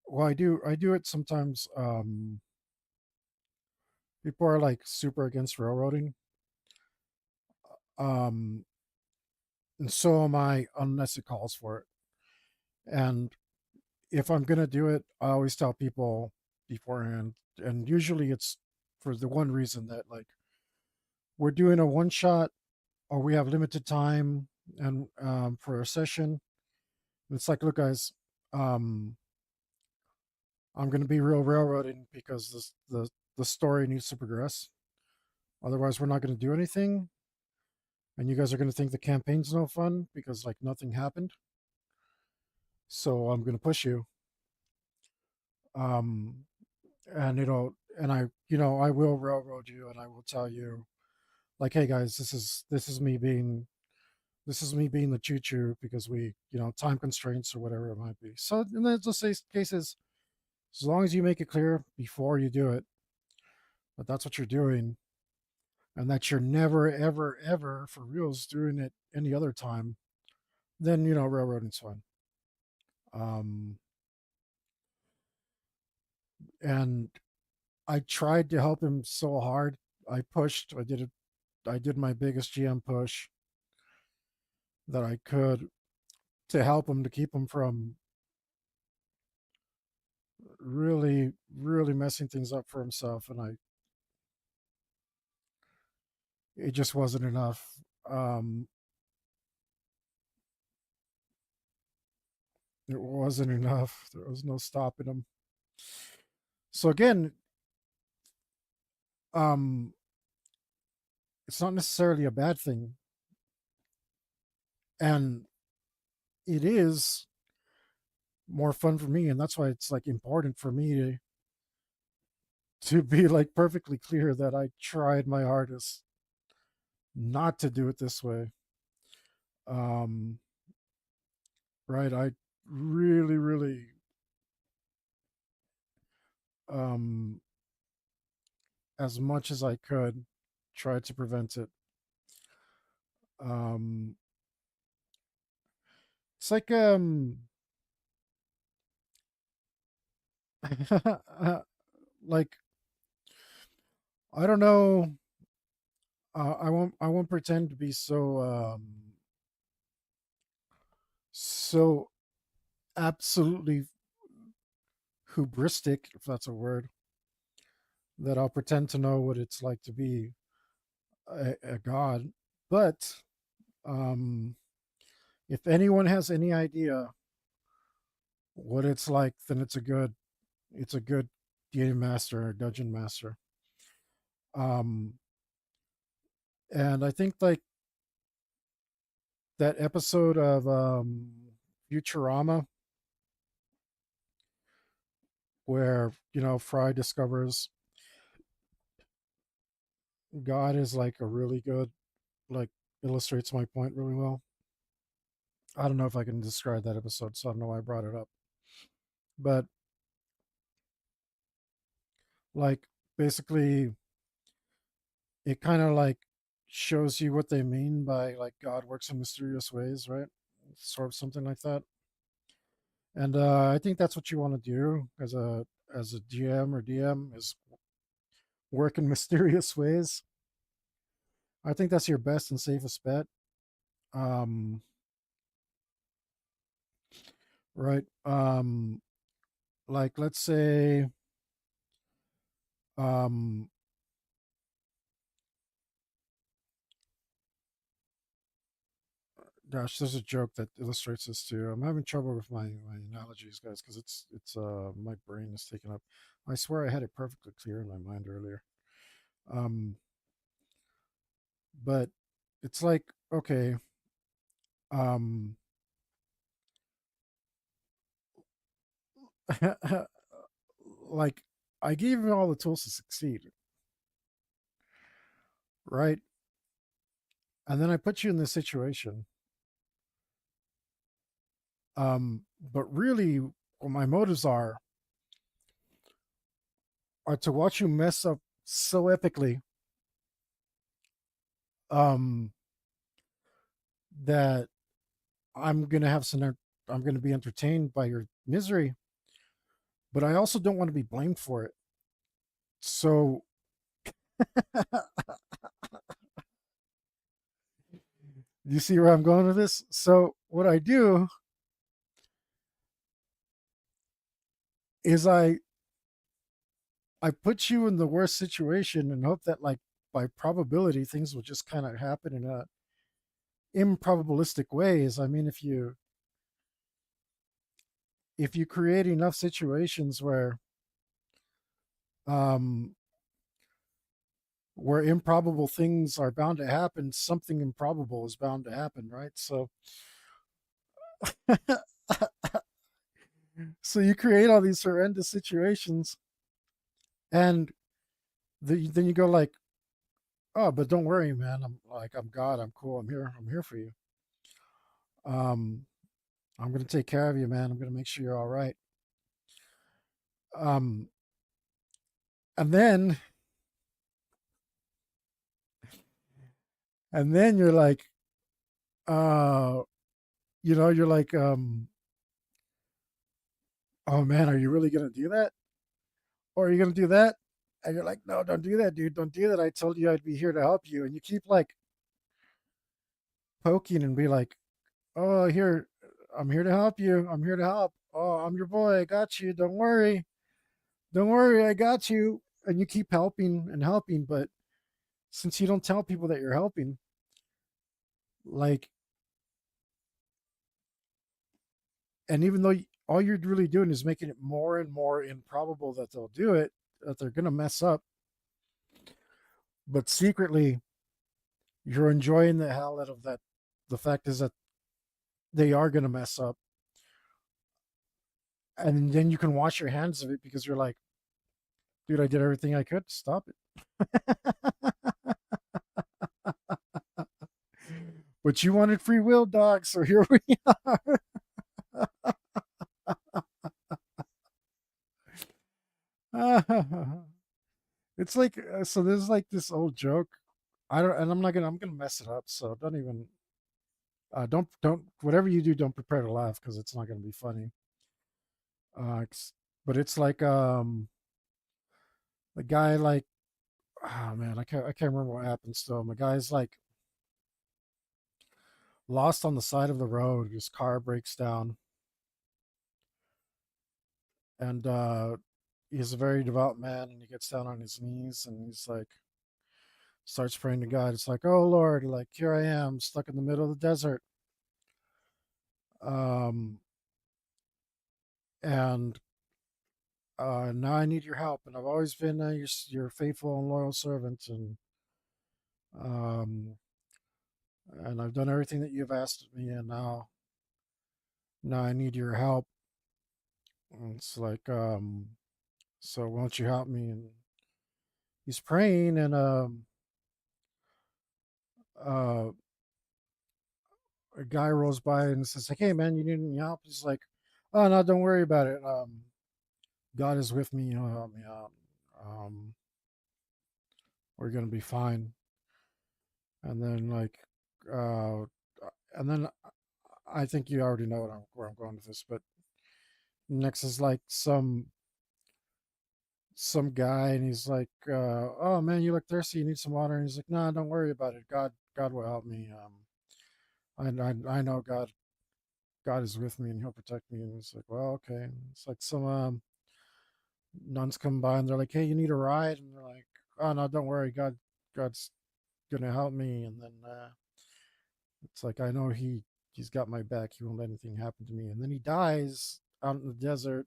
A: well, I do it sometimes. People are like super against railroading. Um, and so am I unless it calls for it. And if I'm gonna do it, I always tell people beforehand, and usually it's for the one reason that like we're doing a one shot or we have limited time and for a session. It's like, look, guys, um, I'm gonna be real railroading because the story needs to progress. Otherwise, we're not gonna do anything, and you guys are gonna think the campaign's no fun because like nothing happened. So I'm gonna push you. Um, and and I will railroad you, and I will tell you, like, hey guys, this is me being the choo choo because we, time constraints or whatever it might be. So in those cases, as long as you make it clear before you do it that that's what you're doing, and that you're never, ever, ever for reals doing it any other time, then railroading's fine. Um, and I tried to help him so hard. I pushed. I did it. I did my biggest GM push that I could to help him to keep him from really, really messing things up for himself, and it just wasn't enough. Um, it wasn't enough. There was no stopping him. So again, um, it's not necessarily a bad thing, and it is more fun for me, and that's why it's like important for me to be like perfectly clear that I tried my hardest not to do it this way. Um, right? I really, really um as much as I could tried to prevent it. Um, it's like like I don't know. I won't pretend to be so absolutely hubristic, if that's a word, that I'll pretend to know what it's like to be a god. But um, if anyone has any idea what it's like, then it's a good game master or dungeon master. Um, and I think like that episode of Futurama where Fry discovers God is like a really good, like, illustrates my point really well. I don't know if I can describe that episode, so I don't know why I brought it up. But like basically it kind of like shows you what they mean by like God works in mysterious ways, right? Sort of something like that. And I think that's what you want to do as a GM or DM is work in mysterious ways. I think that's your best and safest bet. Um, right. Like let's say, um, gosh, there's a joke that illustrates this too. I'm having trouble with my analogies, guys, because it's my brain is taken up. I swear I had it perfectly clear in my mind earlier. Um, but it's like, okay, um, like I gave you all the tools to succeed, right? And then I put you in this situation. But really, what my motives are to watch you mess up so epically, um, that I'm gonna have some. I'm gonna be entertained by your misery, but I also don't want to be blamed for it. So You see where I'm going with this? So what I do is I put you in the worst situation and hope that, like, by probability things will just kind of happen in a improbabilistic ways. I mean, if you create enough situations um where improbable things are bound to happen, something improbable is bound to happen, right? So so you create all these horrendous situations, and then you go like, oh, but don't worry, man. I'm God. I'm cool. I'm here for you. Um, I'm gonna take care of you, man. I'm gonna make sure you're all right. Um, and then you're like, uh, you're like, oh man, are you really gonna do that? Or are you gonna do that? And you're like, no, don't do that, dude. Don't do that. I told you I'd be here to help you. And you keep like poking and be like, oh, here, I'm here to help you. I'm here to help. Oh, I'm your boy. I got you. Don't worry. Don't worry. I got you. And you keep helping and helping. But since you don't tell people that you're helping, like, and even though all you're really doing is making it more and more improbable that they'll do it, that they're going to mess up, but secretly you're enjoying the hell out of that. The fact is that they are going to mess up, and then you can wash your hands of it because you're like, dude, I did everything I could to stop it. But you wanted free will, dog, so here we are. It's like, so there's like this old joke. I don't, and I'm gonna mess it up. So don't even, don't whatever you do, don't prepare to laugh because it's not gonna be funny. But it's like, the guy like, oh man, I can't remember what happens to him. The guy's like lost on the side of the road. His car breaks down, and he's a very devout man, and he gets down on his knees and he's like, starts praying to God. It's like, oh Lord, like, here I am stuck in the middle of the desert. Um, and now I need your help. And I've always been your faithful and loyal servant, um, and I've done everything that you've asked of me, and now I need your help. And it's like, so won't you help me? And he's praying, and uh, a guy rolls by and says, like, hey man, you need any help? He's like, oh no, don't worry about it. God is with me. He'll help me out. Um, we're gonna be fine. And then like, uh, and then I think you already know where I'm going with this, but next is like some guy, and he's like, oh man, you look thirsty, you need some water. And he's like, nah, don't worry about it. God will help me. I know God is with me and he'll protect me. And he's like, well, okay. And it's like some nuns come by and they're like, hey, you need a ride? And they're like, oh no, don't worry, God's gonna help me. And then it's like, I know he's got my back. He won't let anything happen to me. And then he dies out in the desert,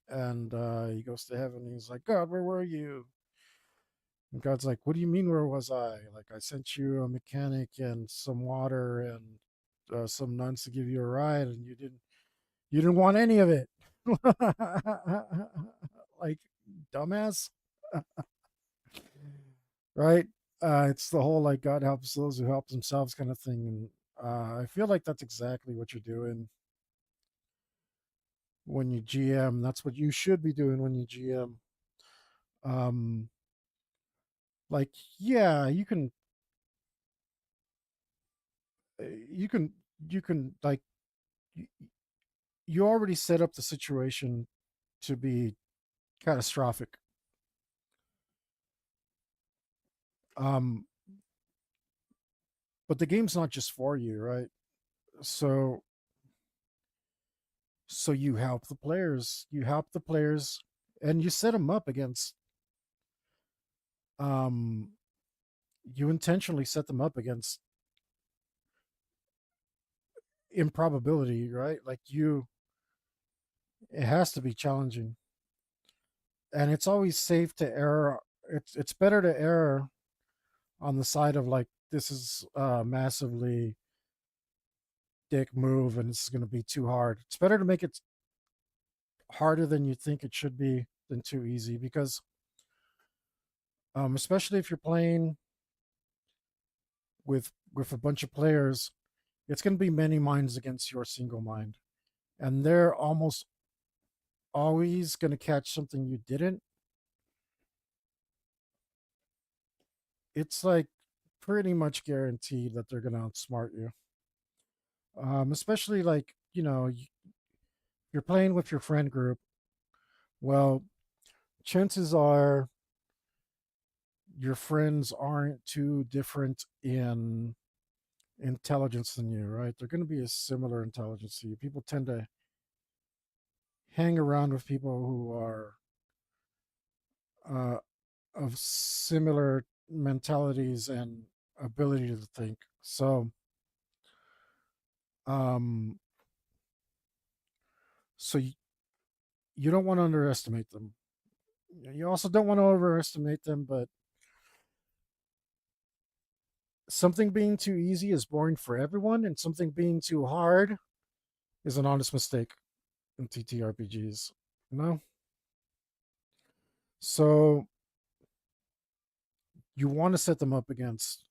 A: and he goes to heaven. And he's like, God, where were you? And God's like, what do you mean, where was I? Like, I sent you a mechanic and some water and some nuns to give you a ride, and you didn't want any of it. Like, dumbass. Right? It's the whole like God helps those who help themselves kind of thing. And I feel like that's exactly what you're doing when you GM. That's what you should be doing when you GM. Um, like, yeah, you can, you can like, you already set up the situation to be catastrophic. Um, but the game's not just for you, right? So you help the players. You help the players, and you set them up against. Um, you intentionally set them up against improbability, right? Like you, it has to be challenging, and it's always safe to err. It's better to err on the side of like this is a massively dick move and it's going to be too hard. It's better to make it harder than you think it should be than too easy because especially if you're playing with a bunch of players, it's going to be many minds against your single mind, and they're almost always going to catch something you didn't. It's like pretty much guaranteed that they're going to outsmart you. Especially like you're playing with your friend group. Well, chances are your friends aren't too different in intelligence than you, right? They're going to be a similar intelligence to you. People tend to hang around with people who are uh, of similar mentalities and ability to think. So, um, so you don't want to underestimate them. You also don't want to overestimate them, but something being too easy is boring for everyone, and something being too hard is an honest mistake in TTRPGs. You know? So you want to set them up against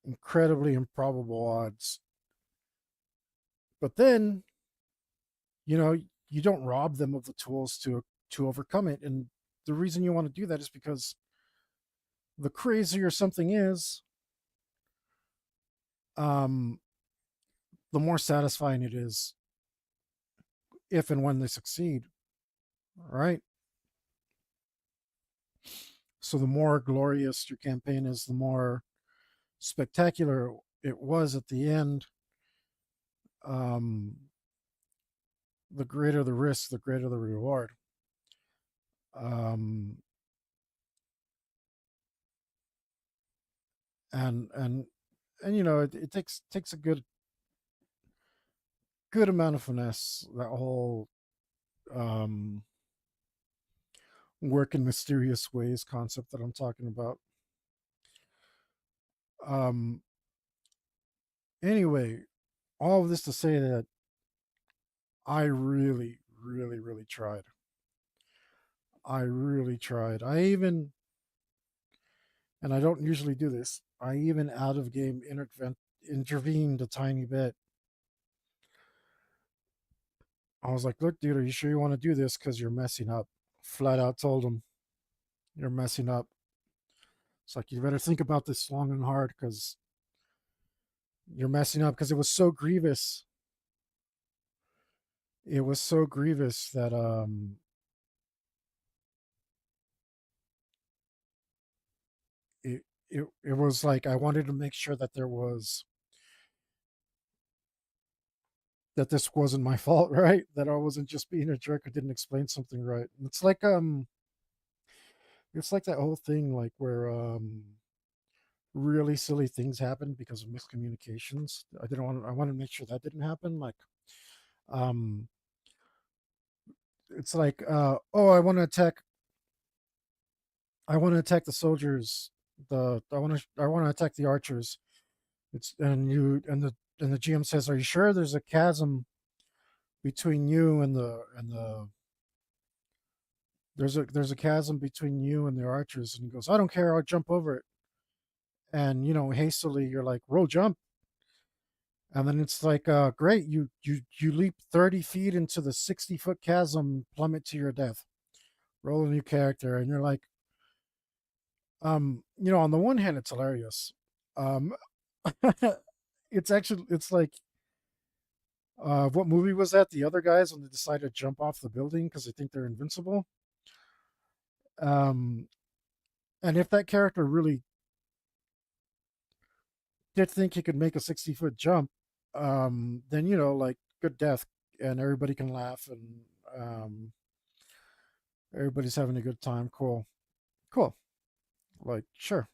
A: incredibly improbable odds. But then, you know, you don't rob them of the tools to overcome it. And the reason you want to do that is because the crazier something is, um, the more satisfying it is if and when they succeed. Right. So the more glorious your campaign is, the more spectacular it was at the end. Um, the greater the risk, the greater the reward. Um, and and it takes a good amount of finesse, that whole um work in mysterious ways concept that I'm talking about. um anyway, all of this to say that I really really tried. I really tried. I even, and I don't usually do this, I even out of game intervened a tiny bit. I was like, look, dude, are you sure you want to do this? Because you're messing up. Flat out told him, you're messing up. It's like, you better think about this long and hard because you're messing up. Because it was so grievous. It was so grievous that it was like I wanted to make sure that that this wasn't my fault, right? That I wasn't just being a jerk or didn't explain something right. And it's like that whole thing like where really silly things happen because of miscommunications. I want to make sure that didn't happen. Like um it's like oh, I want to attack the soldiers. The I want to attack the archers. It's and the GM says, "Are you sure there's a chasm between you and the there's a chasm between you and the archers?" And he goes, "I don't care. I'll jump over it." And hastily you're like, "Roll jump." And then it's like, great, you leap 30 feet into the 60-foot chasm, plummet to your death. Roll a new character, and you're like, on the one hand, it's hilarious. Um, it's like, what movie was that? The other guys when they decide to jump off the building because they think they're invincible. Um, and if that character really did think he could make a 60-foot jump, then like good death, and everybody can laugh, and everybody's having a good time. Cool, cool. Like sure,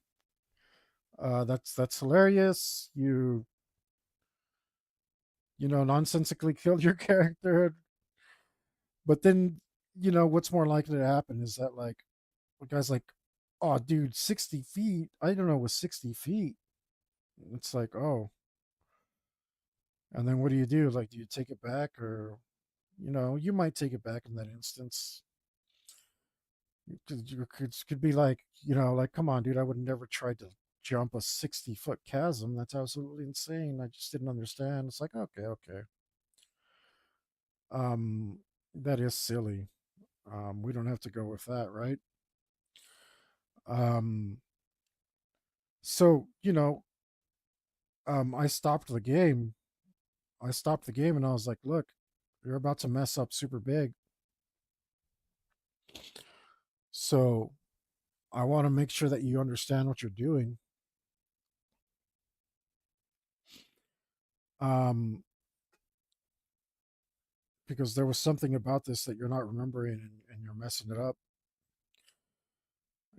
A: that's hilarious. Nonsensically killed your character, but then what's more likely to happen is that like the guy's like, oh dude, 60 feet. I don't know, with 60 feet. It's like, oh, and then what do you do? Like, do you take it back, or you might take it back in that instance. Could be like, like, come on, dude, I would never try to jump a 60-foot chasm. That's absolutely insane. I just didn't understand. It's like, okay, okay. Um, that is silly. We don't have to go with that, right? Um, so, I stopped the game. I stopped the game and I was like, look, you're about to mess up super big. So I want to make sure that you understand what you're doing. Um, because there was something about this that you're not remembering, and you're messing it up.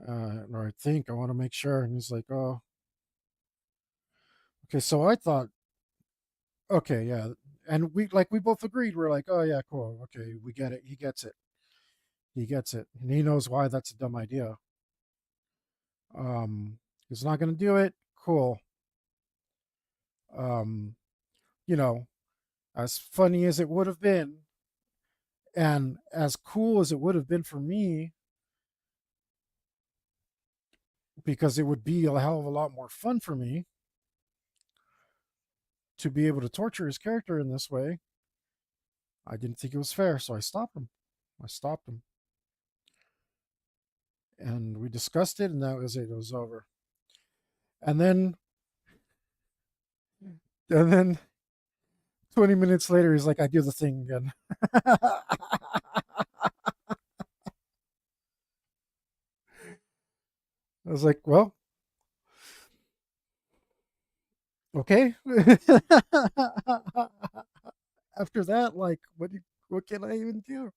A: Or I think I want to make sure. And he's like, oh, okay. So I thought, okay, yeah. And we both agreed. We're like, oh yeah, cool. Okay, we get it. He gets it. He gets it. And he knows why that's a dumb idea. He's not going to do it. Cool. Um, you know, as funny as it would have been, and as cool as it would have been for me, because it would be a hell of a lot more fun for me to be able to torture his character in this way. I didn't think it was fair, so I stopped him. I stopped him. And we discussed it, and that was it. It was over. And then, and then 20 minutes later, he's like, I do the thing again. I was like, well, okay. After that, like, what can I even do?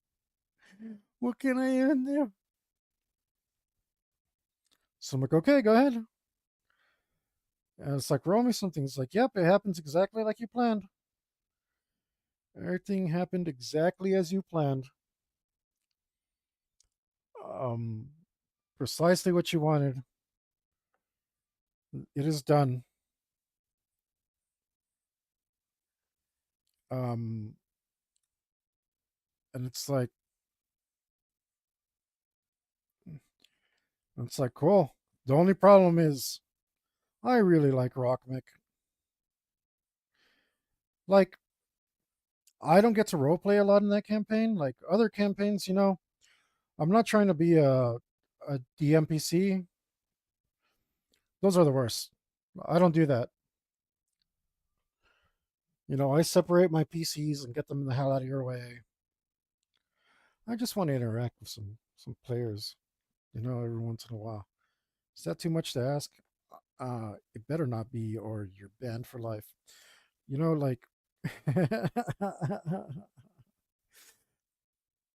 A: What can I even do? So I'm like, okay, go ahead. And it's like, roll me something. It's like, yep, it happens exactly like you planned. Everything happened exactly as you planned. Um, Precisely what you wanted. It is done. Um, and it's like cool. The only problem is, I really like Rockmick. Like, I don't get to roleplay a lot in that campaign. Like other campaigns, I'm not trying to be a DMPC. Those are the worst. I don't do that. I separate my PCs and get them the hell out of your way. I just want to interact with some players, every once in a while. Is that too much to ask? It better not be, or you're banned for life.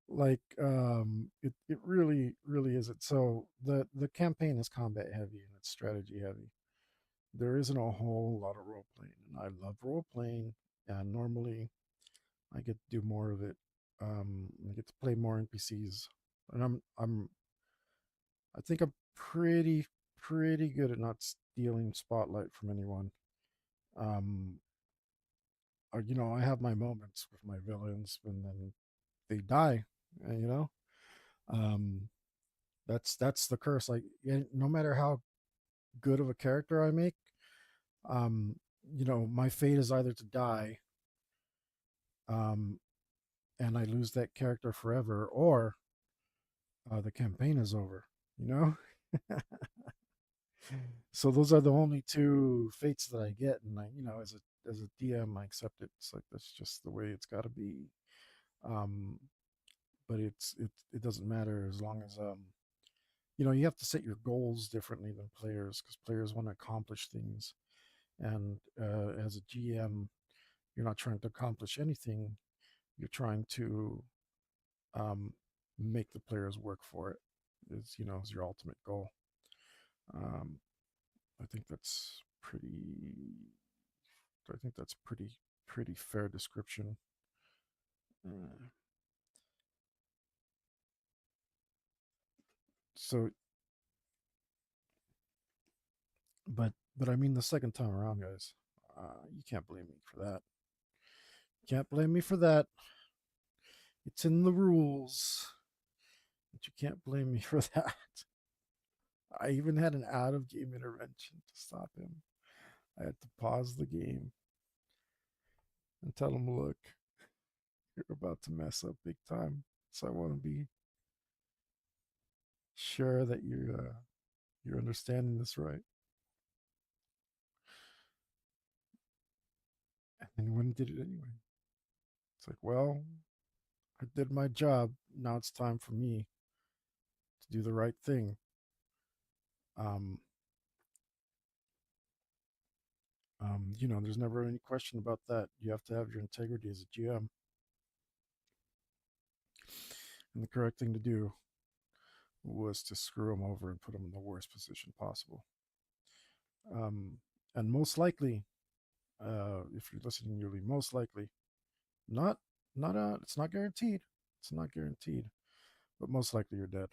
A: Like, it really really isn't. So the campaign is combat heavy and it's strategy heavy. There isn't a whole lot of role playing, and I love role playing. And normally I get to do more of it. I get to play more NPCs, and I think I'm pretty good at not stealing spotlight from anyone. Um, I have my moments with my villains, and then they die. And, um, that's the curse. Like, no matter how good of a character I make, um, my fate is either to die, um, and I lose that character forever, or the campaign is over. You know. So those are the only two fates that I get, and as a DM, I accept it. It's like that's just the way it's got to be. Um, but it doesn't matter as long as you have to set your goals differently than players, because players want to accomplish things, And as a GM, you're not trying to accomplish anything. You're trying to um, make the players work for it. Is your ultimate goal. Um, I think that's pretty. I think that's pretty fair description. Uh, so, but I mean the second time around, guys. You can't blame me for that. Can't blame me for that. It's in the rules, but you can't blame me for that. I even had an out of game intervention to stop him. I had to pause the game and tell him, look, you're about to mess up big time. So I want to be sure that you're understanding this right. And then he went and did it anyway. It's like, well, I did my job. Now it's time for me to do the right thing. Um, there's never any question about that. You have to have your integrity as a GM. And the correct thing to do was to screw him over and put him in the worst position possible. Um, and most likely, if you're listening, you'll be most likely not it's not guaranteed. It's not guaranteed, but most likely you're dead.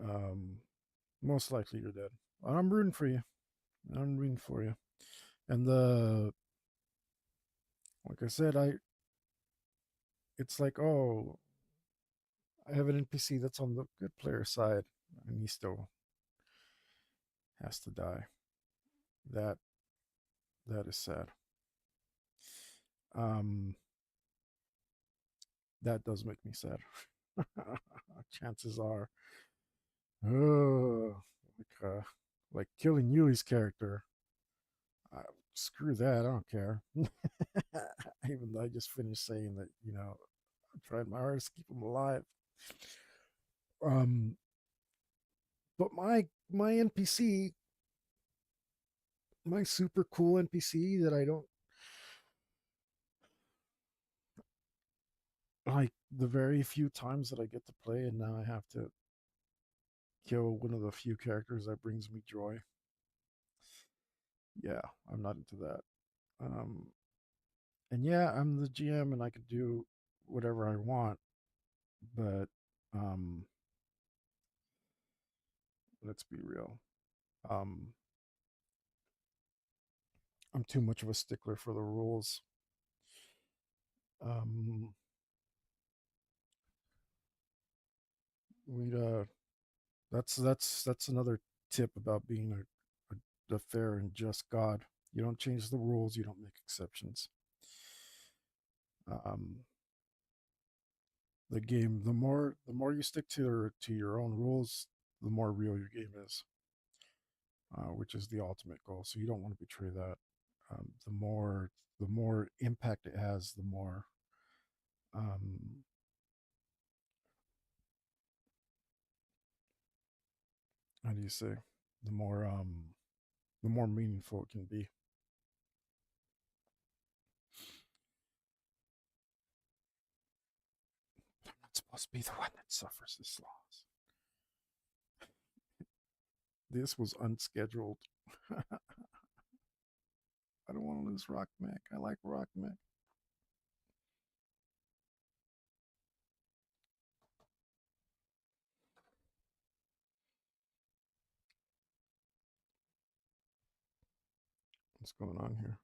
A: Um, Most likely you're dead. I'm rooting for you. I'm rooting for you. And like I said, it's like, oh, I have an NPC that's on the good player side, and he still has to die. That that is sad. Um, that does make me sad. Chances are, oh, like killing Yuli's character. Uh, Screw that. I don't care. Even though I just finished saying that, I tried my hardest to keep him alive. Um, but my NPC, my super cool NPC that I don't like, the very few times that I get to play, and now I have to kill one of the few characters that brings me joy. Yeah, I'm not into that. Um, and yeah, I'm the GM and I could do whatever I want, but um, let's be real. Um, I'm too much of a stickler for the rules. Um, we that's another tip about being a fair and just God. You don't change the rules. You don't make exceptions. Um, the game, the more you stick to your own rules, the more real your game is, which is the ultimate goal. So you don't want to betray that. The more impact it has, the more um, how do you say, the more the more meaningful it can be. I'm not supposed to be the one that suffers this loss. This was unscheduled. I don't want to lose Rock Mac. I like Rock Mac. What's going on here?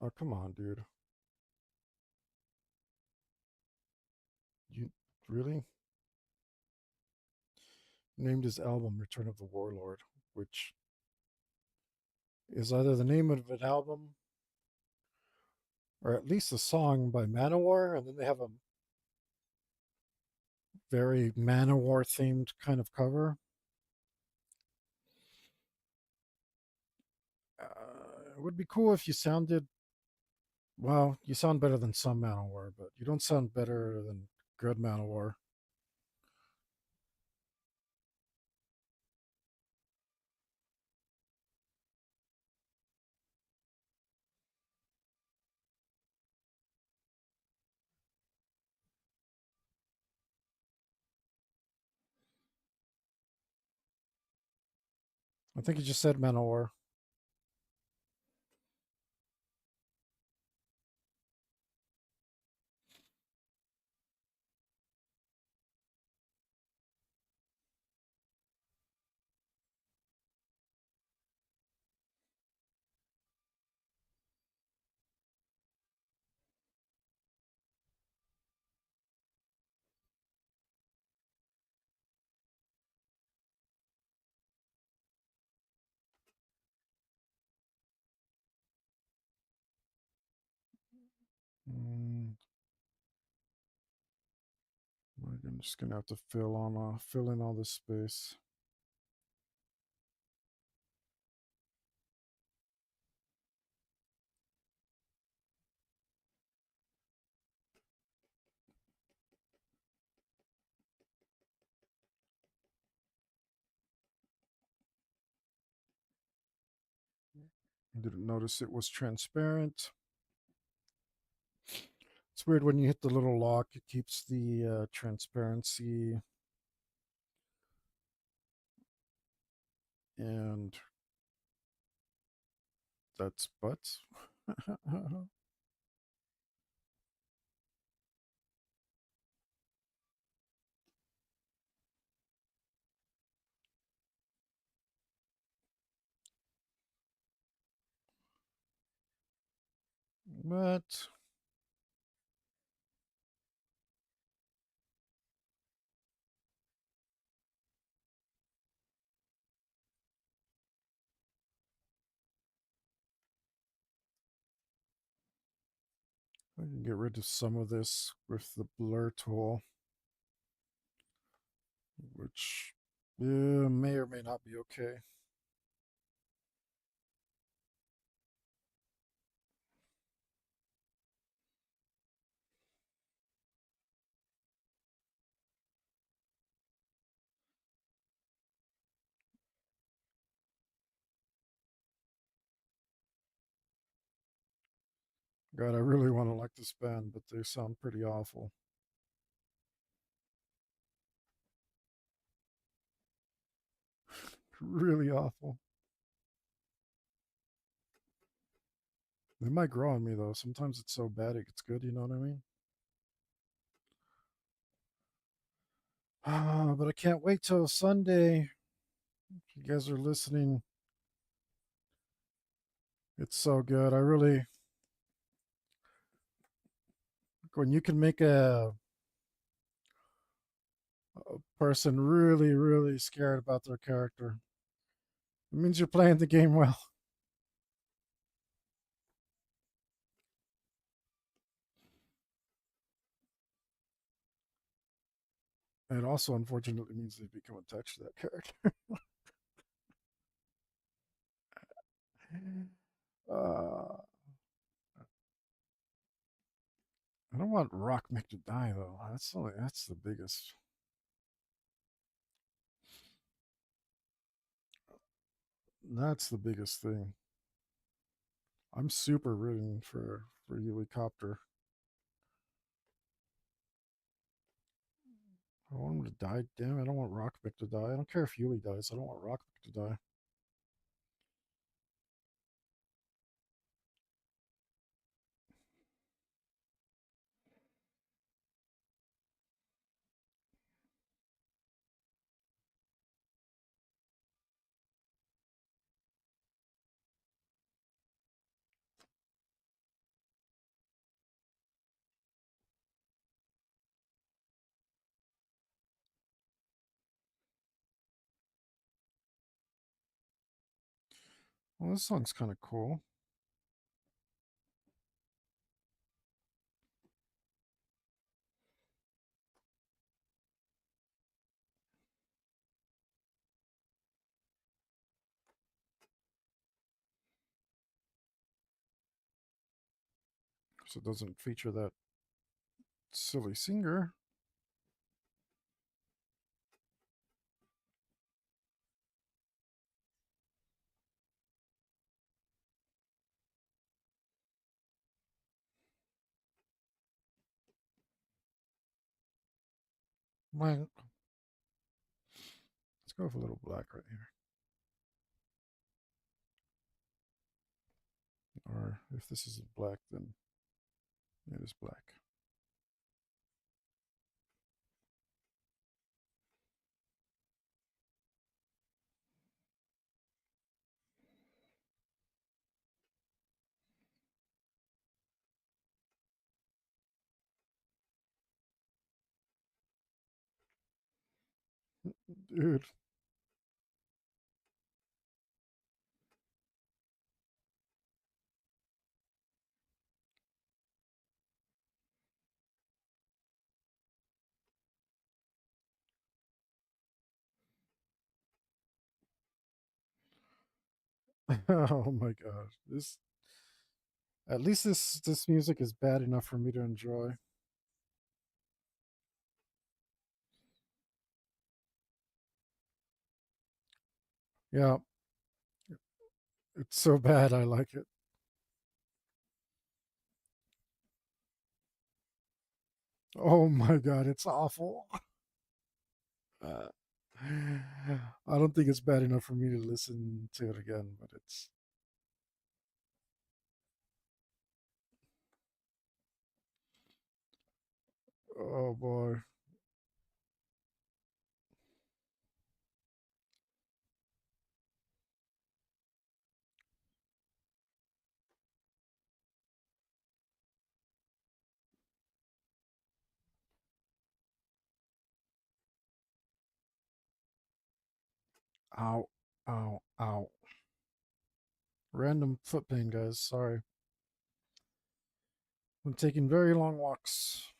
A: Oh, come on, dude. You really named his album Return of the Warlord, which is either the name of an album or at least a song by Manowar, and then they have a very Manowar themed kind of cover. It would be cool if you sounded, well, you sound better than some Manowar, but you don't sound better than good Manowar. I think you just said Manowar. Mm, I'm just gonna have to fill in all this space. I didn't notice it was transparent. It's weird when you hit the little lock, it keeps the transparency, and that's butts. But I can get rid of some of this with the blur tool, which may or may not be okay. God, I really want to like this band, but they sound pretty awful. Really awful. They might grow on me though. Sometimes it's so bad it gets good, you know what I mean? But I can't wait till Sunday. If you guys are listening, it's so good. I really, when you can make a person really, really scared about their character, it means you're playing the game well. And it also, unfortunately, means they become attached to that character. uh, I don't want Rock Mick to die though. That's the biggest. That's the biggest thing. I'm super rooting for Helicopter. I want him to die. Damn, I don't want Rockmick to die. I don't care if Yuli dies. I don't want Rockmick to die. Well, this song's kind of cool. So it doesn't feature that silly singer. Well, let's go with a little black right here. Or if this is black, then it is black. Dude. Oh my god. This At least this music is bad enough for me to enjoy. Yeah, it's so bad I like it. Oh my god, it's awful. Uh, I don't think it's bad enough for me to listen to it again, but it's oh boy. Ow, ow, ow. Random foot pain, guys. Sorry. I'm taking very long walks.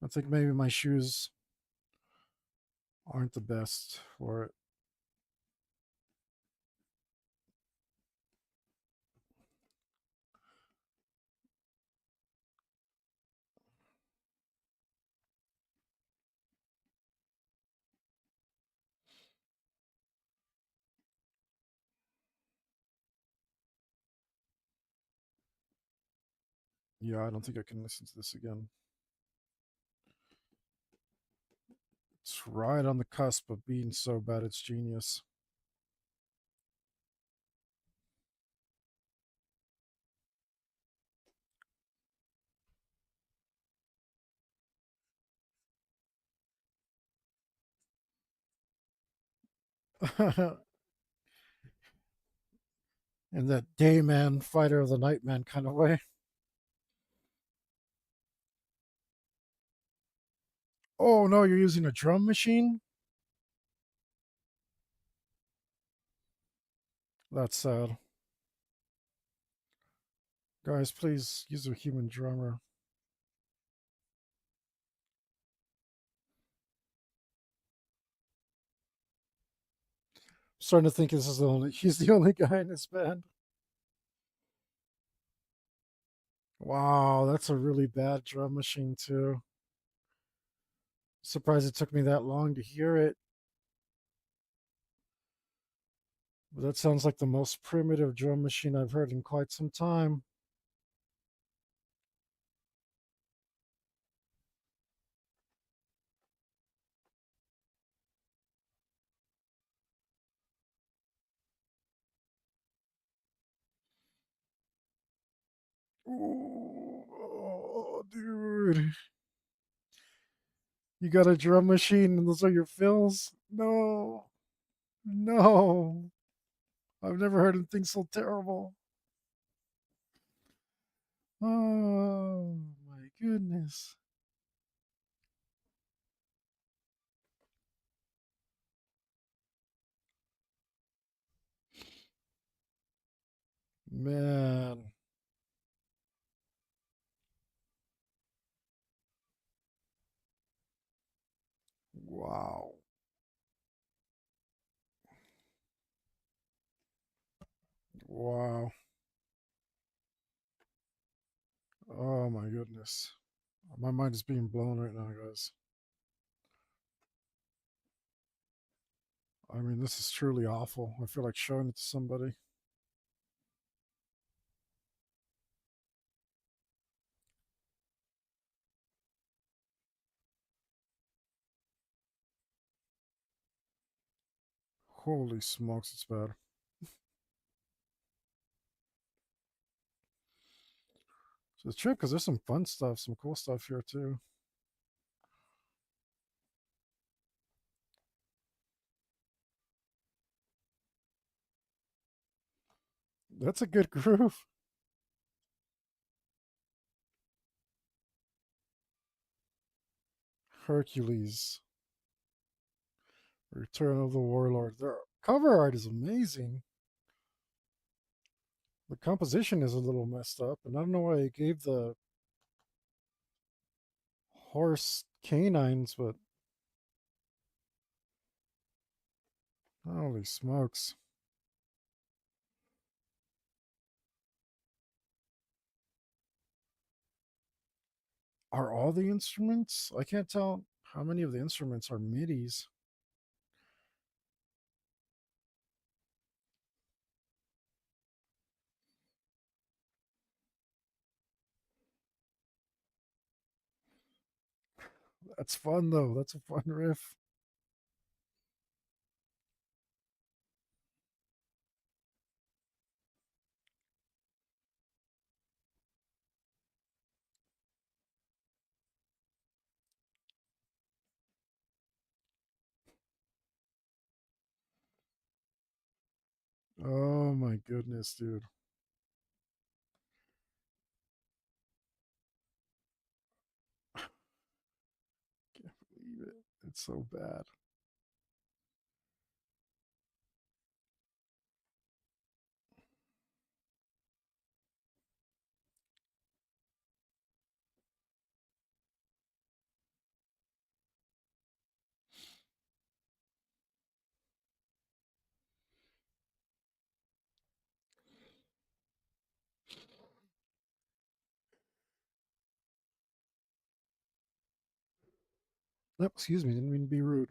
A: I think maybe my shoes aren't the best for it. Yeah, I don't think I can listen to this again. It's right on the cusp of being so bad it's genius. In that day man, fighter of the night man kind of way. Oh no, you're using a drum machine? That's sad. Guys, please use a human drummer. I'm starting to think this is the only he's the only guy in this band. Wow, that's a really bad drum machine too. Surprised it took me that long to hear it. But that sounds like the most primitive drum machine I've heard in quite some time. Ooh, oh, dude. You got a drum machine and those are your fills? No. No. I've never heard anything so terrible. Oh my goodness. Man. Wow. Wow. Oh my goodness. My mind is being blown right now, guys. I mean, this is truly awful. I feel like showing it to somebody. Holy smokes, it's bad. So it's trip because there's some fun stuff, some cool stuff here too. That's a good groove. Hercules, Return of the Warlord. Their cover art is amazing. The composition is a little messed up, and I don't know why they gave the horse canines, but holy smokes. Are all the instruments? I can't tell how many of the instruments are MIDIs. That's fun though. That's a fun riff. Oh my goodness, dude. Can't believe it. It's so bad. Yep, excuse me, didn't mean to be rude.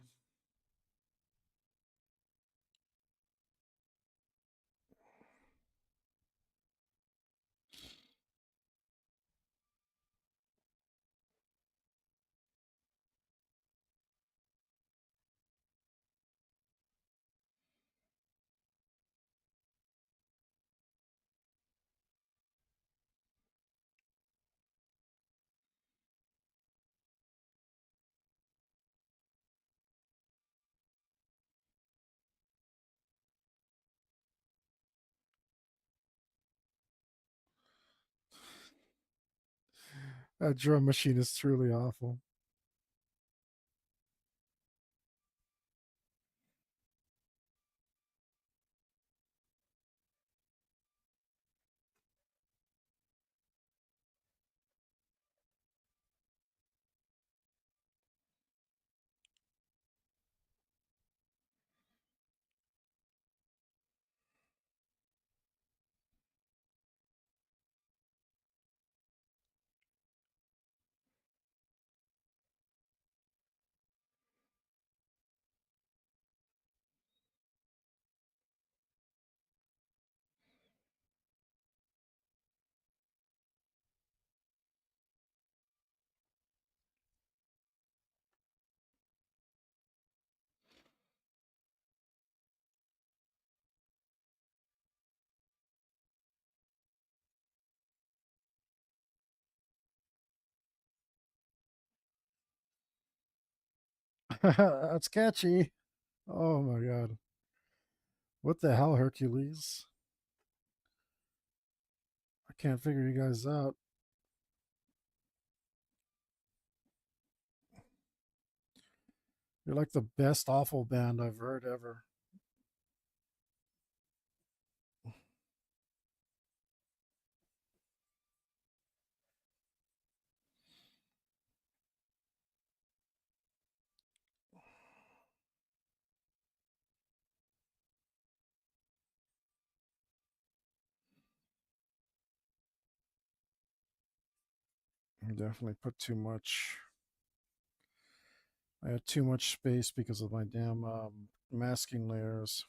A: That drum machine is truly awful. That's catchy. Oh my god. What the hell, Hercules? I can't figure you guys out. You're like the best awful band I've heard ever. I definitely put too much. I had too much space because of my damn masking layers.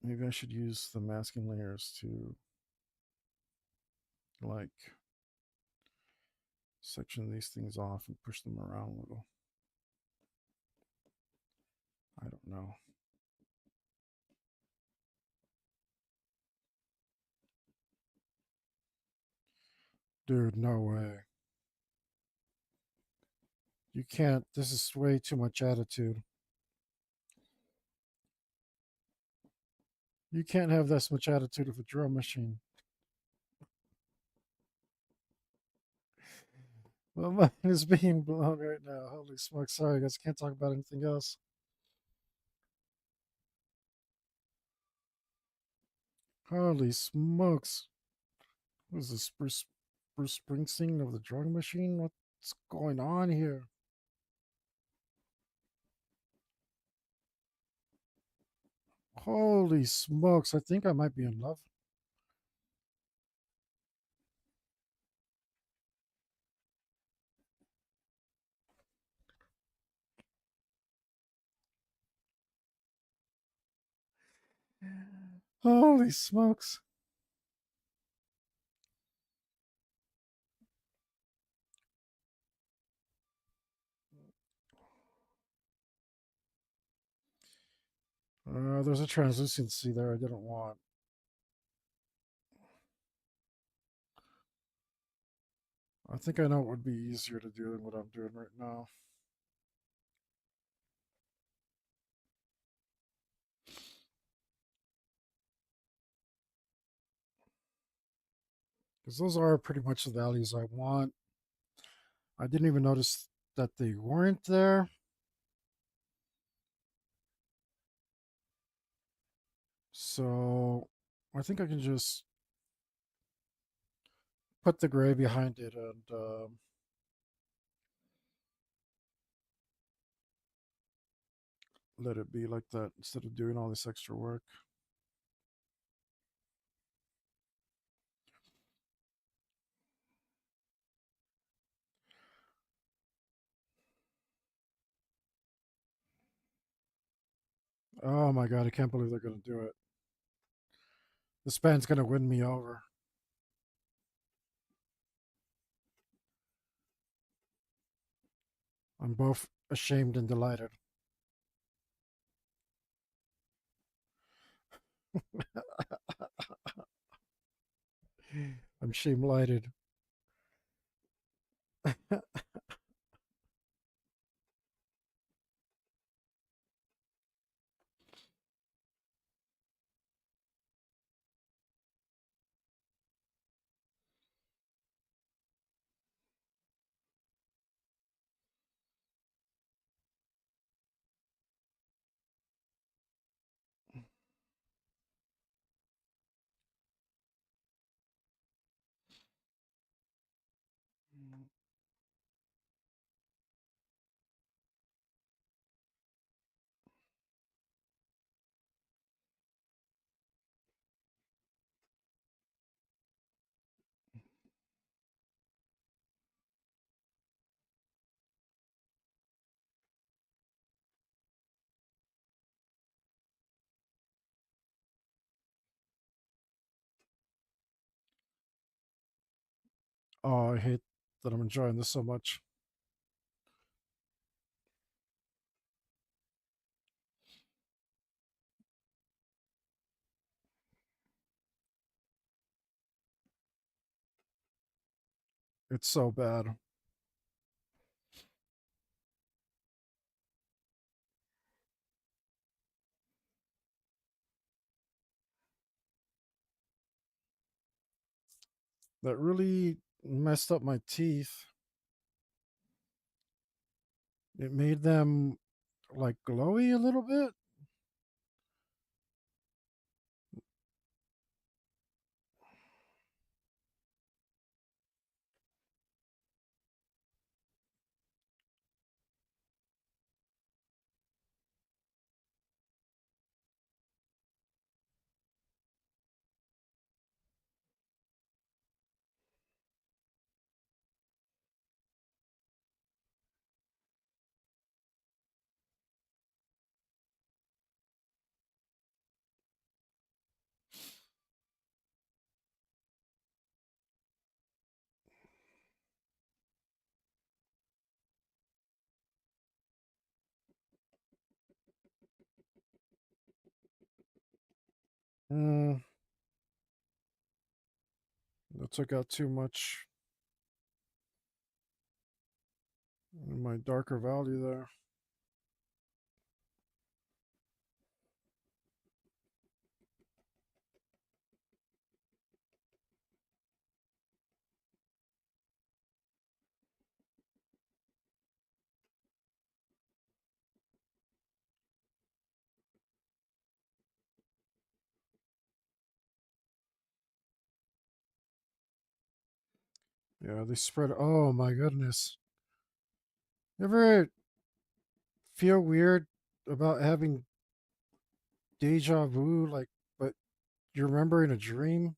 A: Maybe I should use the masking layers to like section these things off and push them around a little. I don't know. Dude, no way. You can't. This is way too much attitude. You can't have this much attitude of a drum machine. My mind is being blown right now. Holy smokes. Sorry, guys. Can't talk about anything else. Holy smokes. What is this? Bruce Springsteen of the drum machine? What's going on here? Holy smokes. I think I might be in love. Holy smokes. There's a translucency there I didn't want. I think I know what would be easier to do than what I'm doing right now. Because those are pretty much the values I want. I didn't even notice that they weren't there. So I think I can just put the gray behind it and let it be like that instead of doing all this extra work. Oh my god, I can't believe they're going to do it. This band's going to win me over. I'm both ashamed and delighted. I'm shame lighted. Oh, I hate that I'm enjoying this so much. It's so bad. That really messed up my teeth. It made them like glowy a little bit. Mm, that took out too much in my darker value there. Yeah, they spread. Oh my goodness. You ever feel weird about having deja vu, like, but you remember in a dream?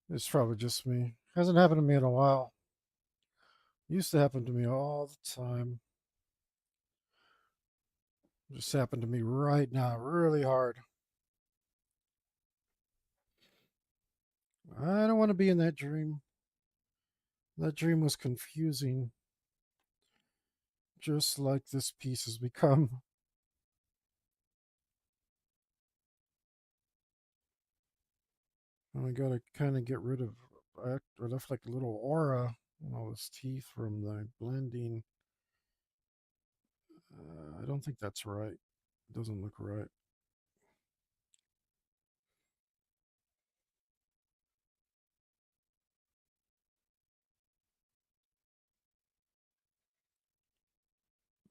A: It's probably just me. Hasn't happened to me in a while. Used to happen to me all the time. Just happened to me right now, really hard. I don't want to be in that dream. That dream was confusing, just like this piece has become. And I gotta kind of get rid of. I left like a little aura and all this teeth from the blending. I don't think that's right. It doesn't look right.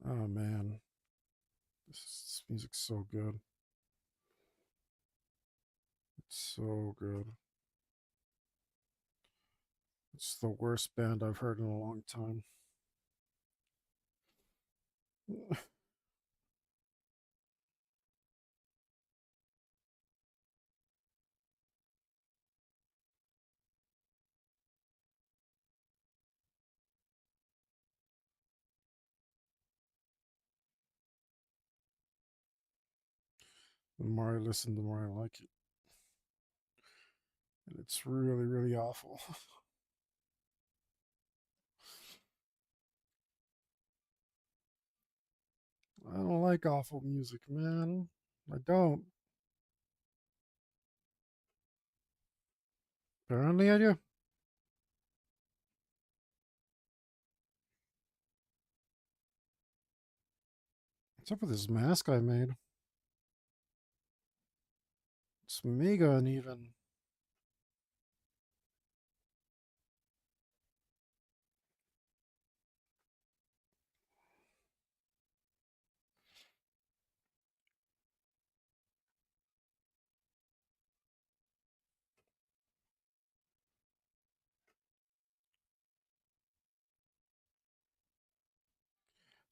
A: Oh man, this music's so good. It's so good. It's the worst band I've heard in a long time. The more I listen, the more I like it. And it's really, really awful. I don't like awful music, man. I don't. Apparently, I do. What's up with this mask I made? It's mega uneven.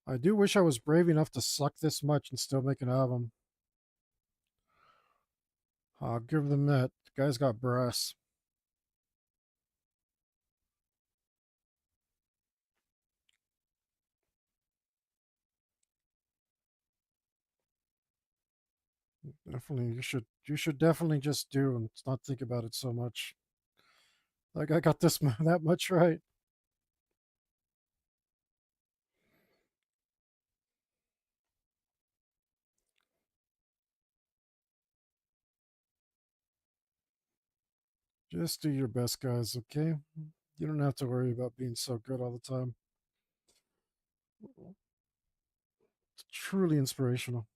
A: I do wish I was brave enough to suck this much and still make an album. I'll give them that. The guy's got brass. Definitely, you should definitely just do and not think about it so much. Like I got this that much right. Just do your best, guys. Okay, you don't have to worry about being so good all the time. It's truly inspirational.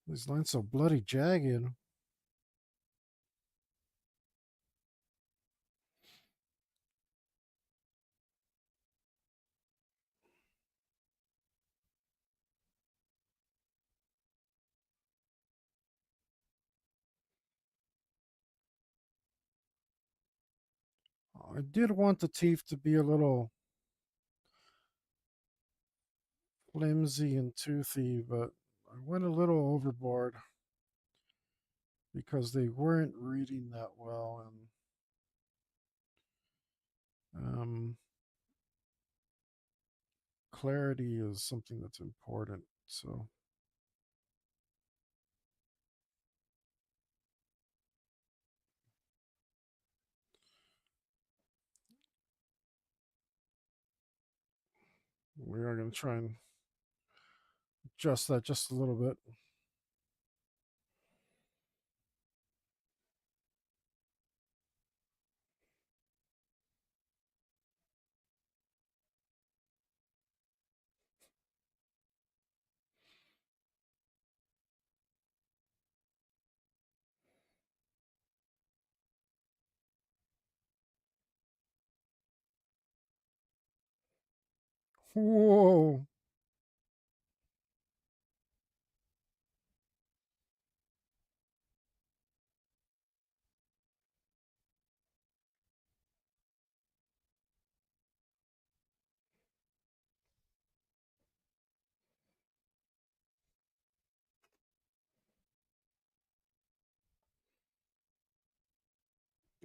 A: These lines so bloody jagged. I did want the teeth to be a little flimsy and toothy, but I went a little overboard because they weren't reading that well, and clarity is something that's important. So We are going to try and adjust that just a little bit. Whoa.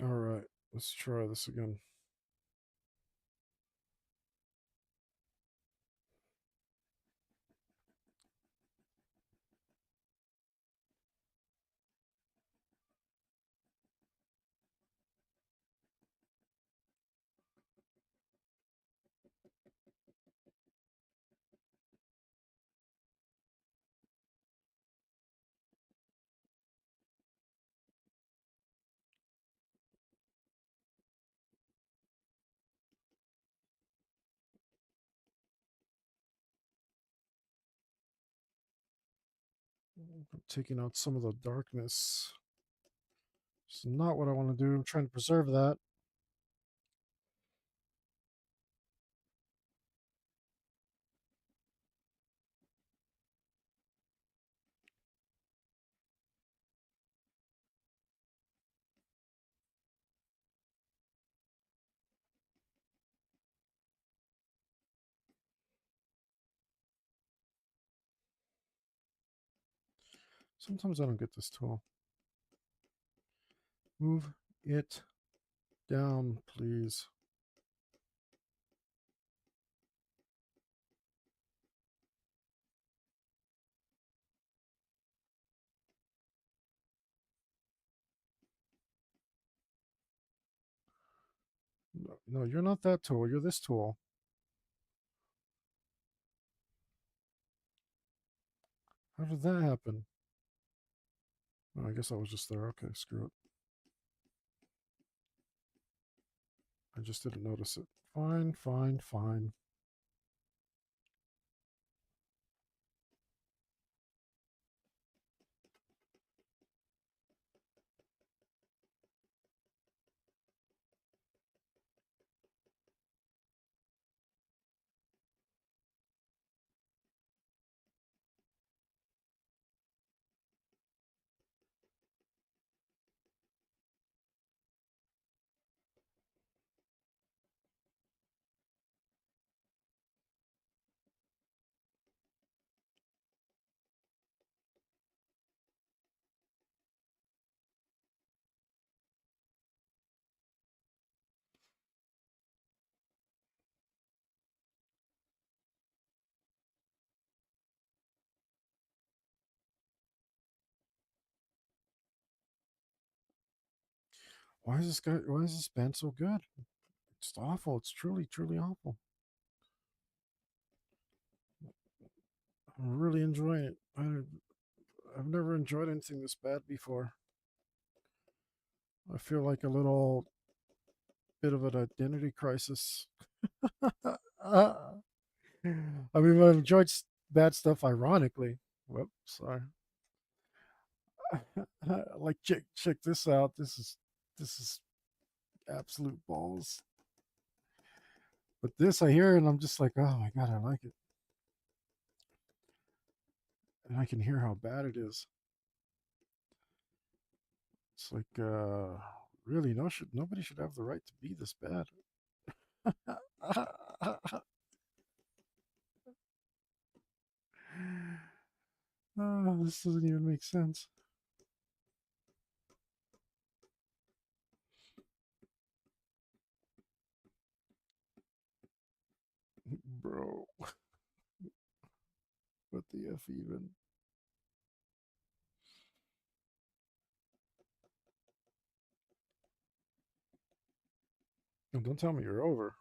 A: All right, let's try this again. Taking out some of the darkness. It's not what I want to do. I'm trying to preserve that. Sometimes I don't get this tool. Move it down, please. No, no, you're not that tool. You're this tool. How did that happen? Oh, I guess I was just there. Okay, screw it. I just didn't notice it. Fine, fine, fine. Why is this guy? Why is this band so good? It's awful. It's truly, truly awful. I'm really enjoying it. I've never enjoyed anything this bad before. I feel like a little bit of an identity crisis. I mean, I've enjoyed bad stuff ironically. Whoops, sorry. Like check this out. This is absolute balls. But this I hear and I'm just like, oh my god, I like it. And I can hear how bad it is. It's like really nobody should have the right to be this bad. Oh, this doesn't even make sense. Bro, what the F even? Oh, don't tell me you're over.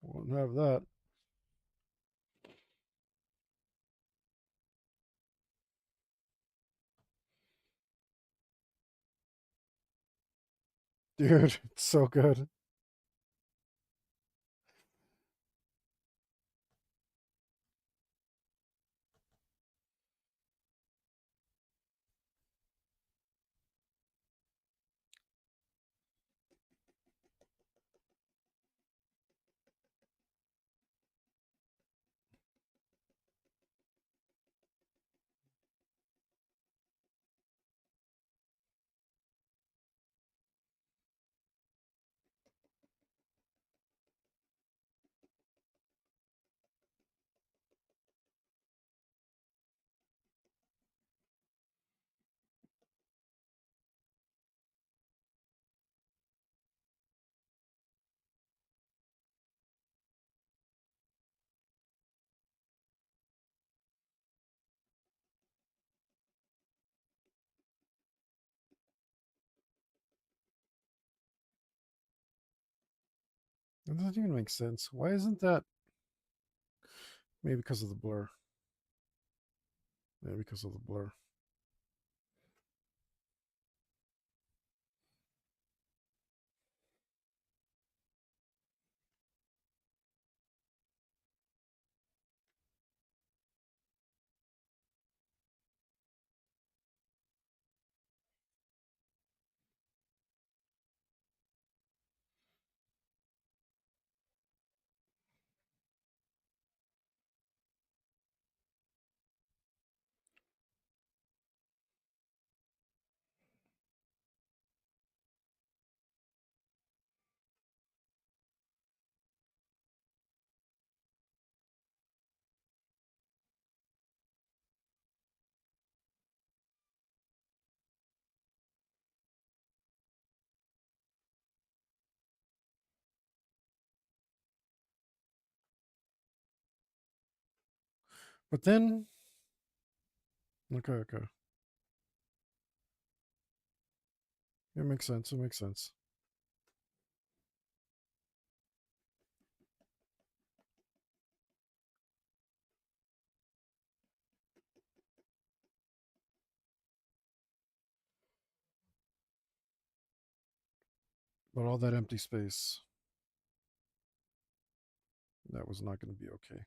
A: Won't have that. Dude, it's so good. It doesn't even make sense. Why isn't that? Maybe because of the blur. Maybe because of the blur. But then, okay, okay, it makes sense. It makes sense. But all that empty space, that was not going to be okay.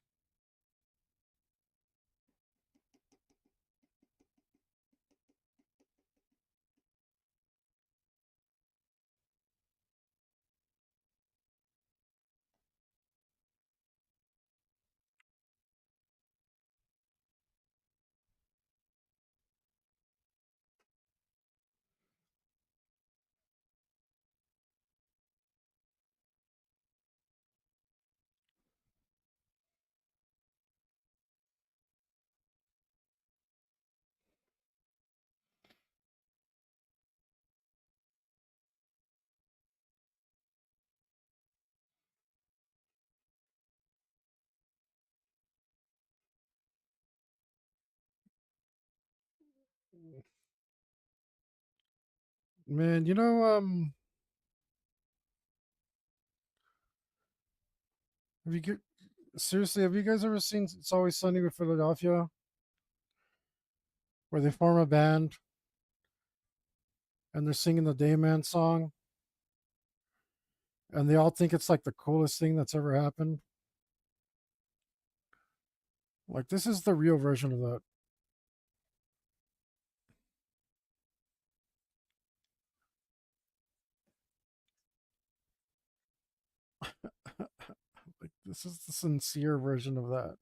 A: Man, have you seriously, have you guys ever seen It's Always Sunny with Philadelphia, where they form a band and they're singing the Dayman song, and they all think it's like the coolest thing that's ever happened? Like, this is the real version of that. Like, this is the sincere version of that.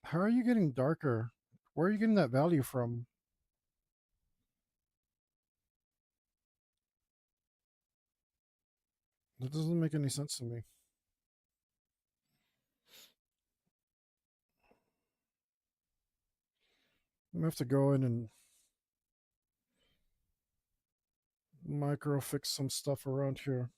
A: How are you getting darker? Where are you getting that value from? That doesn't make any sense to me. I'm gonna have to go in and micro fix some stuff around here.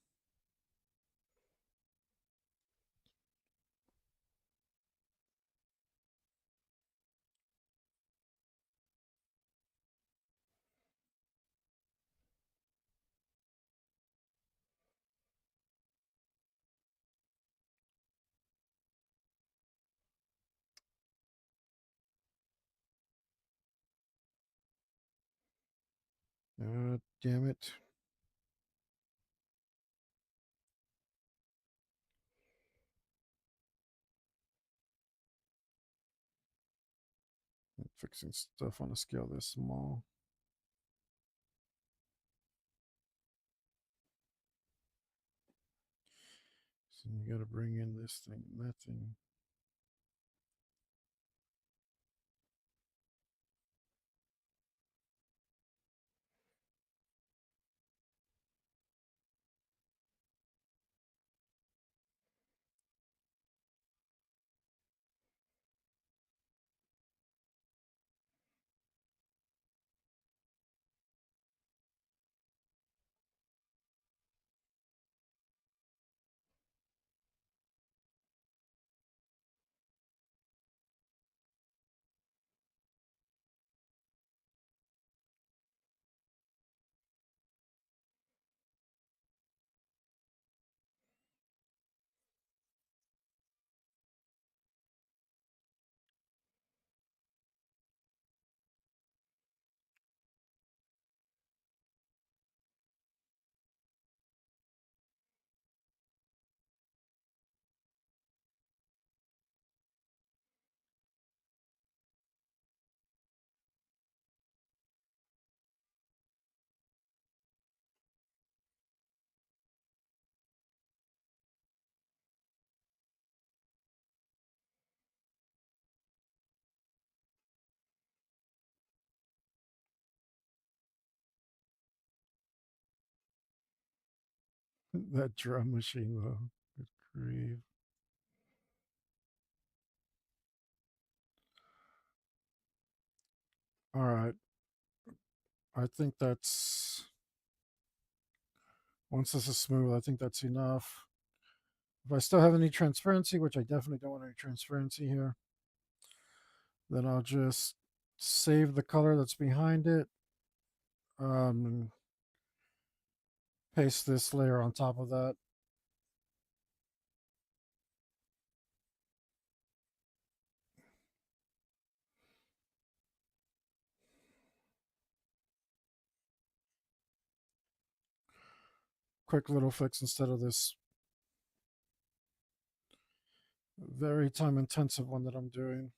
A: Damn it. I'm fixing stuff on a scale this small. So you got to bring in this thing and that thing. That drum machine, though. Good grief. All right. I think that's, once this is smooth, I think that's enough. If I still have any transparency, which I definitely don't want any transparency here, then I'll just save the color that's behind it. And paste this layer on top of that. Quick little fix instead of this very time intensive one that I'm doing.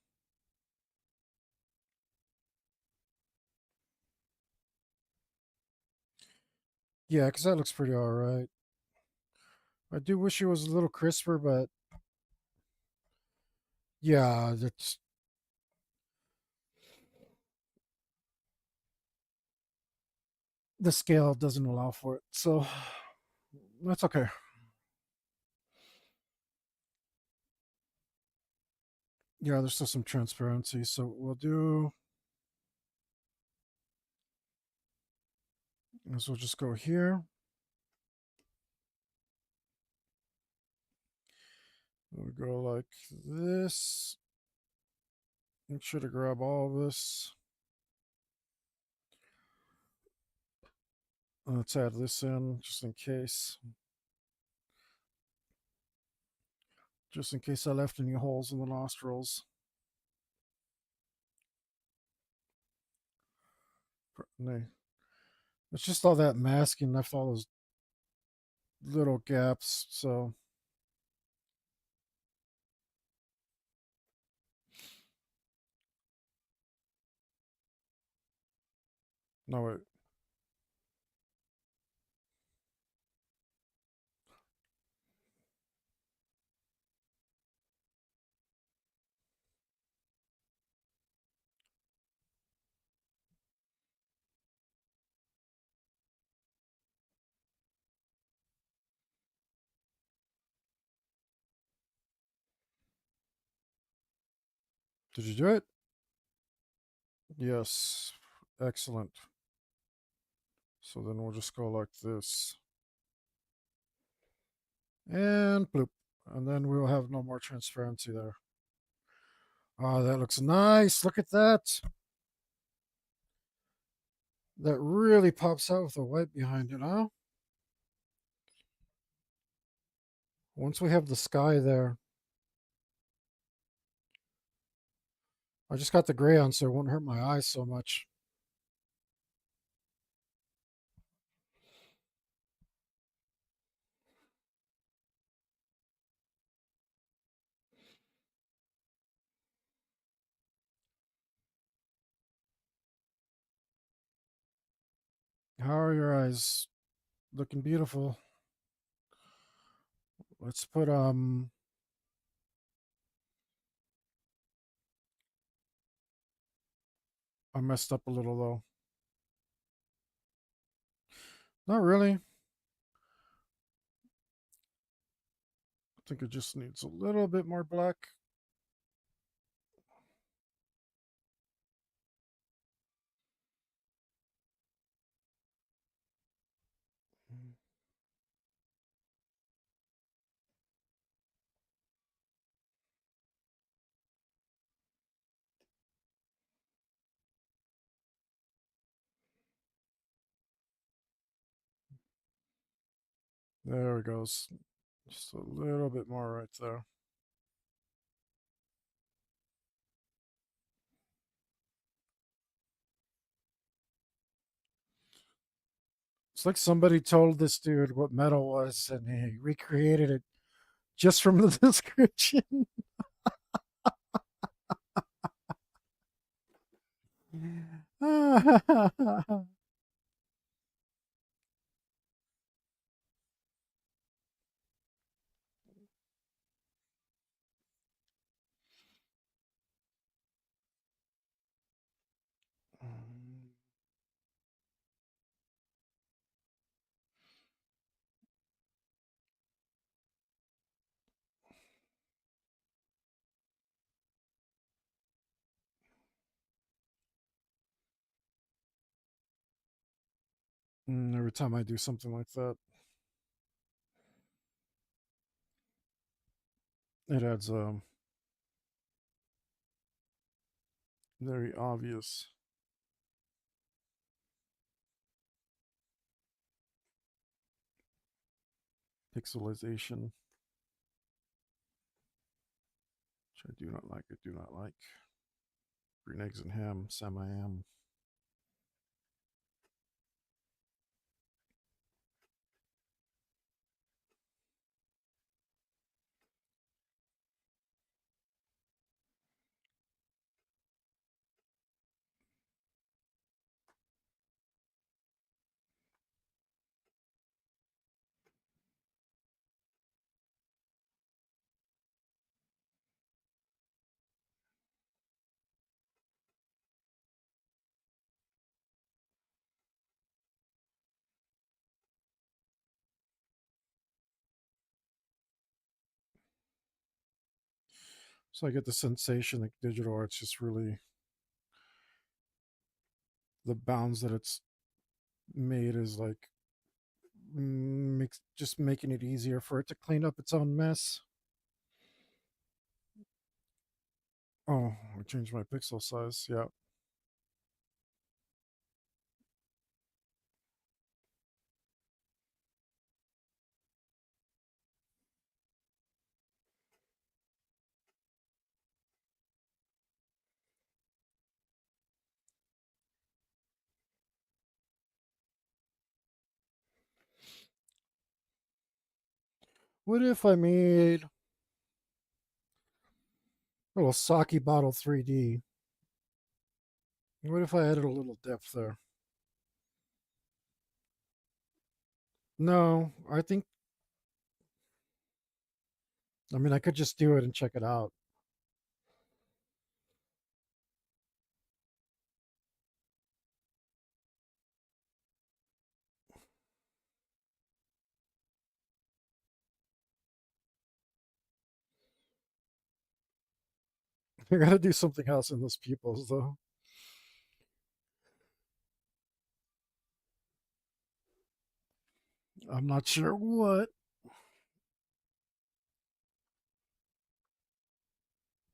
A: Yeah, because that looks pretty all right. I do wish it was a little crisper, but yeah, that's the scale doesn't allow for it. So that's okay. Yeah, there's still some transparency. So what we'll do is we'll just go here. We'll go like this. Make sure to grab all of this. Let's add this in just in case. Just in case I left any holes in the nostrils. It's just all that masking left all those little gaps. So no, wait. Did you do it? Yes. Excellent. So then we'll just go like this. And bloop. And then we'll have no more transparency there. Oh, that looks nice. Look at that. That really pops out with the white behind it, huh? Once we have the sky there. I just got the gray on so it won't hurt my eyes so much. How are your eyes? Looking beautiful. Let's put I messed up a little though. Not really. I think it just needs a little bit more black. There it goes. Just a little bit more right there. It's like somebody told this dude what metal was and he recreated it just from the description. Every time I do something like that, it adds very obvious pixelization, which I do not like. I do not like. Green eggs and ham, Sam I am. So I get the sensation that digital art's just really the bounds that it's made is like makes just making it easier for it to clean up its own mess. Oh, I changed my pixel size. Yeah. What if I made a little sake bottle 3D? What if I added a little depth there? No, I mean, I could just do it and check it out. I gotta do something else in those pupils, though. I'm not sure what.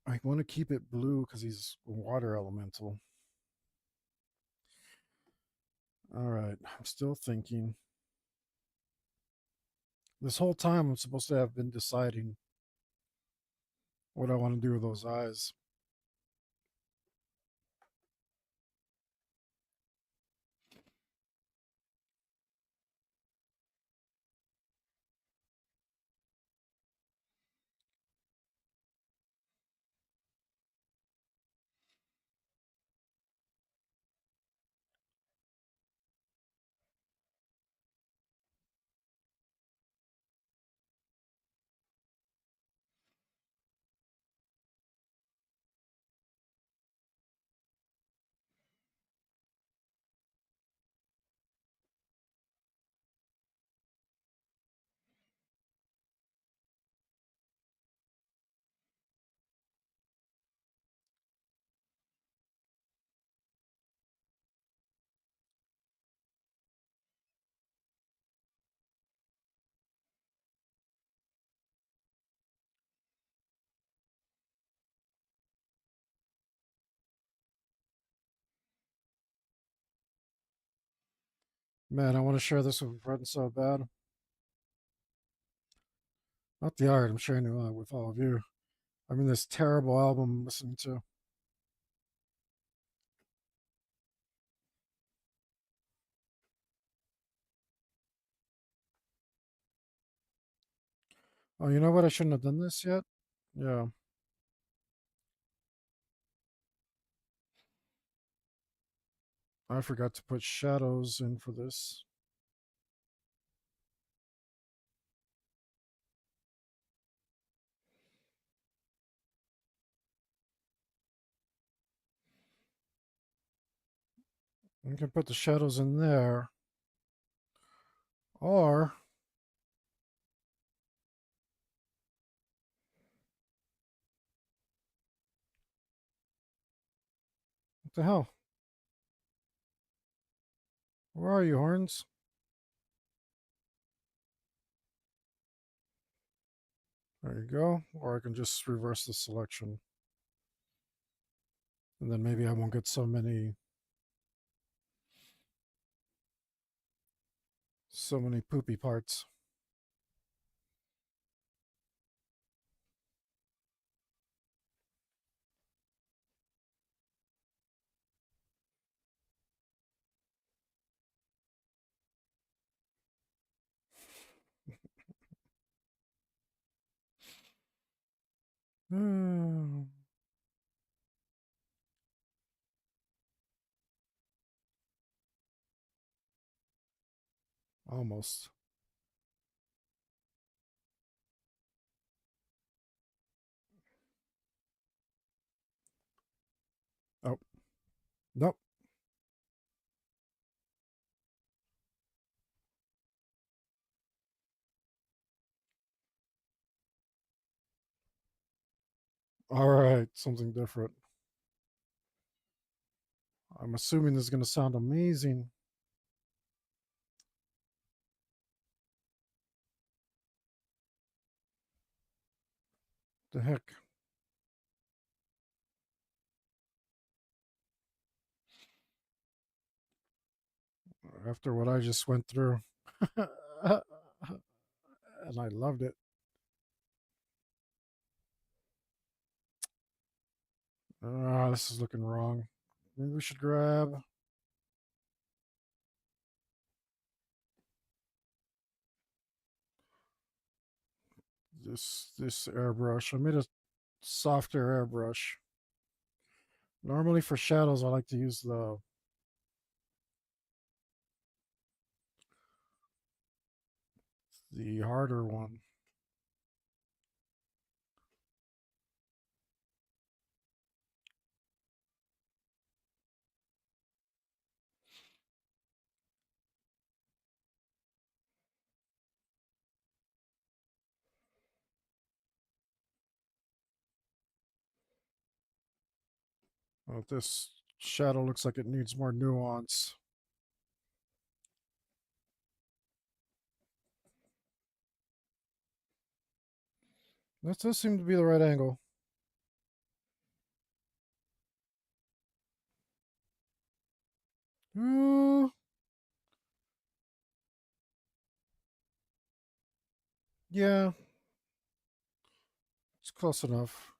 A: I want to keep it blue because he's a water elemental. All right, I'm still thinking. This whole time, I'm supposed to have been deciding what I want to do with those eyes. Man, I want to share this with friends so bad. Not the art, I'm sharing it with all of you. I mean, this terrible album I'm listening to. Oh, you know what? I shouldn't have done this yet. Yeah, I forgot to put shadows in for this. You can put the shadows in there, or what the hell? Where are you, horns? There you go. Or I can just reverse the selection, and then maybe I won't get so many poopy parts. Almost. Oh, nope. All right, something different. I'm assuming this is going to sound amazing. The heck? After what I just went through. And I loved it. This is looking wrong. Maybe we should grab this airbrush. I made a softer airbrush. Normally for shadows, I like to use the harder one. This shadow looks like it needs more nuance. That does seem to be the right angle. Uh, yeah, it's close enough.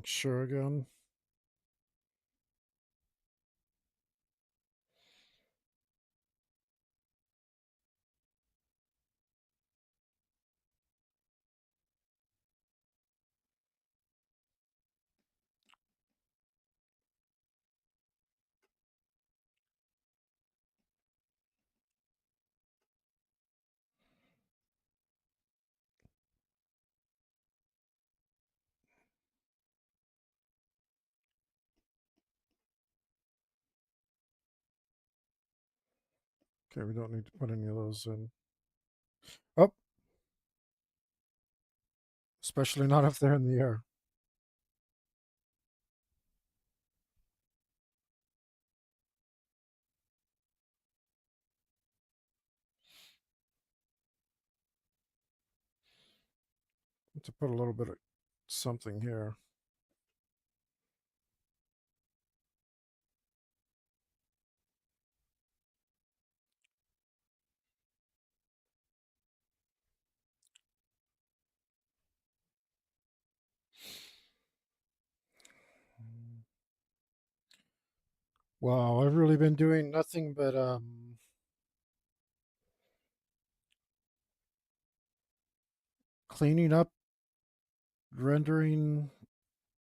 A: Sure again. Okay, we don't need to put any of those in. Oh, especially not if they're in the air. To put a little bit of something here. Wow, I've really been doing nothing but cleaning up, rendering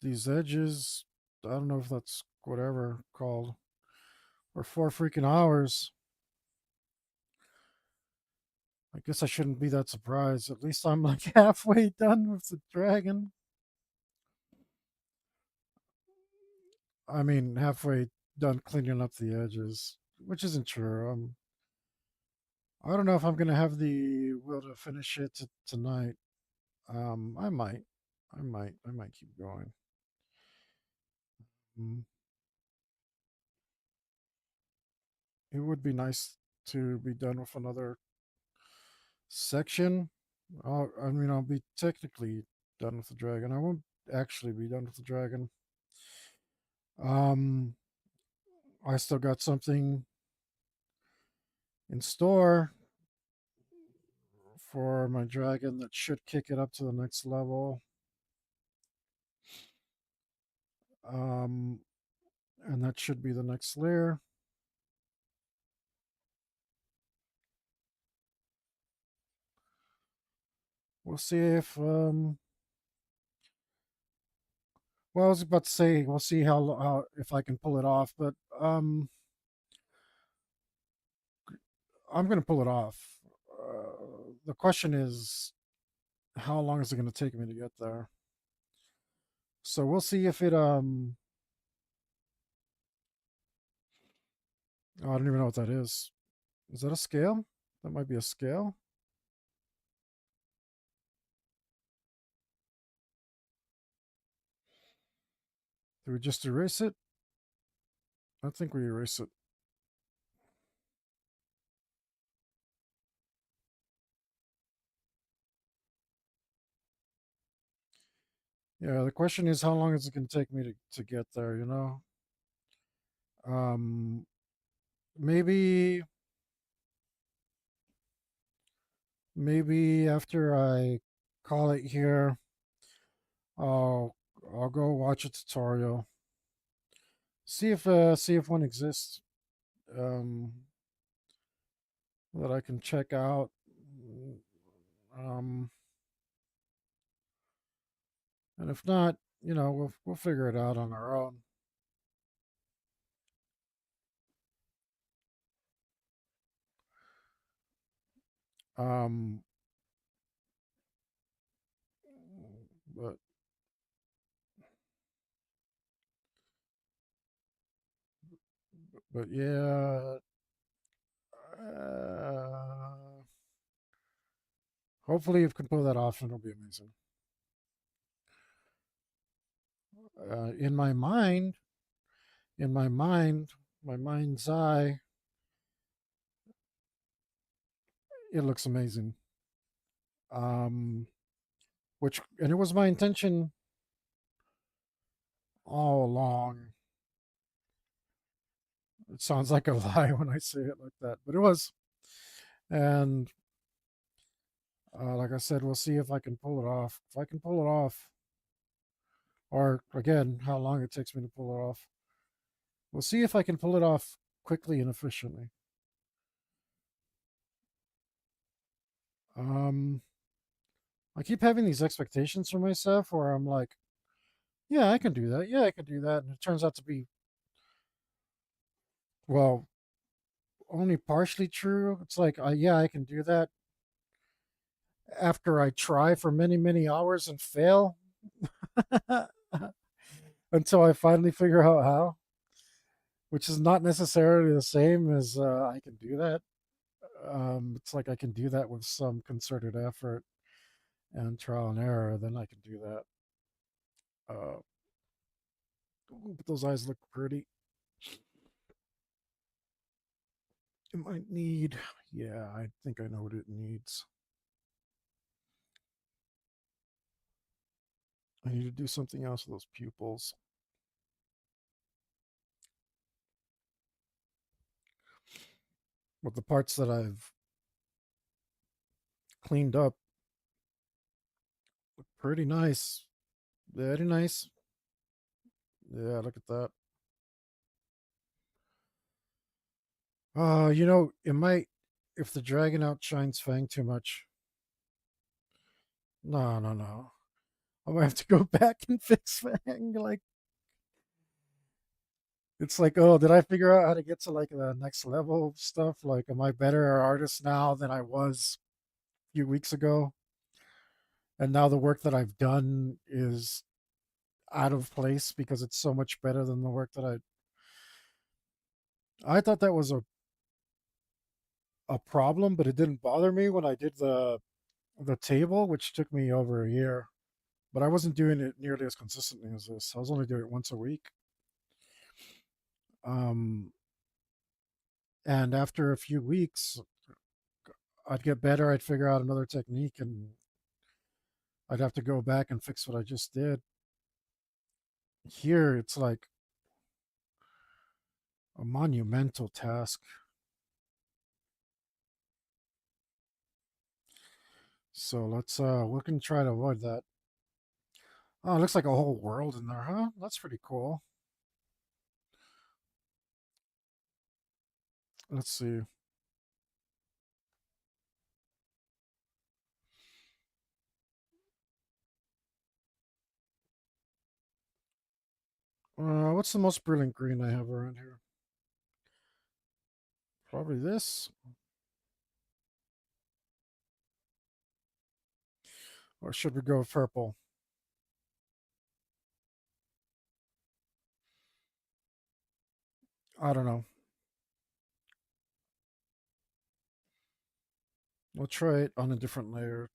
A: these edges. I don't know if that's whatever called, for 4 freaking hours. I guess I shouldn't be that surprised. At least I'm like halfway done with the dragon. I mean, halfway done cleaning up the edges, which isn't true. I don't know if I'm gonna have the will to finish it tonight. I might, I might keep going. Mm. It would be nice to be done with another section. I mean, I'll be technically done with the dragon. I won't actually be done with the dragon. Um, I still got something in store for my dragon that should kick it up to the next level. Um, and that should be the next layer. We'll see if well, I was about to say we'll see how if I can pull it off, but I'm gonna pull it off. The question is, how long is it gonna take me to get there? So we'll see if it oh, I don't even know what that is. Is that a scale? That might be a scale. Did we just erase it? I think we erase it. Yeah, the question is how long is it gonna take me to get there, you know? Um maybe maybe after I call it here, I'll I'll go watch a tutorial. See if one exists um that I can check out. Um, and if not, we'll figure it out on our own. Um, but yeah, uh, hopefully you can pull that off, and it'll be amazing. In my mind, in my mind, my mind's eye, it looks amazing. Um, and it was my intention all along. It sounds like a lie when I say it like that, but it was. And like I said, we'll see if I can pull it off. If I can pull it off, or again, how long it takes me to pull it off. We'll see if I can pull it off quickly and efficiently. Um, I keep having these expectations for myself where I'm like, yeah, I can do that. Yeah, I can do that. And it turns out to be, well, only partially true. It's like, yeah, I can do that after I try for many, many hours and fail until I finally figure out how, which is not necessarily the same as I can do that. It's like I can do that with some concerted effort and trial and error, then I can do that. Uh, but those eyes look pretty. It might need, yeah, I think I know what it needs. I need to do something else with those pupils. But the parts that I've cleaned up look pretty nice. Very nice. Yeah, look at that. It might, if the dragon outshines Fang too much. No, no, no. I'm gonna have to go back and fix Fang. Like, it's like, oh, did I figure out how to get to like the next level of stuff? Like, am I better artist now than I was a few weeks ago? And now the work that I've done is out of place because it's so much better than the work that I thought that was a problem, but it didn't bother me when I did the table, which took me over a year. But I wasn't doing it nearly as consistently as this. I was only doing it once a week. Um, and after a few weeks, I'd get better. I'd figure out another technique, and I'd have to go back and fix what I just did. Here, it's like a monumental task. So we can try to avoid that. Oh, it looks like a whole world in there, huh? That's pretty cool. Let's see. What's the most brilliant green I have around here? Probably this. Or should we go with purple? I don't know. We'll try it on a different layer.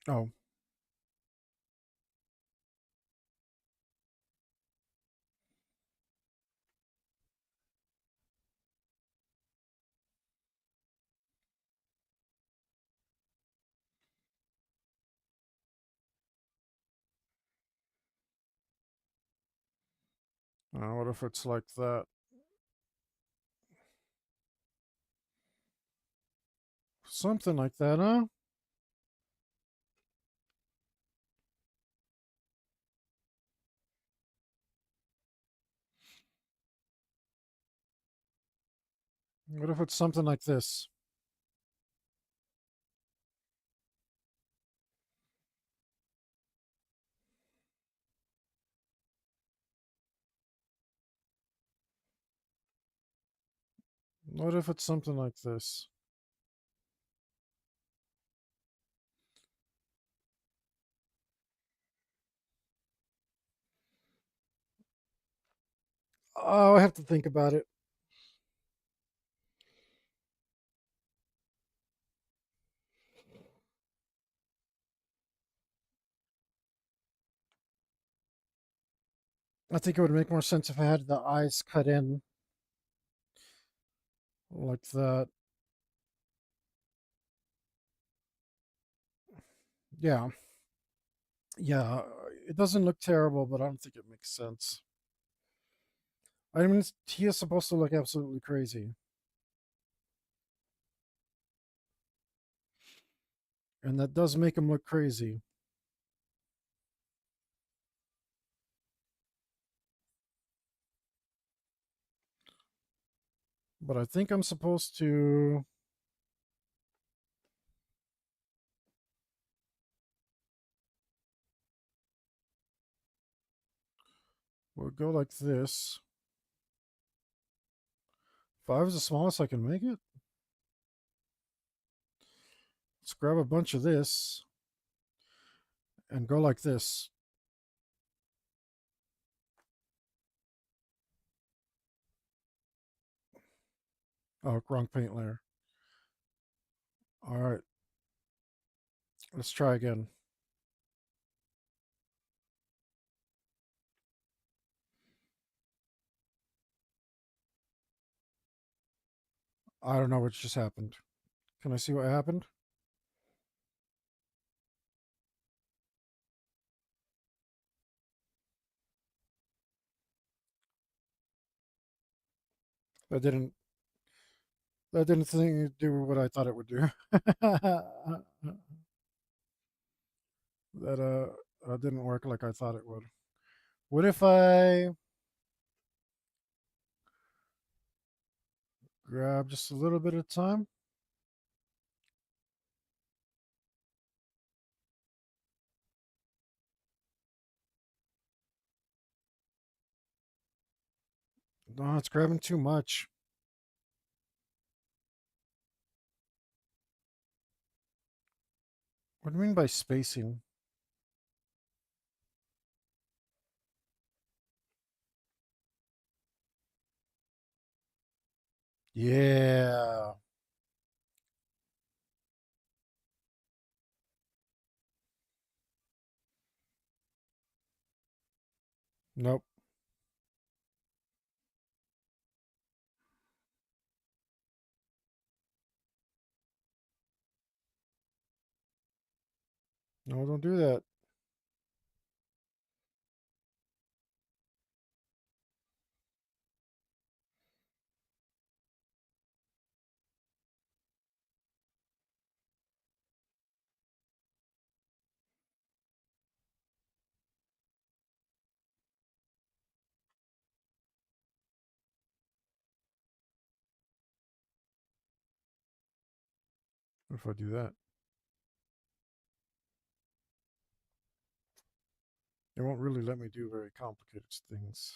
A: Oh, what if it's like that? Something like that, huh? What if it's something like this? What if it's something like this? Oh, I have to think about it. I think it would make more sense if I had the eyes cut in like that. Yeah. Yeah. It doesn't look terrible, but I don't think it makes sense. I mean, he is supposed to look absolutely crazy. And that does make him look crazy. But I think I'm supposed to. We'll go like this. 5 is the smallest I can make it. Let's grab a bunch of this and go like this. Oh, wrong paint layer. All right. Let's try again. I don't know what just happened. Can I see what happened? That didn't. That didn't do what I thought it would do. That didn't work like I thought it would. What if I grab just a little bit of time? No, it's grabbing too much. What do you mean by spacing? Yeah. Nope. No, don't do that. If I do that, it won't really let me do very complicated things.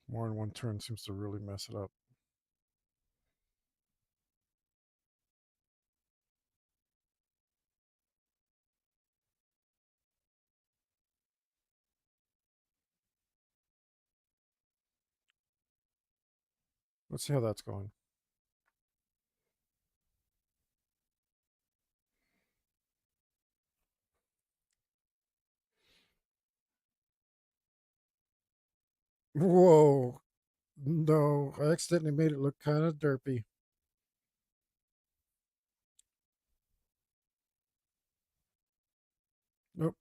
A: More in one turn seems to really mess it up. Let's see how that's going. Whoa. No, I accidentally made it look kind of derpy. Nope.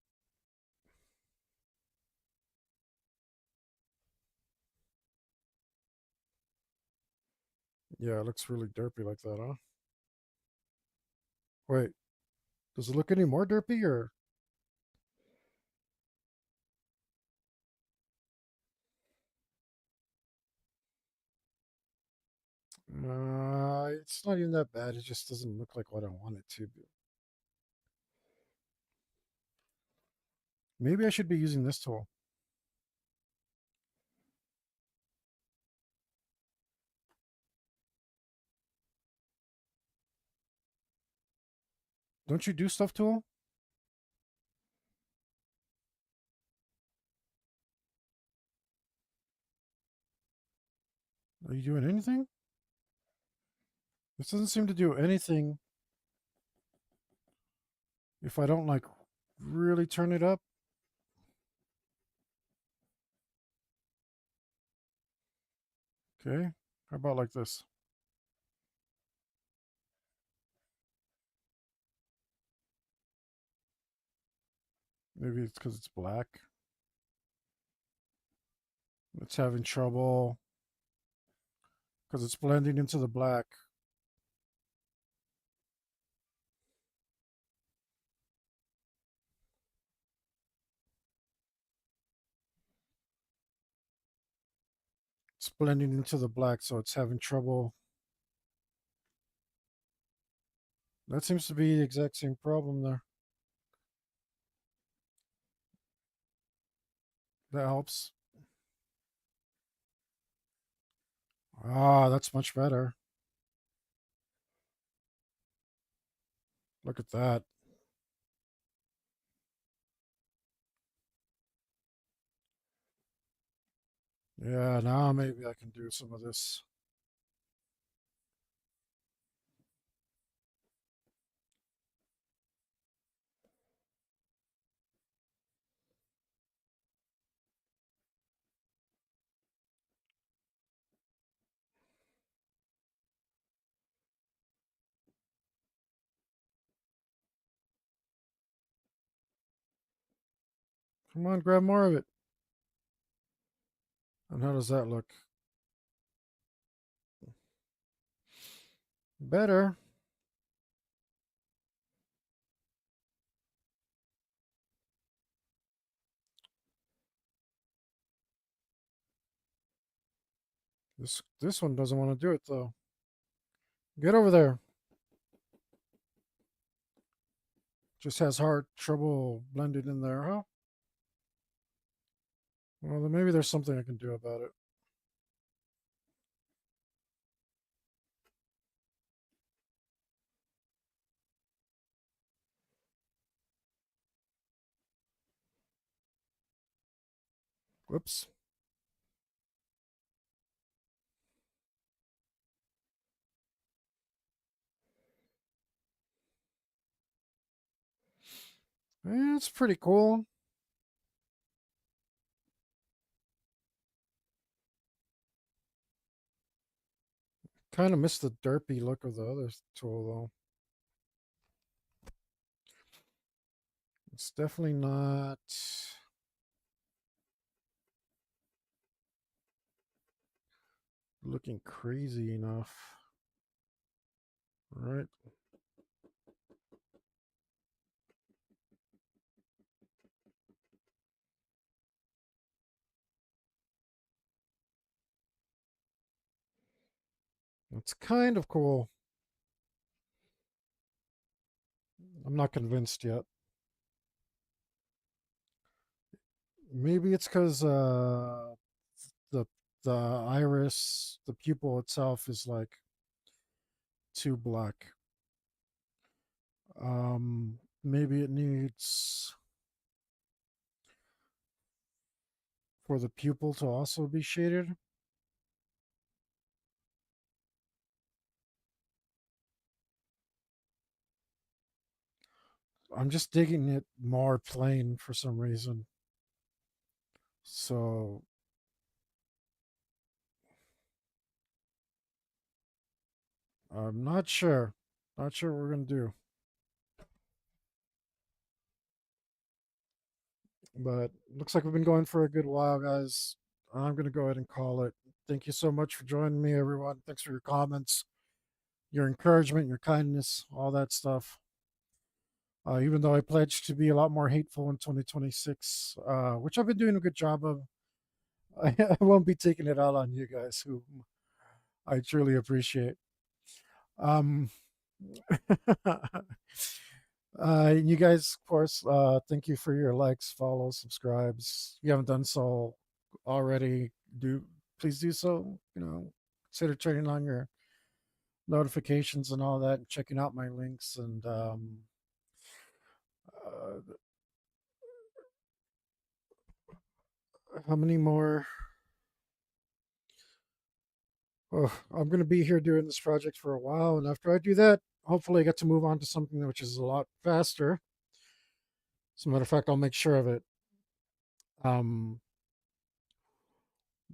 A: Yeah, it looks really derpy like that, huh? Wait, does it look any more derpy or? It's not even that bad. It just doesn't look like what I want it to be. Maybe I should be using this tool. Don't you do stuff tool? Are you doing anything? This doesn't seem to do anything if I don't like really turn it up. Okay. How about like this? Maybe it's because it's black. It's having trouble because it's blending into the black. It's blending into the black, so it's having trouble. That seems to be the exact same problem there. That helps. Ah, that's much better. Look at that. Yeah, now maybe I can do some of this. Come on, grab more of it. And how does that look? Better. This one doesn't want to do it though. Get over there. Just has hard trouble blending in there, huh? Well, then maybe there's something I can do about it. Whoops. It's pretty cool. Kind of miss the derpy look of the other tool though. It's definitely not looking crazy enough. Right? It's kind of cool. I'm not convinced yet. Maybe it's because the the iris, the pupil itself is like too black. Maybe it needs for the pupil to also be shaded. I'm just digging it more plain for some reason. So I'm not sure. Not sure what we're gonna do. But looks like we've been going for a good while, guys. I'm gonna go ahead and call it. Thank you so much for joining me, everyone. Thanks for your comments, your encouragement, your kindness, all that stuff. Even though I pledged to be a lot more hateful in 2026, which I've been doing a good job of, I won't be taking it out on you guys who I truly appreciate. Um, you guys, of course, thank you for your likes, follows, subscribes. If you haven't done so already, do please do so. Consider turning on your notifications and all that, and checking out my links. And how many more? Oh, I'm going to be here doing this project for a while, and after I do that, hopefully I get to move on to something which is a lot faster. As a matter of fact, I'll make sure of it. Um,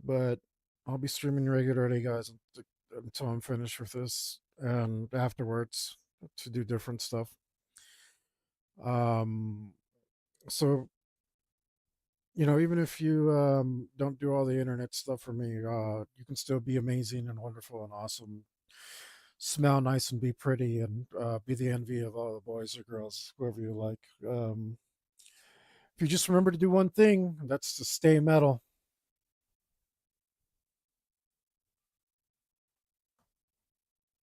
A: but I'll be streaming regularly, guys, until I'm finished with this, and afterwards to do different stuff. Um, so even if you don't do all the internet stuff for me, you can still be amazing and wonderful and awesome, smell nice and be pretty, and be the envy of all the boys or girls, whoever you like. If you just remember to do one thing, that's to stay metal.